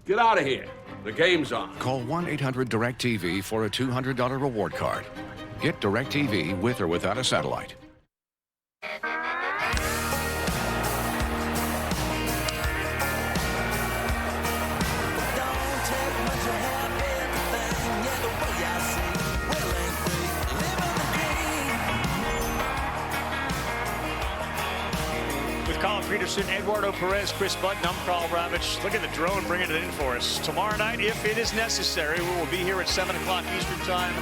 get out of here. The game's on. Call 1-800-DIRECTV for a $200 reward card. Get DIRECTV with or without a satellite. Colin Peterson, Eduardo Perez, Chris Button, I'm Carl Ravitch. Look at the drone bringing it in for us. Tomorrow night, if it is necessary, we will be here at 7 o'clock Eastern Time.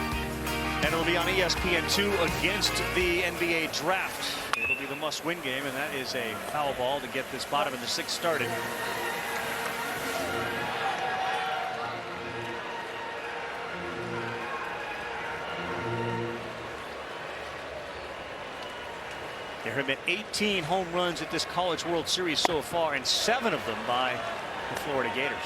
And it'll be on ESPN2 against the NBA draft. It'll be the must-win game, and that is a foul ball to get this bottom of the sixth started. There have been 18 home runs at this College World Series so far, and 7 of them by the Florida Gators.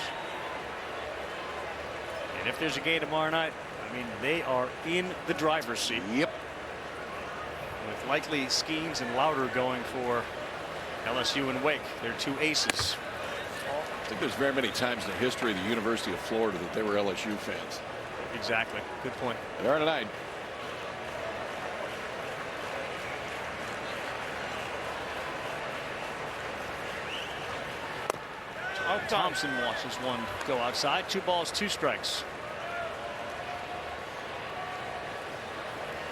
And if there's a game tomorrow night, I mean, they are in the driver's seat. Yep. With likely Skeens and Louder going for LSU and Wake. They're 2 aces. I think there's very many times in the history of the University of Florida that they were LSU fans. Exactly. Good point. They are tonight. Thompson watches one go outside. 2 balls, 2 strikes.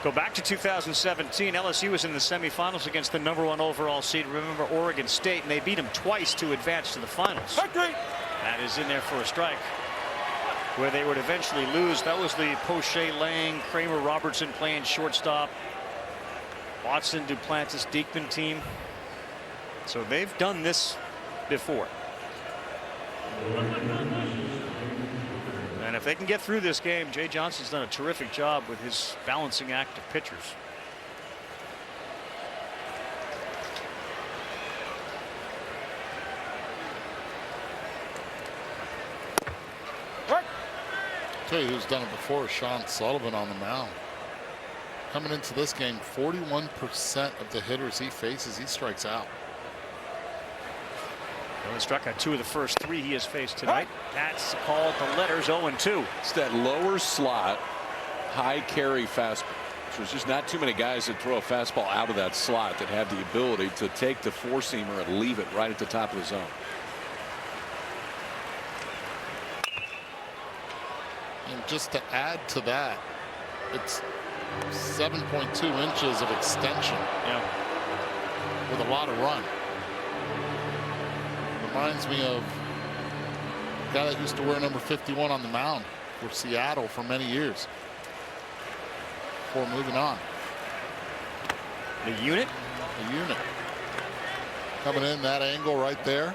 Go back to 2017. LSU was in the semifinals against the #1 overall seed. Remember Oregon State, and they beat them twice to advance to the finals. That is in there for a strike, where they would eventually lose. That was the Poche, Lang, Kramer, Robertson playing shortstop. Watson, Duplantis, Diekman team. So they've done this before. And if they can get through this game, Jay Johnson's done a terrific job with his balancing act of pitchers. Tell you who's done it before, Sean Sullivan on the mound. Coming into this game, 41% of the hitters he faces, he strikes out. He struck out 2 of the first 3 he has faced tonight. That's called the letters 0-2. It's that lower slot, high carry fastball. There's just not too many guys that throw a fastball out of that slot that have the ability to take the 4-seamer and leave it right at the top of the zone. And just to add to that, it's 7.2 inches of extension. Yeah. With a lot of run. Reminds me of a guy that used to wear number 51 on the mound for Seattle for many years. Before moving on. The unit? The unit. Coming in that angle right there.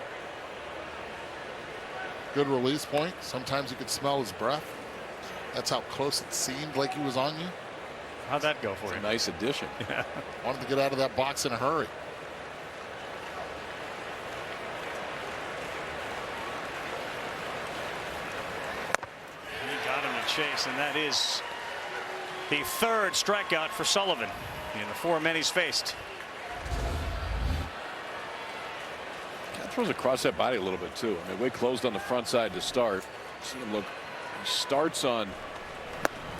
Good release point. Sometimes you could smell his breath. That's how close it seemed like he was on you. How'd that go for you? A nice addition. Wanted to get out of that box in a hurry. Chase, and that is the 3rd strikeout for Sullivan in the 4 men he's faced. That throws across that body a little bit too. I mean, Wake closed on the front side to start. See him look. He starts on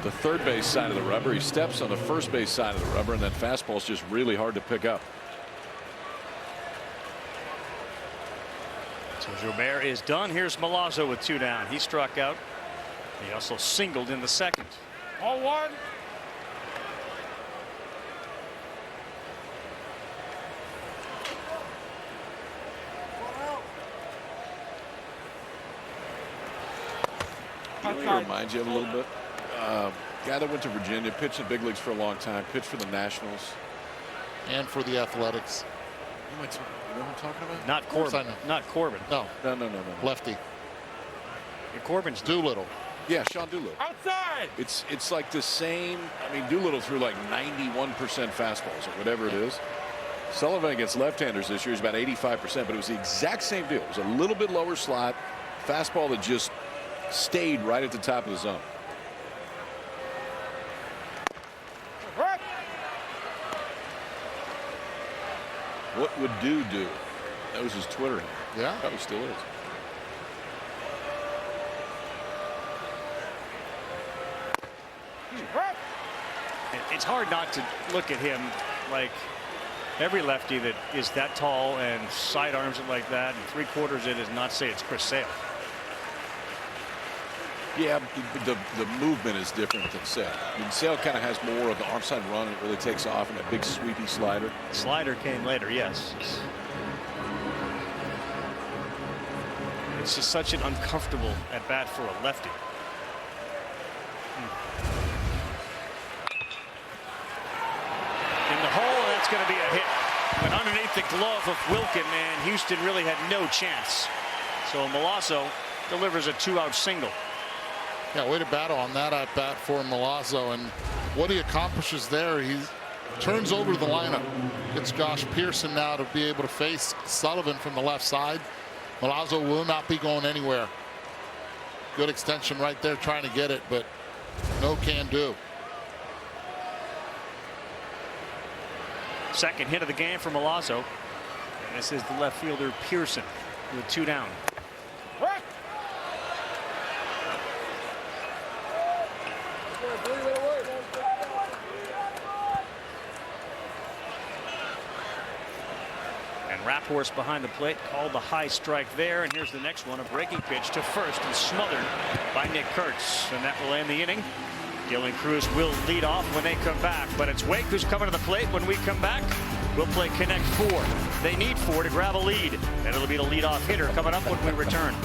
the 3rd base side of the rubber. He steps on the 1st base side of the rubber, and that fastball's just really hard to pick up. So Joubert is done. Here's Milazzo with 2 down. He struck out. He also singled in the 2nd. 0-1. He reminds you of a little bit. Guy that went to Virginia, pitched in big leagues for a long time, pitched for the Nationals. And for the Athletics. You know what I'm talking about? Not Corbin. Not Corbin. No. No. Lefty. Corbin's Doolittle. Yeah, Sean Doolittle. Outside. It's like the same. I mean, Doolittle threw like 91% fastballs or whatever it is. Sullivan against left-handers this year is about 85%, but it was the exact same deal. It was a little bit lower slot, fastball that just stayed right at the top of the zone. What would do? That was his Twitter handle. Yeah. Probably still is. it's hard not to look at him like every lefty that is that tall and sidearms it like that and 3/4 it is not say it's Chris Sale. Yeah, the movement is different than Sale. I mean, Sale kind of has more of the arm side run. It really takes off, and a big sweepy slider. Slider came later, yes. It's just such an uncomfortable at bat for a lefty. In the hole, that's going to be a hit. Went underneath the glove of Wilkin, and Houston really had no chance. So Milazzo delivers a 2-out single. Yeah, way to battle on that at bat for Milazzo, and what he accomplishes there, he turns over the lineup. Gets Josh Pearson now to be able to face Sullivan from the left side. Milazzo will not be going anywhere. Good extension right there, trying to get it, but no can do. Second hit of the game for Milazzo. And this is the left fielder Pearson with 2 down. And Rapphorst behind the plate called the high strike there. And here's the next one, a breaking pitch to first and smothered by Nick Kurtz. And that will end the inning. Dylan Cruz will lead off when they come back, but it's Wake who's coming to the plate. When we come back, we'll play Connect 4. They need 4 to grab a lead, and it'll be the leadoff hitter coming up when we return.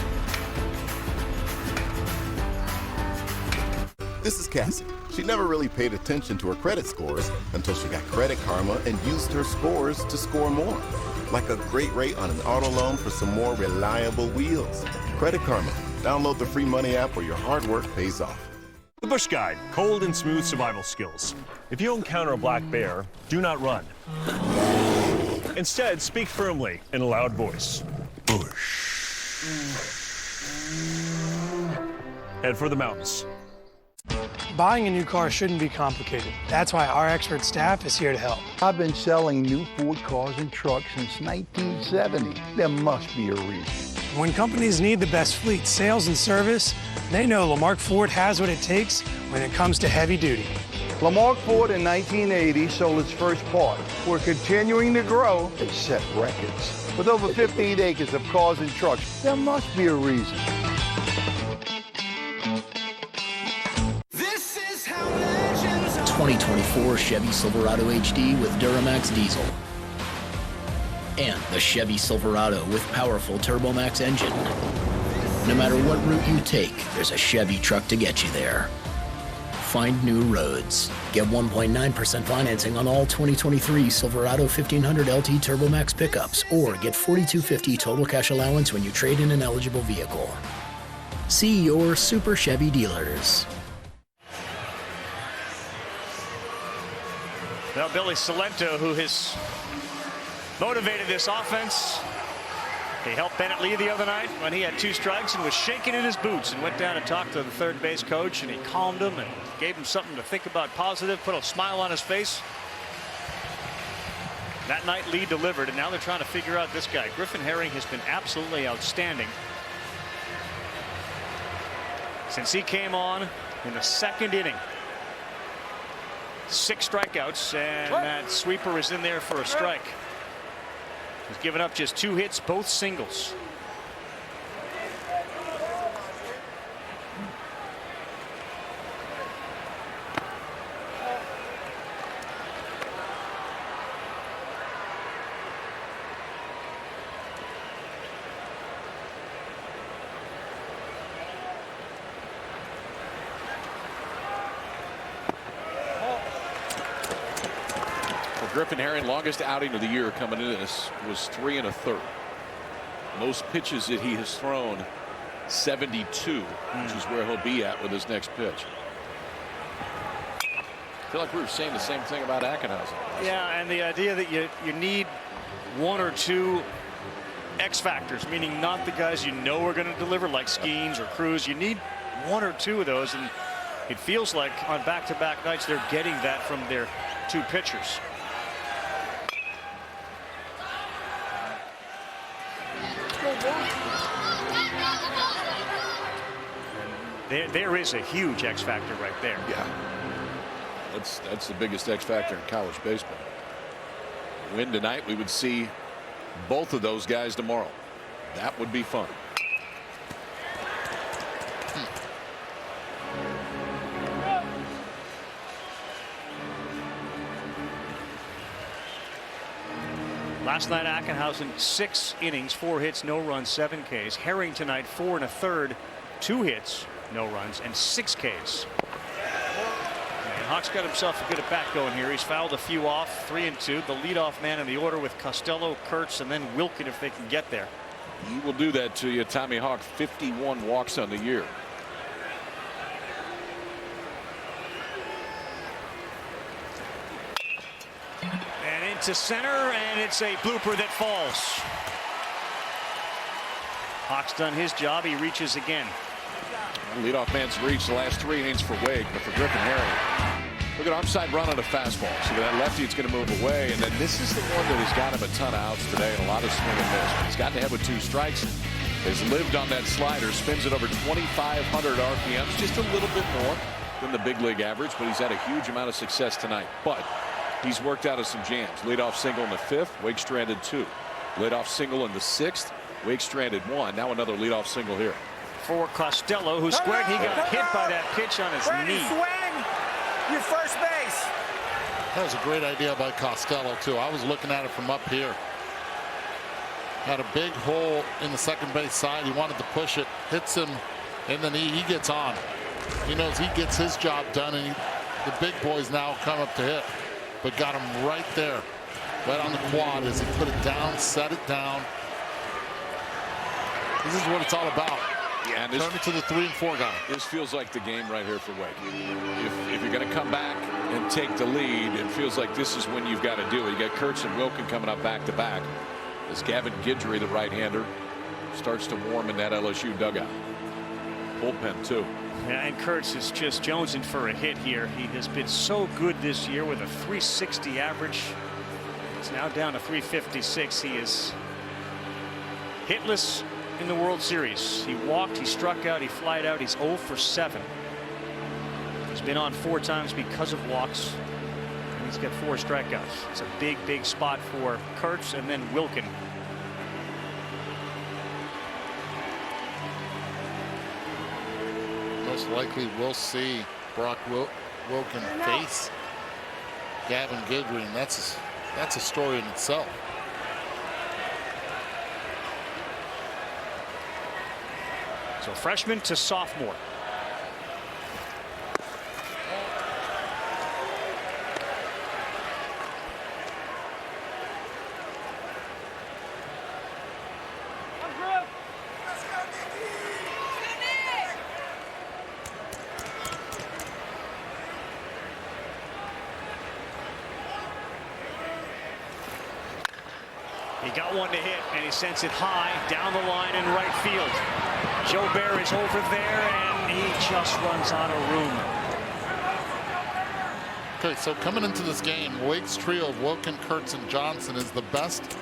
This is Cassie. She never really paid attention to her credit scores until she got Credit Karma and used her scores to score more. Like a great rate on an auto loan for some more reliable wheels. Credit Karma. Download the free money app where your hard work pays off. The Bush Guide, cold and smooth survival skills. If you encounter a black bear, do not run. Instead, speak firmly in a loud voice. Bush. Head for the mountains. Buying a new car shouldn't be complicated. That's why our expert staff is here to help. I've been selling new Ford cars and trucks since 1970. There must be a reason. When companies need the best fleet, sales, and service, they know Lamarque Ford has what it takes when it comes to heavy duty. Lamarque Ford in 1980 sold its first part. We're continuing to grow and set records. With over 15 acres of cars and trucks, there must be a reason. 2024 Chevy Silverado HD with Duramax diesel. And the Chevy Silverado with powerful TurboMax engine. No matter what route you take, there's a Chevy truck to get you there. Find new roads. Get 1.9% financing on all 2023 Silverado 1500 LT TurboMax pickups, or get $4,250 total cash allowance when you trade in an eligible vehicle. See your Super Chevy dealers. Well, Billy Salento, who has motivated this offense. He helped Bennett Lee the other night when he had 2 strikes and was shaking in his boots, and went down and talked to the third base coach, and he calmed him and gave him something to think about positive, put a smile on his face. That night Lee delivered, and now they're trying to figure out this guy. Griffin Herring has been absolutely outstanding since he came on in the 2nd inning. 6 strikeouts, and that sweeper is in there for a strike. He's given up just 2 hits, both singles. Griffin Herring, longest outing of the year coming into this, was 3 1/3. Most pitches that he has thrown, 72, which is where he'll be at with his next pitch. I feel like we were saying the same thing about Ackenhausen. Yeah, and the idea that you need 1 or 2 X factors, meaning not the guys you know are going to deliver like Skeens or Cruz. You need 1 or 2 of those, and it feels like on back-to-back nights they're getting that from their 2 pitchers. There is a huge X factor right there. Yeah. That's the biggest X factor in college baseball. Win tonight, we would see both of those guys tomorrow. That would be fun. Last night, Ackenhausen, 6 innings, 4 hits, no runs, 7 Ks. Herring tonight, 4 1/3, 2 hits, no runs, and 6 Ks. And Hawks got himself a good at bat going here. He's fouled a few off, 3 and 2. The leadoff man in the order with Costello, Kurtz, and then Wilkin if they can get there. He will do that to you. Tommy Hawk, 51 walks on the year. And into center, and it's a blooper that falls. Hawk's done his job. He reaches again. Leadoff man's reached the last 3 innings for Wake, but for Griffin Herring, look at onside run on a fastball. So that lefty, it's going to move away, and then this is the one that has got him a ton of outs today and a lot of swing and miss. He's gotten ahead with 2 strikes. Has lived on that slider, spins it over 2,500 RPMs, just a little bit more than the big league average, but he's had a huge amount of success tonight. But he's worked out of some jams. Leadoff single in the 5th, Wake stranded 2. Leadoff single in the 6th, Wake stranded 1. Now another leadoff single here. For Costello, who squared, he got hit by that pitch on his knee. Swing! Your first base. That was a great idea by Costello, too. I was looking at it from up here. Had a big hole in the second base side. He wanted to push it, hits him in the knee. He gets on. He knows he gets his job done, and the big boys now come up to hit. But got him right there, right on the quad as he put it down, set it down. This is what it's all about. Yeah, turn it to the 3 and 4 guy. This feels like the game right here for Wake. If you're going to come back and take the lead, it feels like this is when you've got to do it. You got Kurtz and Wilkin coming up back to back as Gavin Guidry, the right-hander, starts to warm in that LSU dugout. Bullpen too. Yeah, and Kurtz is just jonesing for a hit here. He has been so good this year with a 360 average. It's now down to 356. He is hitless in the World Series. He walked, he struck out, he flied out. He's 0 for 7. He's been on 4 times because of walks, and he's got 4 strikeouts. It's a big, big spot for Kurtz and then Wilkin. Most likely we'll see Brock Wilkin face Gavin Guidry, and that's a story in itself. So freshman to sophomore. He got one to hit, and he sends it high down the line in right field. Joe Bear is over there, and he just runs out of room. Okay, so coming into this game, Wake's trio of Wilkin, Kurtz, and Johnson is the best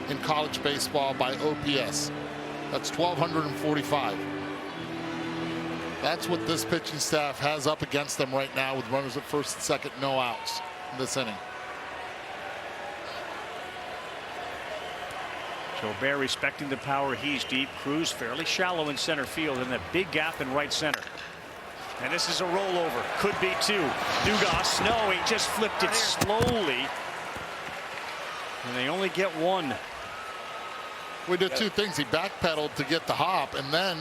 in college baseball by OPS. That's 1,245. That's what this pitching staff has up against them right now with runners at first and second, no outs in this inning. Joe Bear respecting the power. He's deep. Cruz fairly shallow in center field, and that big gap in right center. And this is a rollover. Could be 2. Dugas, no, he just flipped it slowly. And they only get 1. We did 2 things. He backpedaled to get the hop, and then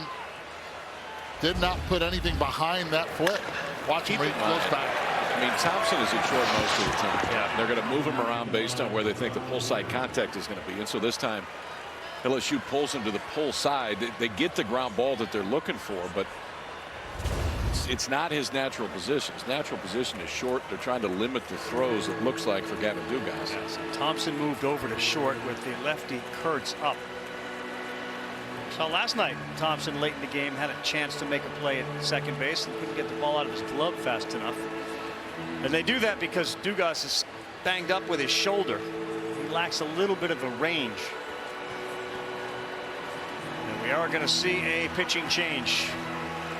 did not put anything behind that flip. Watch him goes back. I mean, Thompson is at short most of the time. Yeah. They're going to move him around based on where they think the pull side contact is going to be. And so this time, LSU pulls him to the pull side. They get the ground ball that they're looking for, but it's not his natural position. His natural position is short. They're trying to limit the throws, it looks like, for Gavin Dugas. Yes, Thompson moved over to short with the lefty Kurtz up. So last night, Thompson late in the game had a chance to make a play at second base and couldn't get the ball out of his glove fast enough. And they do that because Dugas is banged up with his shoulder. He lacks a little bit of a range. And we are going to see a pitching change.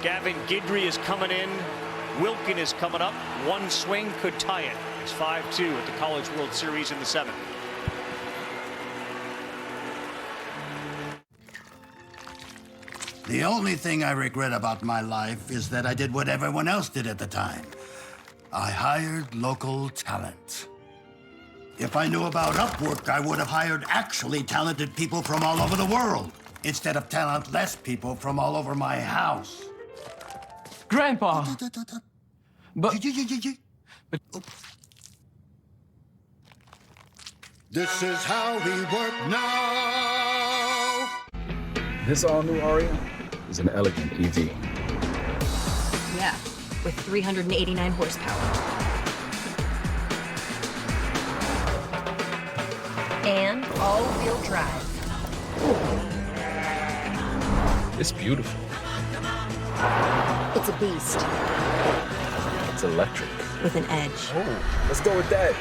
Gavin Guidry is coming in Wilkin is coming up. One swing could tie it. It's 5-2 at the College World Series in the 7th. The only thing I regret about my life is that I did what everyone else did at the time. I hired local talent. If I knew about Upwork, I would have hired actually talented people from all over the world, instead of talentless people from all over my house. Grandpa! But this is how we work now. This all-new Aria is an elegant EV. Yeah, with 389 horsepower. And all-wheel drive. It's beautiful. It's a beast. It's electric. With an edge. Oh, let's go with that.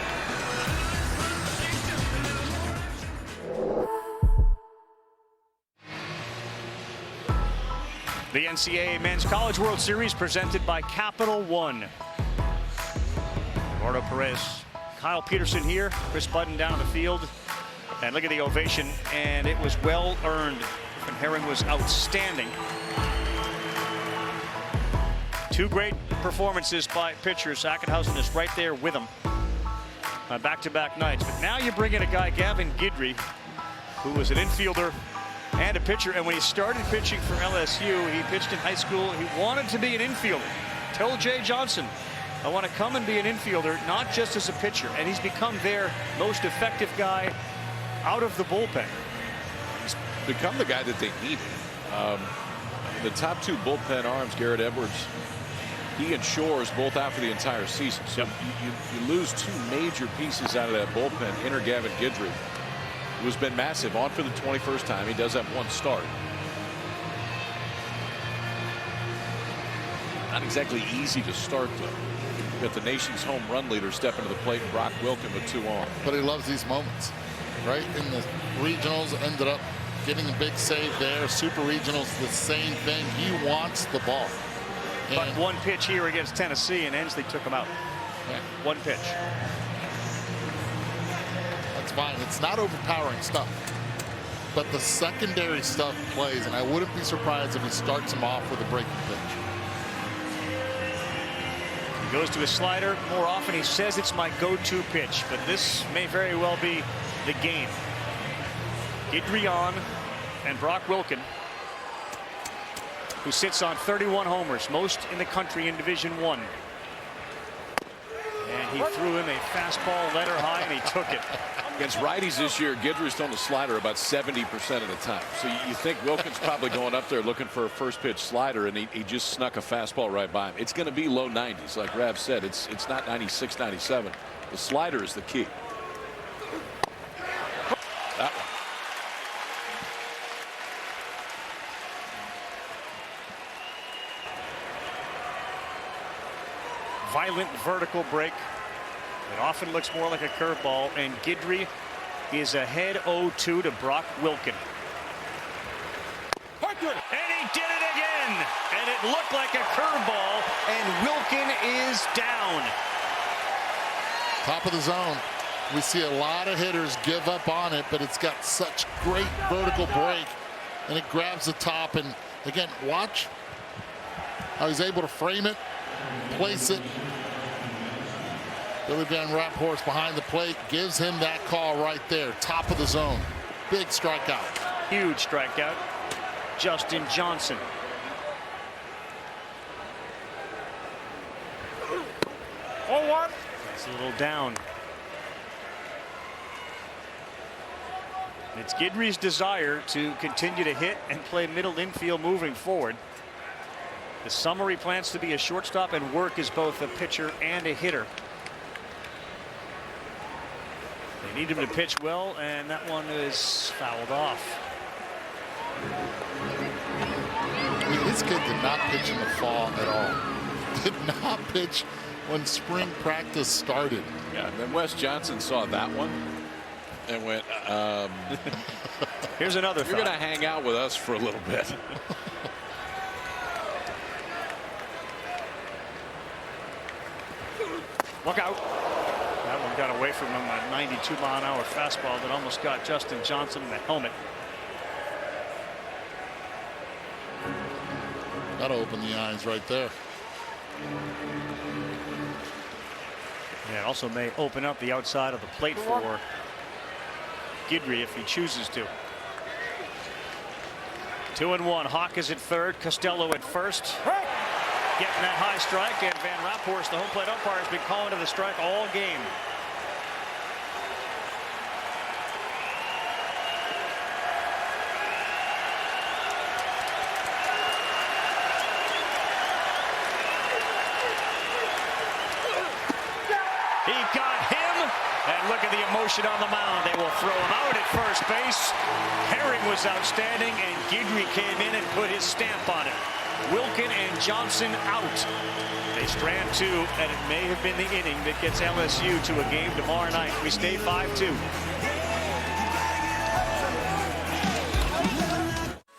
The NCAA Men's College World Series presented by Capital One. Eduardo Perez, Kyle Peterson here, Chris Budden down on the field. And look at the ovation, and it was well earned. And Herring was outstanding. Two great performances by pitchers. Ackenhausen is right there with them on back-to-back nights. But now you bring in a guy, Gavin Guidry, who was an infielder and a pitcher. And when he started pitching for LSU, he pitched in high school. He wanted to be an infielder. Told Jay Johnson, I want to come and be an infielder, not just as a pitcher. And he's become their most effective guy out of the bullpen. He's become the guy that they needed. The top two bullpen arms, Garrett Edwards, he and Shores both out for the entire season. So you lose two major pieces out of that bullpen. Enter Gavin Guidry, who has been massive, on for the 21st time. He does have one start. Not exactly easy to start, though. Got the nation's home run leader stepping to the plate, Brock Wilkin with 2 on. But he loves these moments, right? In the regionals, ended up getting a big save there. Super regionals, the same thing. He wants the ball. But one pitch here against Tennessee, and Ensley took him out. Yeah. One pitch. That's fine. It's not overpowering stuff. But the secondary stuff plays, and I wouldn't be surprised if he starts him off with a breaking pitch. He goes to his slider more often. He says it's my go-to pitch, but this may very well be the game. Guidry on, and Brock Wilkin, who sits on 31 homers, most in the country in Division I. And he threw him a fastball, letter high, and he took it. Against righties this year, Guidry's thrown the slider about 70% of the time. So you think Wilkins probably going up there looking for a first pitch slider, and he just snuck a fastball right by him. It's going to be low 90s, like Rav said. It's not 96, 97. The slider is the key. That one. Violent vertical break. It often looks more like a curveball, and Guidry is ahead 0-2 to Brock Wilkin. And he did it again, and it looked like a curveball, and Wilkin is down. Top of the zone. We see a lot of hitters give up on it, but it's got such great vertical break, and it grabs the top. And again, watch how he's able to frame it, place it. Billy Van Raphorst behind the plate gives him that call right there. Top of the zone. Big strikeout. Huge strikeout. Justin Johnson. Oh, what? It's a little down. It's Guidry's desire to continue to hit and play middle infield moving forward. The summer he plans to be a shortstop and work as both a pitcher and a hitter. They need him to pitch well, and that one is fouled off. I mean, this kid did not pitch in the fall at all. Did not pitch when spring practice started. Yeah, and then Wes Johnson saw that one and went, here's another You're going to hang out with us for a little bit. Look out. That one got away from him, a 92-mile-an-hour fastball that almost got Justin Johnson in the helmet. That'll open the eyes right there. Yeah, it also may open up the outside of the plate for Guidry if he chooses to. 2-1. Hawk is at third. Costello at first. Getting that high strike, and Van Raphorst, the home plate umpire, has been calling to the strike all game. He got him, and look at the emotion on the mound. They will throw him out at first base. Herring was outstanding, and Guidry came in and put his stamp on it. Wilkin and Johnson out. They strand 2, and it may have been the inning that gets LSU to a game tomorrow night. We stay 5-2.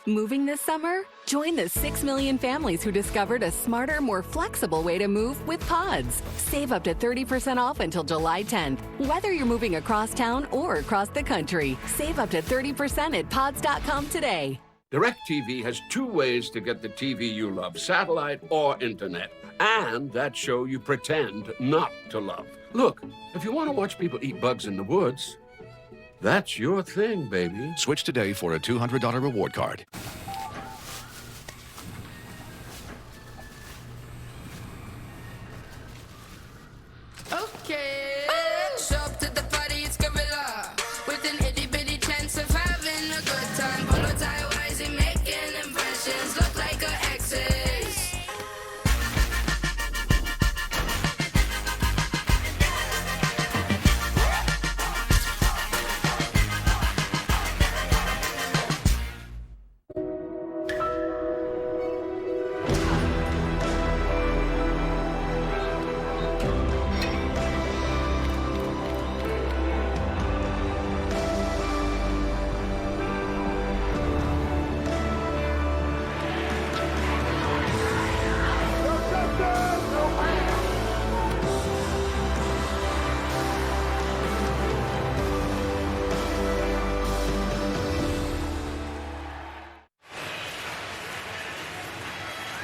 Moving this summer? Join the 6 million families who discovered a smarter, more flexible way to move with Pods. Save up to 30% off until July 10th. Whether you're moving across town or across the country, save up to 30% at pods.com today. DirecTV has 2 ways to get the TV you love, satellite or internet. And that show you pretend not to love. Look, if you want to watch people eat bugs in the woods, that's your thing, baby. Switch today for a $200 reward card. Okay. Show up to the party, it's Gorilla. With an itty bitty chance of having a good time. Polo tie wise and making impressions. Look like a exes.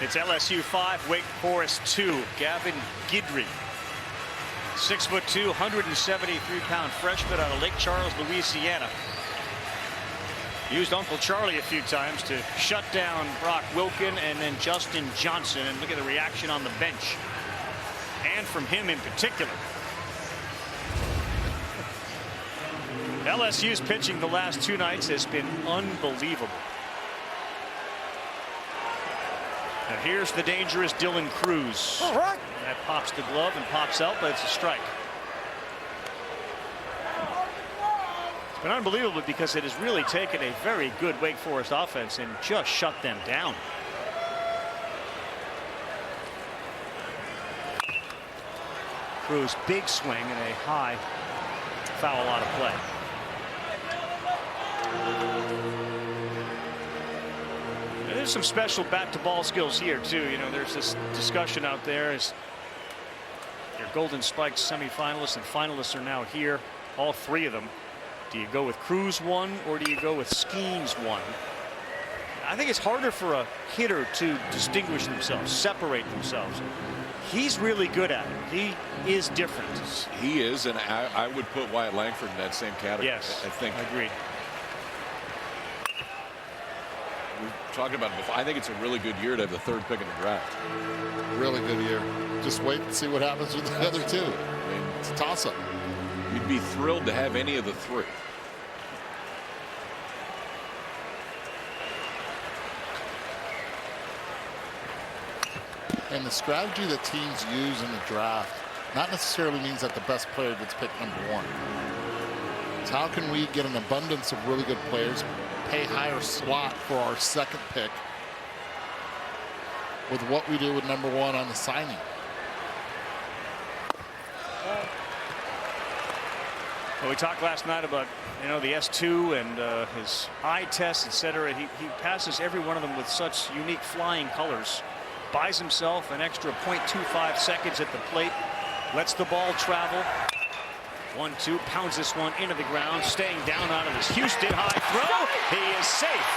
It's LSU 5, Wake Forest 2. Gavin Guidry, 6'2", 173-pound freshman out of Lake Charles, Louisiana. Used Uncle Charlie a few times to shut down Brock Wilkin and then Justin Johnson. And look at the reaction on the bench. And from him in particular. LSU's pitching the last 2 nights has been unbelievable. Now here's the dangerous Dylan Cruz. That pops the glove and pops out, but it's a strike. It's been unbelievable because it has really taken a very good Wake Forest offense and just shut them down. Cruz, big swing and a high foul out of play. There's some special bat-to-ball skills here, too. You know, there's this discussion out there as your Golden Spikes semifinalists and finalists are now here, all 3 of them. Do you go with Cruz 1 or do you go with Skeens 1? I think it's harder for a hitter to distinguish themselves, separate themselves. He's really good at it. He is different. He is, and I would put Wyatt Langford in that same category. Yes, I think. Agreed. We've talked about it before. I think it's a really good year to have the 3rd pick in the draft. Really good year. Just wait and see what happens with the other 2. I mean, it's a toss-up. You'd be thrilled to have any of the 3. And the strategy that teams use in the draft not necessarily means that the best player gets picked #1. It's how can we get an abundance of really good players, pay higher slot for our 2nd pick with what we do with #1 on the signing. Well, we talked last night about, you know, the S2 and his eye test, etc. He passes every one of them with such unique flying colors. Buys himself an extra 0.25 seconds at the plate. Lets the ball travel. 1-2, pounds this one into the ground, staying down out of this Houston high throw. He is safe.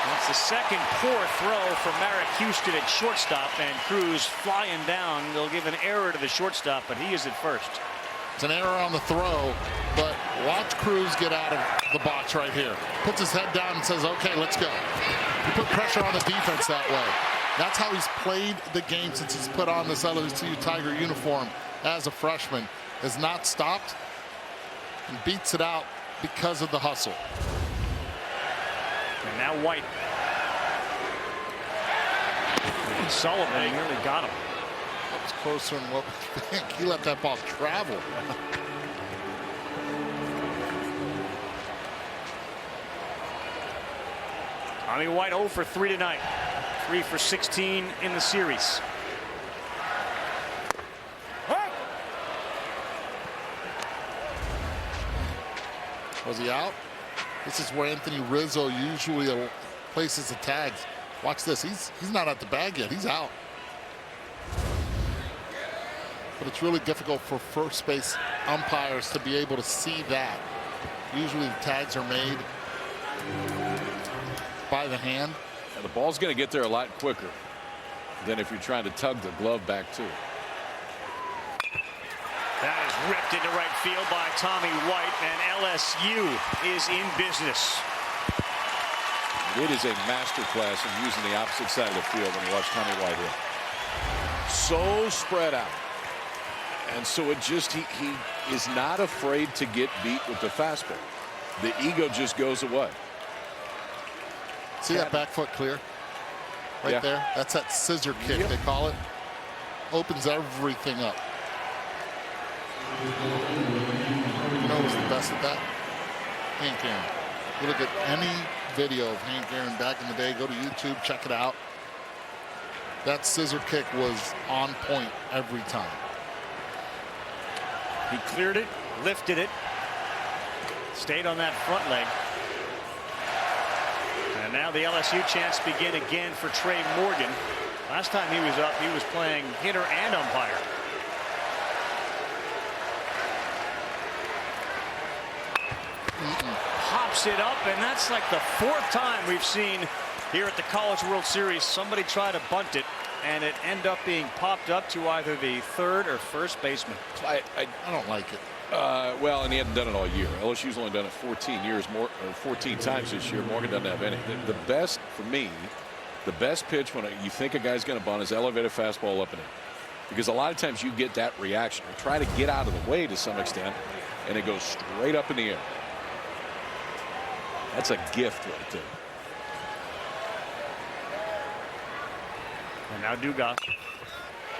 That's the second poor throw from Merrick Houston at shortstop, and Cruz flying down. They'll give an error to the shortstop, but he is at first. It's an error on the throw, but watch Cruz get out of the box right here. Puts his head down and says, okay, let's go. He put pressure on the defense that way. That's how he's played the game since he's put on this LSU Tiger uniform as a freshman. Has not stopped and beats it out because of the hustle. And now White. Sullivan nearly got him. That was closer than what we think. He let that ball travel. Tommy White 0 for 3 tonight. 3 for 16 in the series. Was he out? This is where Anthony Rizzo usually places the tags. Watch this. He's not at the bag yet. He's out. But it's really difficult for first base umpires to be able to see that. Usually the tags are made by the hand. And the ball's going to get there a lot quicker than if you're trying to tug the glove back too. That is ripped into right field by Tommy White, and LSU is in business. It is a masterclass in using the opposite side of the field when you watch Tommy White hit. So spread out. And so it just, he is not afraid to get beat with the fastball. The ego just goes away. See that back foot clear? Right there? That's that scissor kick, they call it. Opens everything up. You know who's the best at that? Hank Aaron. You look at any video of Hank Aaron back in the day, go to YouTube, check it out. That scissor kick was on point every time. He cleared it, lifted it, stayed on that front leg. And now the LSU chance begin again for Trey Morgan. Last time he was up, he was playing hitter and umpire. Pops it up, and that's like the 4th time we've seen here at the College World Series somebody try to bunt it, and it end up being popped up to either the 3rd or 1st baseman. I don't like it. Well, and he hadn't done it all year. LSU's only done it 14 years more, or 14 times this year. Morgan doesn't have any. The best for me, the best pitch when you think a guy's going to bunt is elevated fastball up and in, because a lot of times you get that reaction. You try to get out of the way to some extent, and it goes straight up in the air. That's a gift right there. And now Dugas.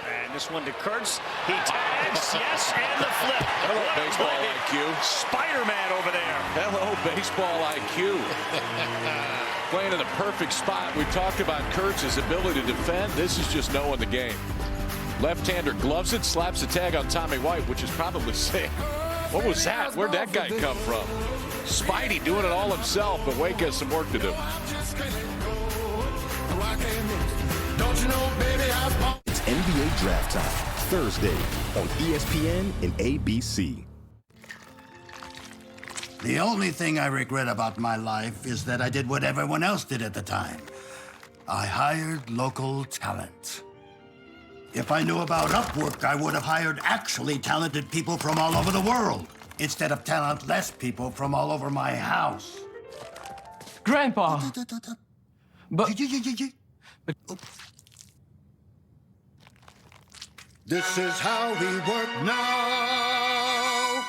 And this one to Kurtz. He tags, yes, and the flip. Hello, baseball IQ. Spider-Man over there. Hello, baseball IQ. Playing in the perfect spot. We talked about Kurtz's ability to defend. This is just knowing the game. Left-hander gloves it, slaps the tag on Tommy White, which is probably safe. What was that? Where'd that guy come from? Spidey doing it all himself, but Wake has some work to do. It's NBA Draft Time, Thursday on ESPN and ABC. The only thing I regret about my life is that I did what everyone else did at the time. I hired local talent. If I knew about Upwork, I would have hired actually talented people from all over the world, instead of talentless people from all over my house. Grandpa! But... This is how we work now.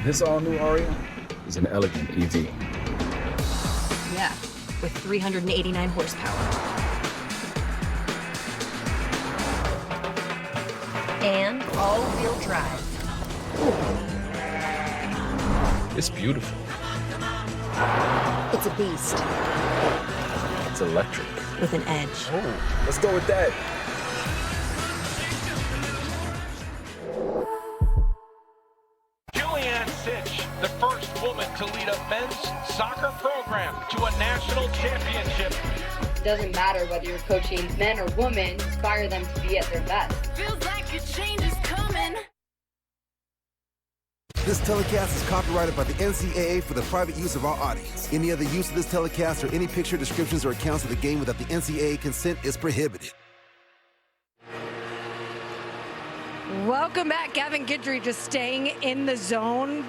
This all-new Aria is an elegant EV. Yeah, with 389 horsepower. And all-wheel drive. It's beautiful. It's a beast. It's electric. With an edge. Oh, let's go with that. The first woman to lead a men's soccer program to a national championship. It doesn't matter whether you're coaching men or women, inspire them to be at their best. Feels like change is coming. This telecast is copyrighted by the NCAA for the private use of our audience. Any other use of this telecast or any picture, descriptions, or accounts of the game without the NCAA consent is prohibited. Welcome back. Gavin Guidry just staying in the zone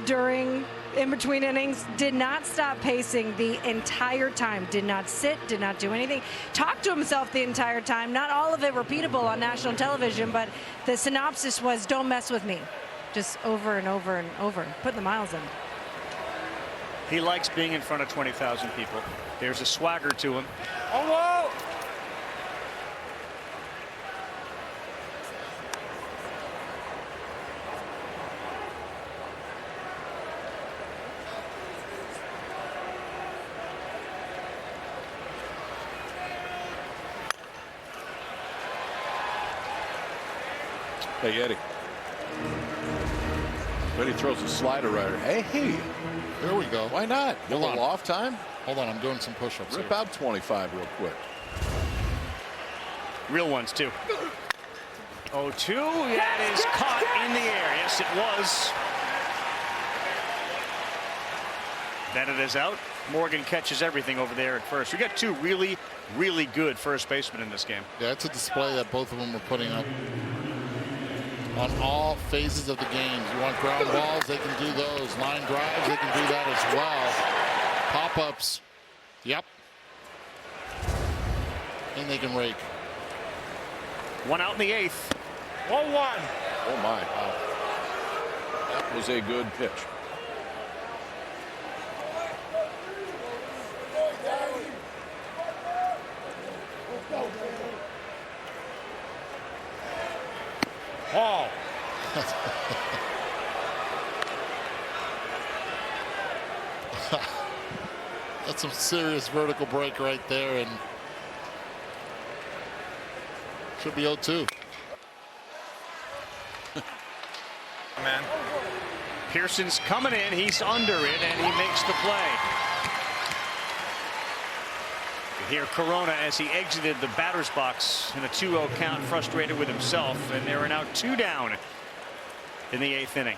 in between innings. Did not stop pacing the entire time. Did not sit, did not do anything. Talked to himself the entire time. Not all of it repeatable on national television, but the synopsis was, don't mess with me. Just over and over and over. Putting the miles in. He likes being in front of 20,000 people. There's a swagger to him. Oh, whoa! Hey, Eddie. Eddie throws a slider right. Hey. There we go. Why not? Get a little off time. Hold on, I'm doing some push-ups. Rip out 25 real quick. Real ones, too. 0-2. That is caught in the air. Yes, it was. Then it is out. Morgan catches everything over there at first. We got two really, really good first basemen in this game. Yeah, it's a display that both of them are putting up on all phases of the game. You want ground balls, they can do those. Line drives, they can do that as well. Pop-ups, yep. And they can rake. One out in the eighth. 1-1. Oh, my. Wow. That was a good pitch. Oh. That's some serious vertical break right there, and should be 0-2. Man. Pearson's coming in. He's under it, and he makes the play. You hear Corona as he exited the batter's box in a 2-0 count, frustrated with himself, and they are now 2 down in the 8th inning.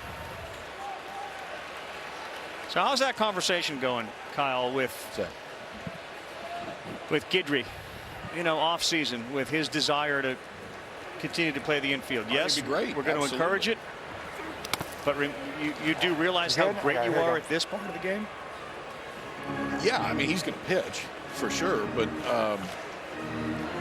So how's that conversation going, Kyle, with Guidry? You know, off season, with his desire to continue to play the infield. Yes, great. We're going to encourage it, but you do realize how great you are at this part of the game. Yeah, I mean, he's going to pitch for sure, but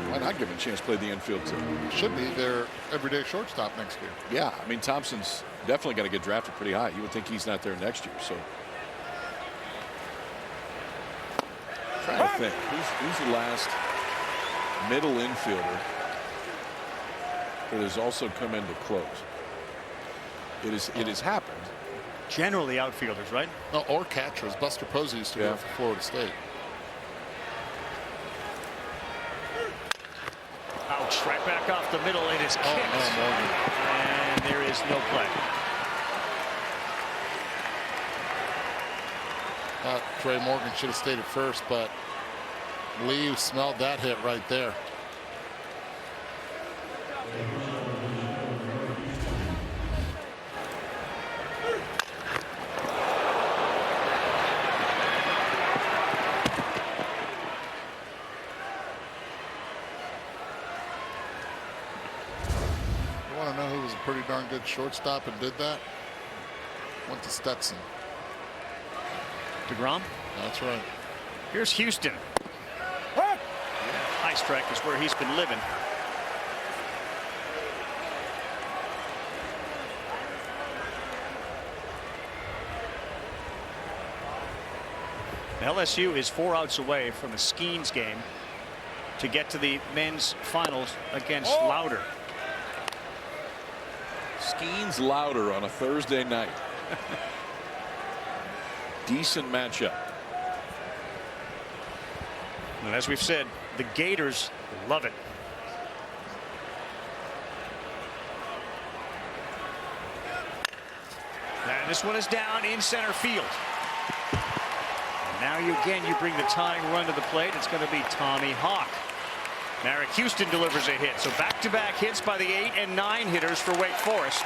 why not give him a chance to play the infield too? Should be their everyday shortstop next year. Yeah, I mean, Thompson's definitely going to get drafted pretty high. You would think he's not there next year. So, trying to think, who's the last middle infielder that has also come in to close? It has happened. Generally outfielders, right? No, or catchers. Buster Posey used to go for Florida State. Ouch, right back off the middle. It is kicked. And there is no play. Trey Morgan should have stayed at first, but Lee smelled that hit right there. Pretty darn good shortstop and did that. Went to Stetson. DeGrom? That's right. Here's Houston. High strike is where he's been living. LSU is 4 outs away from a Skeens game to get to the men's finals against Lauder. Skeens Lauder on a Thursday night. Decent matchup. And as we've said, the Gators love it. And this one is down in center field. And now you bring the tying run to the plate. It's going to be Tommy Hawk Merrick Houston delivers a hit. So back-to-back hits by the 8 and 9 hitters for Wake Forest.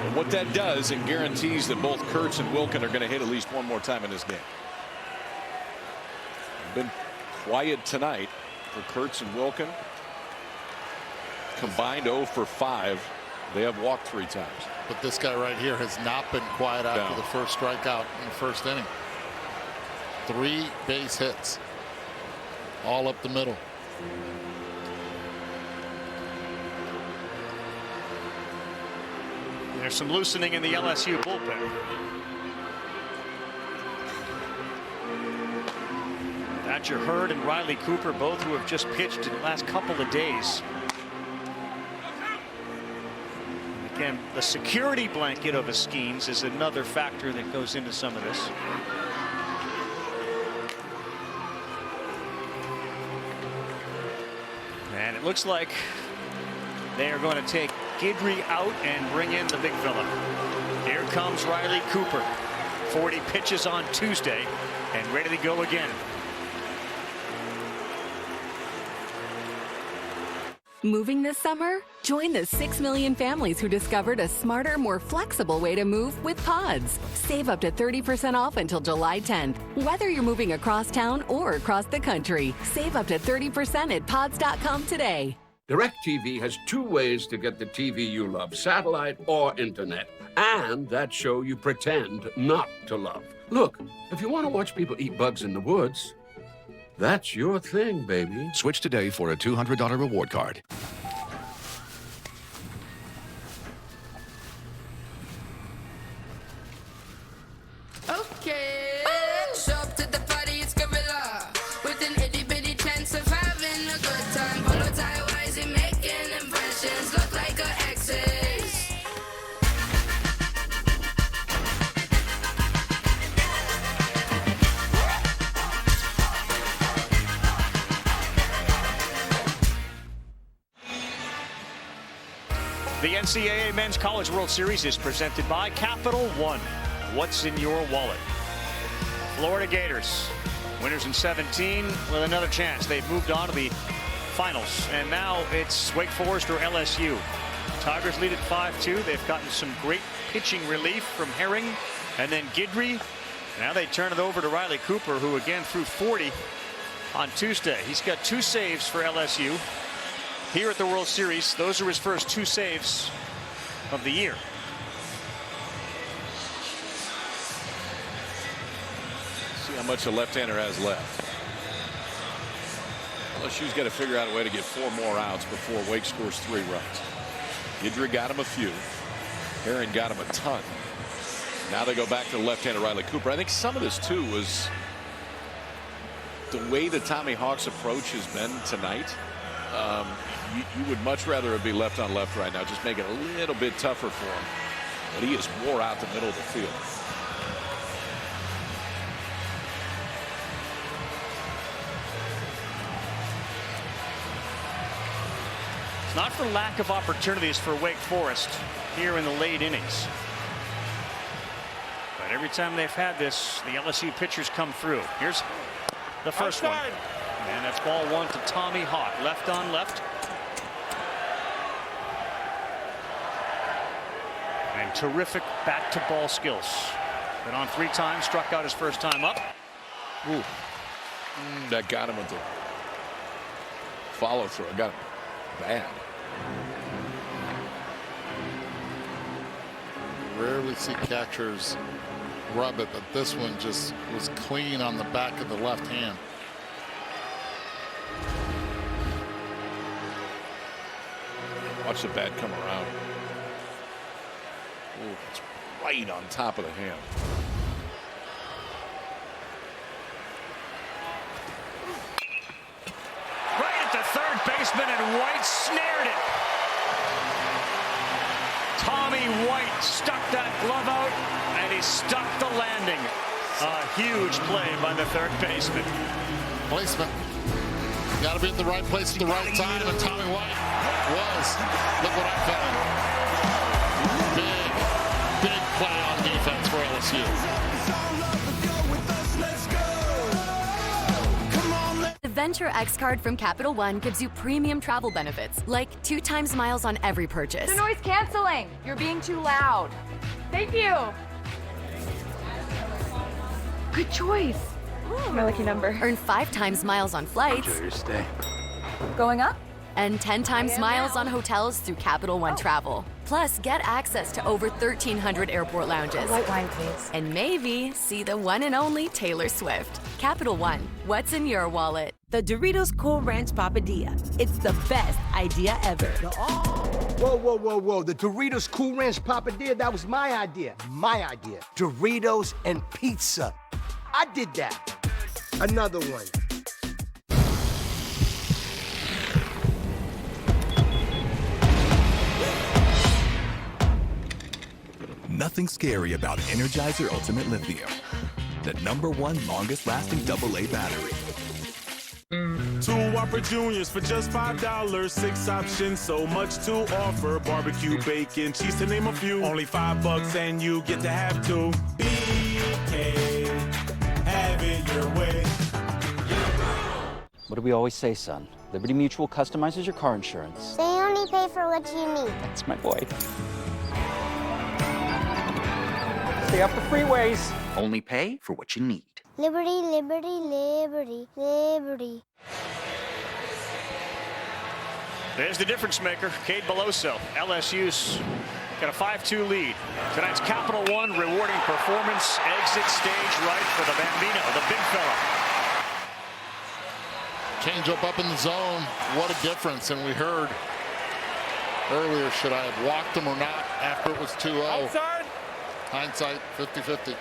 And what that does, it guarantees that both Kurtz and Wilkin are going to hit at least one more time in this game. Been quiet tonight for Kurtz and Wilkin. Combined 0 for 5. They have walked 3 times. But this guy right here has not been quiet after the first strikeout in the first inning. 3 base hits. All up the middle. There's some loosening in the LSU bullpen. Thatcher Hurd and Riley Cooper, both who have just pitched in the last couple of days. Again, the security blanket of Eskeens is another factor that goes into some of this. And it looks like they are going to take Guidry out and bring in the big fella. Here comes Riley Cooper. 40 pitches on Tuesday and ready to go again. Moving this summer? Join the 6 million families who discovered a smarter, more flexible way to move with Pods. Save up to 30% off until July 10th. Whether you're moving across town or across the country, save up to 30% at pods.com today. DirecTV has 2 ways to get the TV you love, satellite or internet. And that show you pretend not to love. Look, if you want to watch people eat bugs in the woods, that's your thing, baby. Switch today for a $200 reward card. Okay. Show up to the party, it's gorilla. With an itty bitty chance of having a good time. Polo tie wise and making impressions. Look like a exes. The NCAA Men's College World Series is presented by Capital One. What's in your wallet? Florida Gators, winners in 17 with another chance. They've moved on to the finals, and now it's Wake Forest or LSU. Tigers lead at 5-2. They've gotten some great pitching relief from Herring and then Guidry. Now they turn it over to Riley Cooper, who again threw 40 on Tuesday. He's got 2 saves for LSU. Here at the World Series, those are his first 2 saves of the year. See how much a left-hander has left. LSU's got to figure out a way to get 4 more outs before Wake scores 3 runs. Guidry got him a few. Herring got him a ton. Now they go back to the left-hander Riley Cooper. I think some of this too was the way the Tommy Hawk's approach has been tonight. You would much rather it be left on left right now, just make it a little bit tougher for him. But he is wore out the middle of the field. It's not for lack of opportunities for Wake Forest here in the late innings. But every time they've had this, the LSU pitchers come through. Here's the first one. And that's ball 1 to Tommy Hawk. Left on left. And terrific bat-to-ball skills. Been on 3 times, struck out his first time up. Ooh. That got him with the follow through. Got him bad. Rarely see catchers rub it, but this one just was clean on the back of the left hand. Watch the bat come around. Ooh, it's right on top of the hand. Right at the third baseman, and White snared it. Tommy White stuck that glove out, and he stuck the landing. A huge play by the third baseman. Placement. Got to be at the right place at the right time, and Tommy White was. Look what I found. Big play on defense for LSU. Come on. Venture X card from Capital One gives you premium travel benefits, like 2 times miles on every purchase. The noise canceling. You're being too loud. Thank you. Good choice. My lucky number. Earn 5 times miles on flights. Enjoy your stay. Going up? And 10 times miles on hotels through Capital One Travel. Plus, get access to over 1,300 airport lounges. White wine, please. And maybe see the one and only Taylor Swift. Capital One, what's in your wallet? The Doritos Cool Ranch Papadilla. It's the best idea ever. Whoa, whoa, whoa, whoa. The Doritos Cool Ranch Papadilla, that was my idea. My idea. Doritos and pizza. I did that. Another one. Nothing scary about Energizer Ultimate Lithium, the #1 longest-lasting AA battery. 2 Whopper Juniors for just $5. 6 options, so much to offer. Barbecue, bacon, cheese to name a few. Only $5 and you get to have 2. BK, have it your way. What do we always say, son? Liberty Mutual customizes your car insurance. They only pay for what you need. That's my boy. Stay off the freeways. Only pay for what you need. Liberty, liberty, liberty, liberty. There's the difference maker, Cade Beloso. LSU's got a 5-2 lead. Tonight's Capital One rewarding performance. Exit stage right for the Bambino, the big fella. Change up in the zone. What a difference. And we heard earlier, should I have walked him or not after it was 2-0. Outside. Hindsight, 50-50.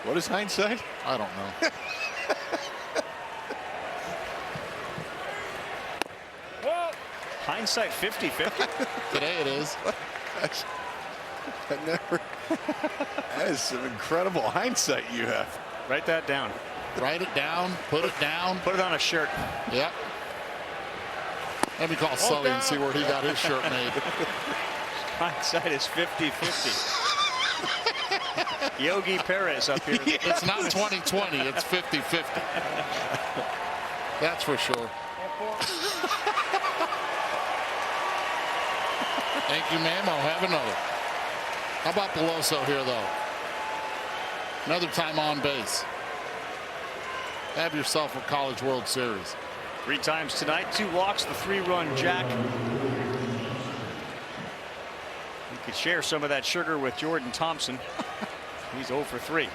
What is hindsight? I don't know. Hindsight 50-50? Today it is. That is some incredible hindsight you have. Write that down. Write it down. Put it down. Put it on a shirt. Yep. Let me call Sully and see where he got his shirt made. Hindsight is 50-50. Yogi Perez up here. It's not 2020. It's 50-50. That's for sure. Thank you, ma'am. I'll have another. How about Beloso here, though? Another time on base. Have yourself a College World Series. 3 times tonight, 2 walks, the 3-run jack. You could share some of that sugar with Jordan Thompson. He's 0 for 3. And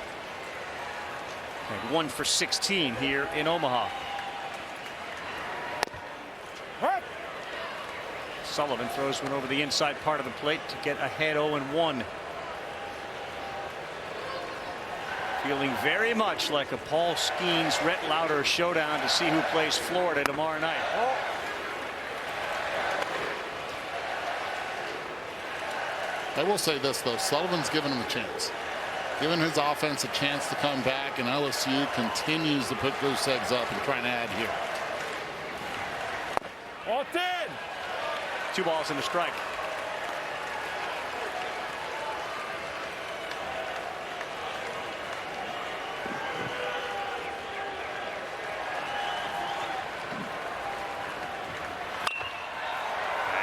1 for 16 here in Omaha. Sullivan throws one over the inside part of the plate to get ahead 0-1. Feeling very much like a Paul Skeens, Rhett Lauder showdown to see who plays Florida tomorrow night. I will say this, though. Sullivan's given him a chance. Giving his offense a chance to come back, and LSU continues to put goose eggs up and trying to add here. All 10. 2 balls and a strike.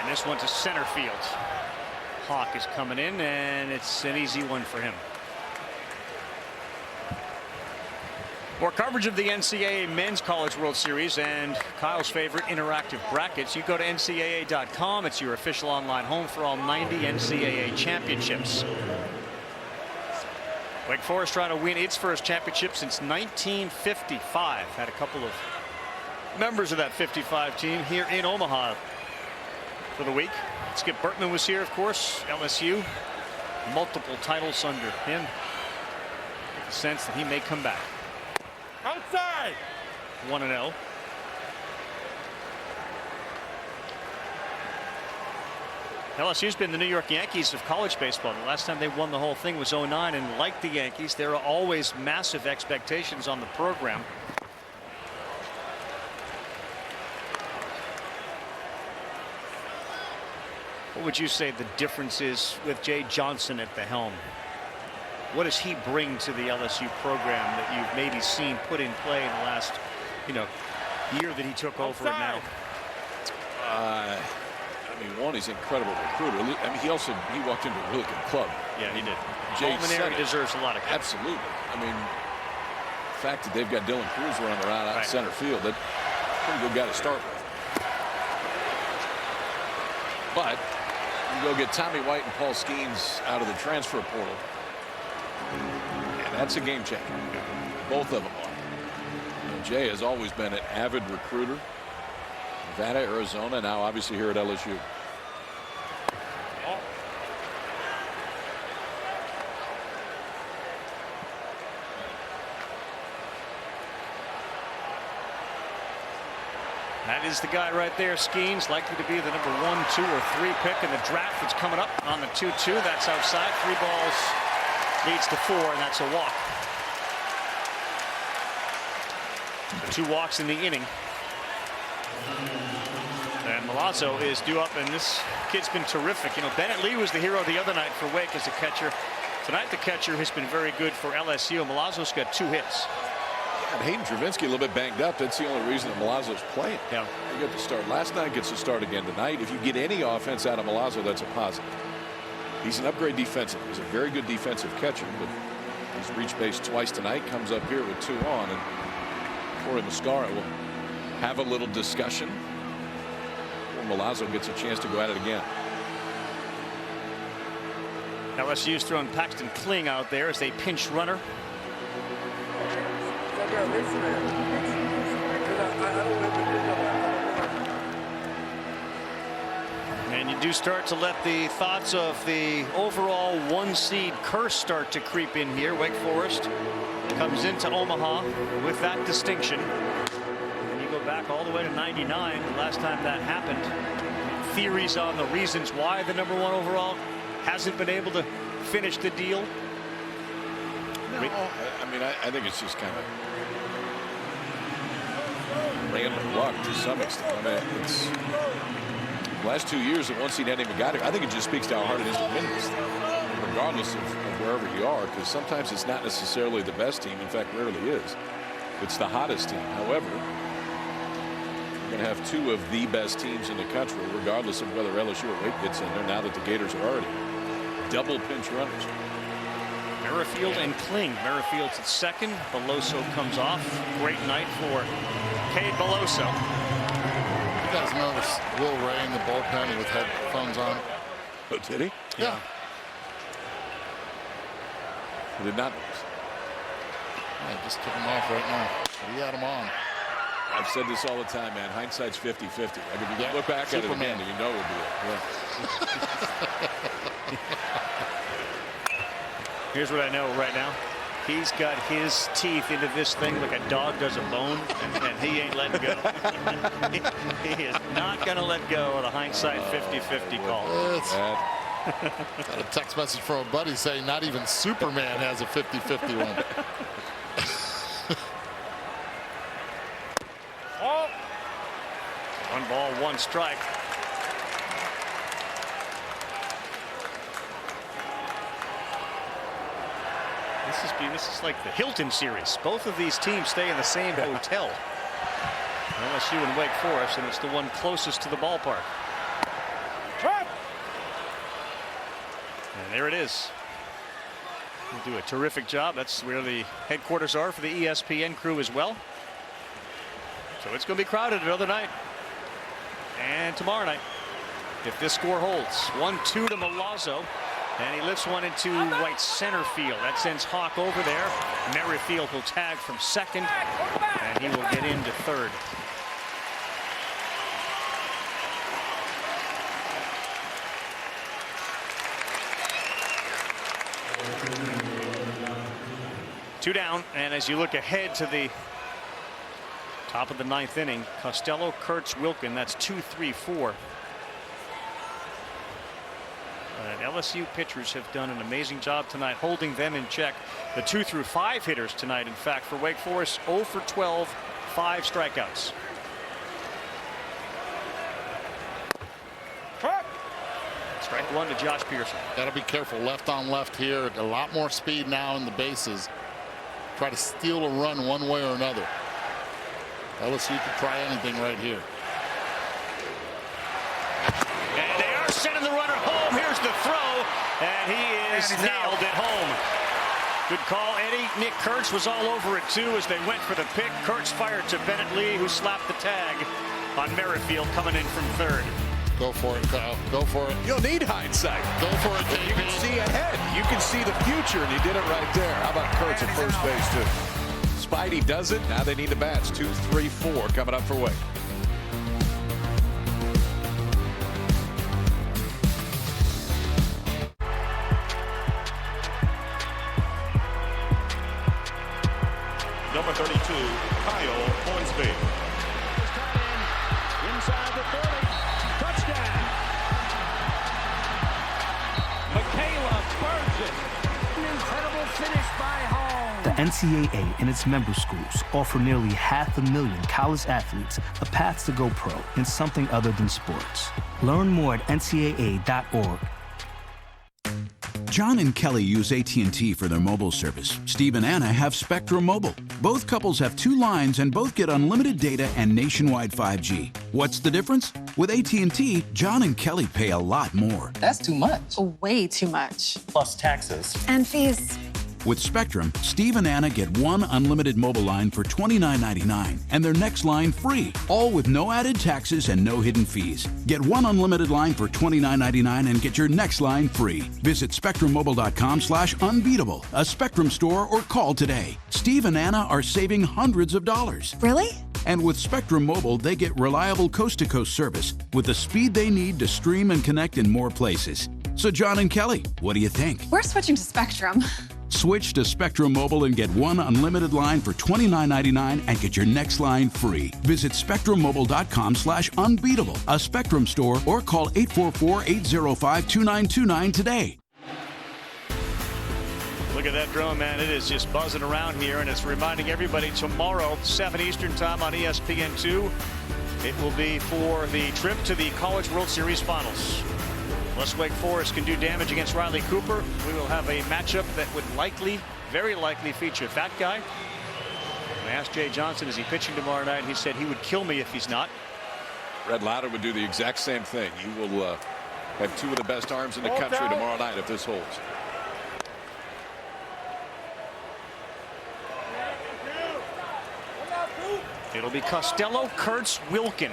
And this one to center field. Hawk is coming in, and it's an easy one for him. More coverage of the NCAA Men's College World Series and Kyle's favorite interactive brackets. You go to NCAA.com. It's your official online home for all 90 NCAA championships. Wake Forest trying to win its first championship since 1955. Had a couple of members of that 55 team here in Omaha for the week. Skip Bertman was here, of course. LSU, multiple titles under him. Get the sense that he may come back. Outside. 1-0. LSU's been the New York Yankees of college baseball. The last time they won the whole thing was 09, and like the Yankees, there are always massive expectations on the program. What would you say the difference is with Jay Johnson at the helm? What does he bring to the LSU program that you've maybe seen put in play in the last, year that he took over it now? I mean, one, he's an incredible recruiter. I mean, he walked into a really good club. Yeah, he did. Jay Almaneri deserves a lot of credit. Absolutely. I mean, the fact that they've got Dylan Cruz running around out in center field, that's a pretty good guy to start with. But you go get Tommy White and Paul Skeens out of the transfer portal, and that's a game changer. Both of them are. Jay has always been an avid recruiter. Nevada, Arizona, now obviously here at LSU. That is the guy right there. Skeens likely to be the number 1, 2, or 3 pick in the draft that's coming up on the 2-2. That's outside. 3 balls leads to 4, and that's a walk. 2 walks in the inning. And Milazzo is due up, and this kid's been terrific. Bennett Lee was the hero the other night for Wake as a catcher. Tonight the catcher has been very good for LSU. Milazzo's got 2 hits. And Hayden Travinsky a little bit banged up. That's the only reason that Milazzo's playing. Yeah. He got to start last night, gets to start again tonight. If you get any offense out of Milazzo, that's a positive. He's an upgrade defensively. He's a very good defensive catcher, but he's reached base twice tonight, comes up here with 2 on, and Corey Mascara will have a little discussion. Milazzo gets a chance to go at it again. LSU's throwing Paxton Kling out there as a pinch runner. And you do start to let the thoughts of the overall 1-seed curse start to creep in here. Wake Forest comes into Omaha with that distinction. And you go back all the way to '99, the last time that happened. Theories on the reasons why the number 1 overall hasn't been able to finish the deal. No, I mean, I think it's just kind of random luck to some extent. I mean, it's the last 2 years that 1-seed hadn't even got it. I think it just speaks to how hard it is to win this thing, regardless of wherever you are, because sometimes it's not necessarily the best team. In fact, rarely is. It's the hottest team. However, you're going to have 2 of the best teams in the country, regardless of whether LSU or Wake gets in there, now that the Gators are already double pinch runners. Merrifield and Kling. Merrifield's at second. Beloso comes off. Great night for Cade Beloso. You guys notice Will Ray in the bullpen with headphones on? Oh, did he? Yeah. I did not notice. I just took him off right now. He had him on. I've said this all the time, man. Hindsight's 50-50. Like if you look back Superman. at it again, you know it would be it. Yeah. Here's what I know right now. He's got his teeth into this thing like a dog does a bone, and he ain't letting go. he is not going to let go of the hindsight 50-50 call. Got a text message from a buddy saying not even Superman has a 50-50 one. Oh. 1 ball, 1 strike. This is like the Hilton series. Both of these teams stay in the same hotel. LSU and Wake Forest, and it's the one closest to the ballpark. And there it is. They do a terrific job. That's where the headquarters are for the ESPN crew as well. So it's going to be crowded another night. And tomorrow night, if this score holds. 1-2 to Milazzo. And he lifts one into right center field. That sends Hawk over there. Merrifield will tag from second. And he will get into third. Two down, and as you look ahead to the top of the 9th inning, Costello, Kurtz, Wilkin, that's 2-3-4. And LSU pitchers have done an amazing job tonight holding them in check. The 2 through 5 hitters tonight, in fact, for Wake Forest, 0 for 12, 5 strikeouts. Strike one to Josh Pearson. Got to be careful. Left on left here. A lot more speed now in the bases. Try to steal a run one way or another. LSU could try anything right here. And they are sending the runner home. Here's the throw. And he is nailed at home. Good call, Eddie. Nick Kurtz was all over it, too, as they went for the pick. Kurtz fired to Bennett Lee, who slapped the tag on Merrifield coming in from third. Go for it, Kyle. Go for it. You'll need hindsight. Go for it, JP. You can see ahead. You can see the future, and he did it right there. How about Kurtz at first base, too? Spidey does it. Now they need the bats. 2, 3, 4 coming up for Wade. Number 32, Kyle Hornsby. Inside the 30. Touchdown. Michaela Burgess. An incredible finish by home. The NCAA and its member schools offer nearly 500,000 college athletes a path to go pro in something other than sports. Learn more at ncaa.org. John and Kelly use AT&T for their mobile service. Steve and Anna have Spectrum Mobile. Both couples have 2 lines and both get unlimited data and nationwide 5G. What's the difference? With AT&T, John and Kelly pay a lot more. That's too much. Way too much. Plus taxes. And fees. With Spectrum, Steve and Anna get 1 unlimited mobile line for $29.99 and their next line free, all with no added taxes and no hidden fees. Get 1 unlimited line for $29.99 and get your next line free. Visit SpectrumMobile.com/unbeatable, a Spectrum store, or call today. Steve and Anna are saving hundreds of dollars. Really? And with Spectrum Mobile, they get reliable coast-to-coast service with the speed they need to stream and connect in more places. So John and Kelly, what do you think? We're switching to Spectrum. Switch to Spectrum Mobile and get 1 unlimited line for $29.99 and get your next line free. Visit SpectrumMobile.com/unbeatable, a Spectrum store, or call 844-805-2929 today. Look at that drone, man. It is just buzzing around here, and it's reminding everybody tomorrow, 7 Eastern time on ESPN2. It will be for the trip to the College World Series Finals. Unless Wake Forest can do damage against Riley Cooper, we will have a matchup that would very likely feature that guy. I asked Jay Johnson, is he pitching tomorrow night? He said he would kill me if he's not. Red Ladder would do the exact same thing. You will have 2 of the best arms in the country tomorrow night if this holds. It'll be Costello, Kurtz, Wilkin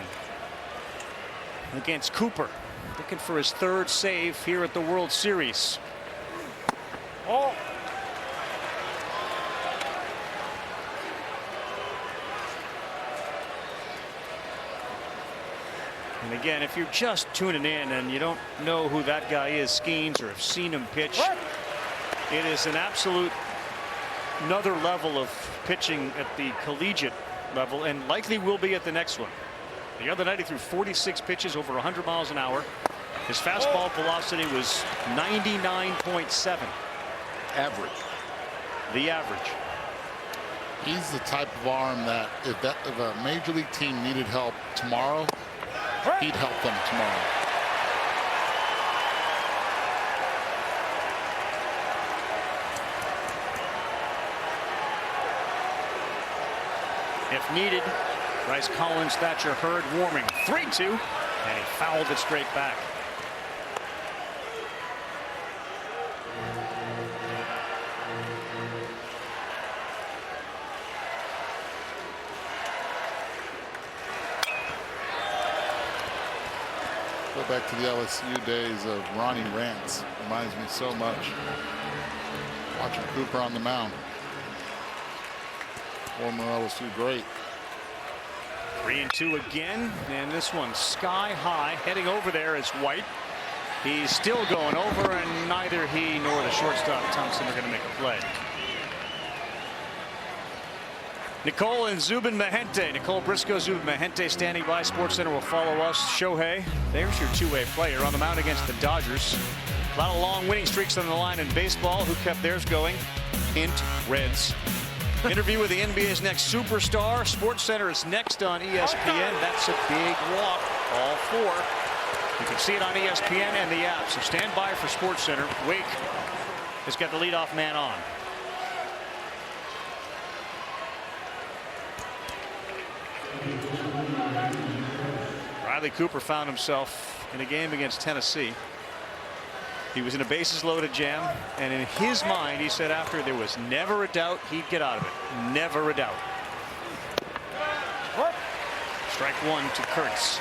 against Cooper. Looking for his 3rd save here at the World Series. Oh. And again, if you're just tuning in and you don't know who that guy is, Skeens, or have seen him pitch, it is an absolute another level of pitching at the collegiate level, and likely will be at the next one. The other night he threw 46 pitches over 100 miles an hour. His fastball velocity was 99.7. Average. The average. He's the type of arm that if a major league team needed help tomorrow, he'd help them tomorrow. If needed, Bryce Collins, Thatcher Hurd warming 3-2, and he fouled it straight back. Go back to the LSU days of Ronnie Rance. Reminds me so much. Watching Cooper on the mound. Former LSU great. 3-2 again, and this one sky high. Heading over there is White. He's still going over, and neither he nor the shortstop Thompson are going to make a play. Nicole and Zubin Mahente. Nicole Briscoe, Zubin Mahente standing by. SportsCenter will follow us. Shohei, there's your 2-way player on the mound against the Dodgers. A lot of long winning streaks on the line in baseball. Who kept theirs going? Hint, Reds. Interview with the NBA's next superstar. SportsCenter is next on ESPN. That's a big walk. All 4. You can see it on ESPN and the app, so stand by for SportsCenter. Wake has got the leadoff man on. Riley Cooper found himself in a game against Tennessee. He was in a bases loaded jam, and in his mind, he said after, there was never a doubt he'd get out of it. Never a doubt. Strike one to Kurtz.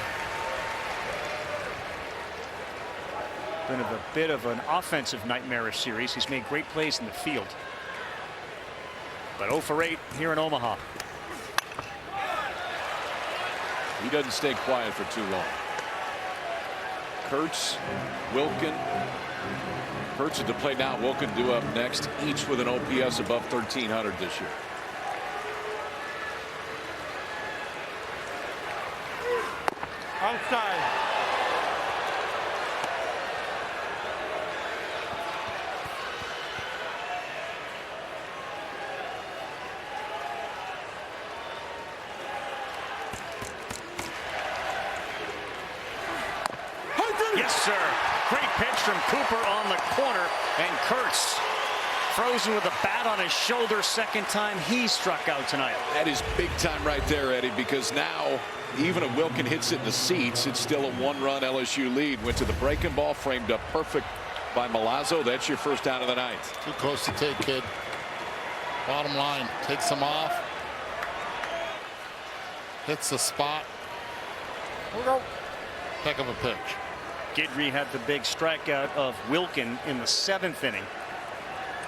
Been a bit of an offensive nightmarish series. He's made great plays in the field. But 0 for 8 here in Omaha. He doesn't stay quiet for too long. Kurtz, Wilkin. Kurtz at the plate now. Wilkin due up next, each with an OPS above 1,300 this year. Outside. Yes, sir. Great pitch from Cooper on the corner, and Kurtz frozen with a bat on his shoulder. Second time he struck out tonight. That is big time right there, Eddie, because now even if Wilkin hits it in the seats, it's still a 1-run LSU lead. Went to the breaking ball, framed up perfect by Milazzo. That's your first down of the ninth. Too close to take, kid. Bottom line, takes him off. Hits the spot. Heck of a pitch. Guidry had the big strikeout of Wilkin in the 7th inning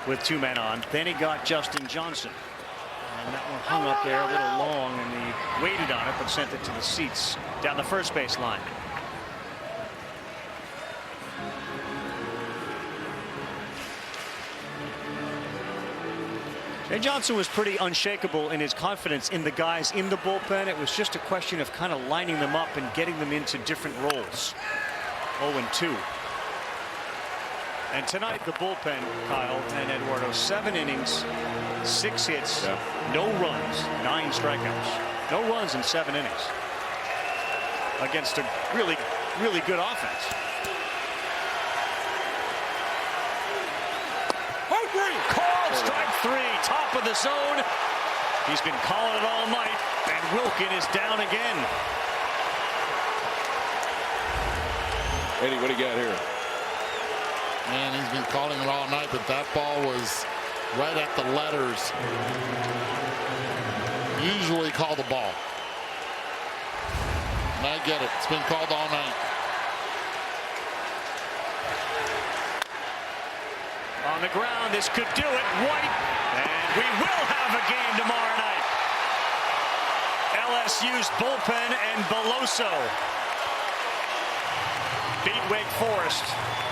with 2 men on. Then he got Justin Johnson. And that one hung up there a little long, and he waited on it but sent it to the seats down the first base line. Jay Johnson was pretty unshakable in his confidence in the guys in the bullpen. It was just a question of kind of lining them up and getting them into different roles. 0-2. And tonight the bullpen, Kyle and Eduardo, 7 innings, 6 hits, no runs, 9 strikeouts. No runs in 7 innings against a really, really good offense. Called strike 3, top of the zone. He's been calling it all night, and Wilkin is down again. Eddie, what do you got here? Man, he's been calling it all night, but that ball was right at the letters. Usually call the ball. And I get it. It's been called all night. On the ground, this could do it. White, and we will have a game tomorrow night. LSU's bullpen and Beloso beat Wake Forest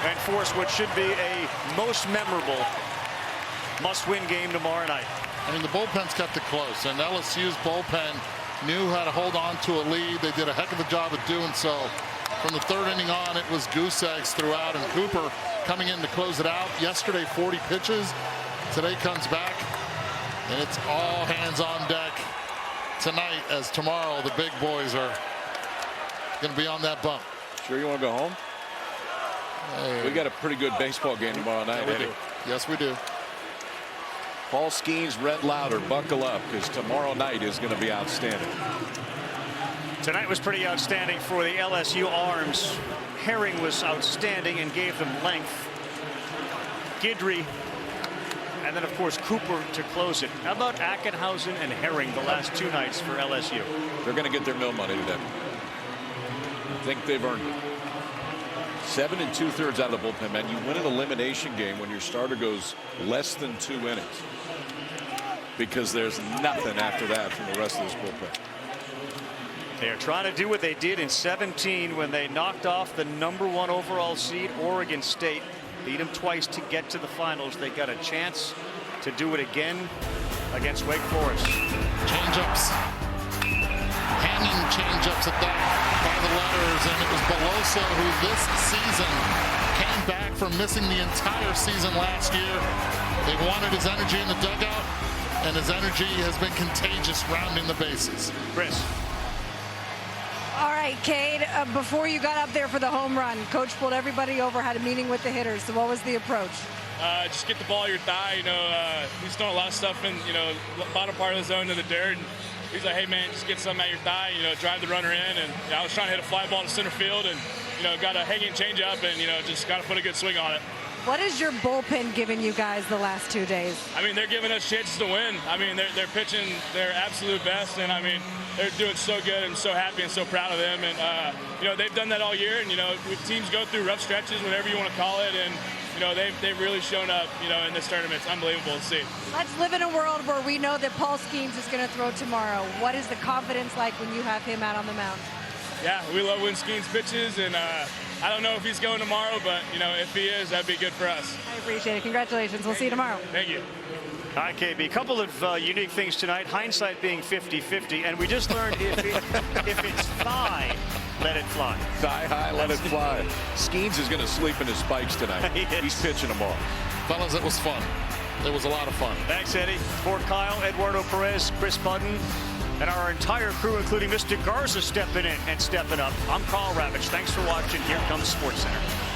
and force what should be a most memorable must-win game tomorrow night. I mean, the bullpen's kept it close, and LSU's bullpen knew how to hold on to a lead. They did a heck of a job of doing so. From the 3rd inning on, it was goose eggs throughout, and Cooper coming in to close it out. Yesterday, 40 pitches. Today comes back, and it's all hands on deck tonight, as tomorrow the big boys are going to be on that bump. Sure you want to go home? Hey. We got a pretty good baseball game tomorrow night, Yeah, we Eddie. do. Yes, we do. Paul Skeens, Red Louder, buckle up, because tomorrow night is going to be outstanding. Tonight was pretty outstanding for the LSU arms. Herring was outstanding and gave them length. Guidry, and then of course Cooper to close it. How about Ackenhausen and Herring the last 2 nights for LSU? They're going to get their mill money today. I think they've earned it. 7 2/3 out of the bullpen, man. You win an elimination game when your starter goes less than 2 innings, because there's nothing after that from the rest of this bullpen. They are trying to do what they did in 17 when they knocked off the #1 overall seed Oregon State, beat them twice to get to the finals. They got a chance to do it again against Wake Forest. Change-ups, hanging change-ups at that by the letters, and it was Beloso who this season came back from missing the entire season last year. They wanted his energy in the dugout, and his energy has been contagious rounding the bases. Chris. All right. right, Cade, before you got up there for the home run, Coach pulled everybody over, had a meeting with the hitters. So what was the approach? Just get the ball to your thigh. He's doing a lot of stuff in, bottom part of the zone to the dirt. And he's like, hey, man, just get something at your thigh, drive the runner in. And I was trying to hit a fly ball to center field and, got a hanging changeup and, just got to put a good swing on it. What has your bullpen given you guys the last 2 days? I mean, they're giving us chances to win. I mean, they're pitching their absolute best. And, I mean, they're doing so good. I'm so happy and so proud of them. And, they've done that all year. And, teams go through rough stretches, whatever you want to call it. And, they've really shown up, in this tournament. It's unbelievable to see. Let's live in a world where we know that Paul Skeens is going to throw tomorrow. What is the confidence like when you have him out on the mound? Yeah, we love when Skeens pitches, and I don't know if he's going tomorrow, but, if he is, that'd be good for us. I appreciate it. Congratulations. We'll see you tomorrow. Thank you. Hi, KB. A couple of unique things tonight. Hindsight being 50-50, and we just learned if it's thigh, let it fly. Thigh high, let it fly. Skeens is going to sleep in his spikes tonight. He's pitching them all. Fellas, it was fun. It was a lot of fun. Thanks, Eddie. For Kyle, Eduardo Perez, Chris Budden, and our entire crew, including Mr. Garza, stepping in and stepping up. I'm Carl Ravitch. Thanks for watching. Here comes SportsCenter.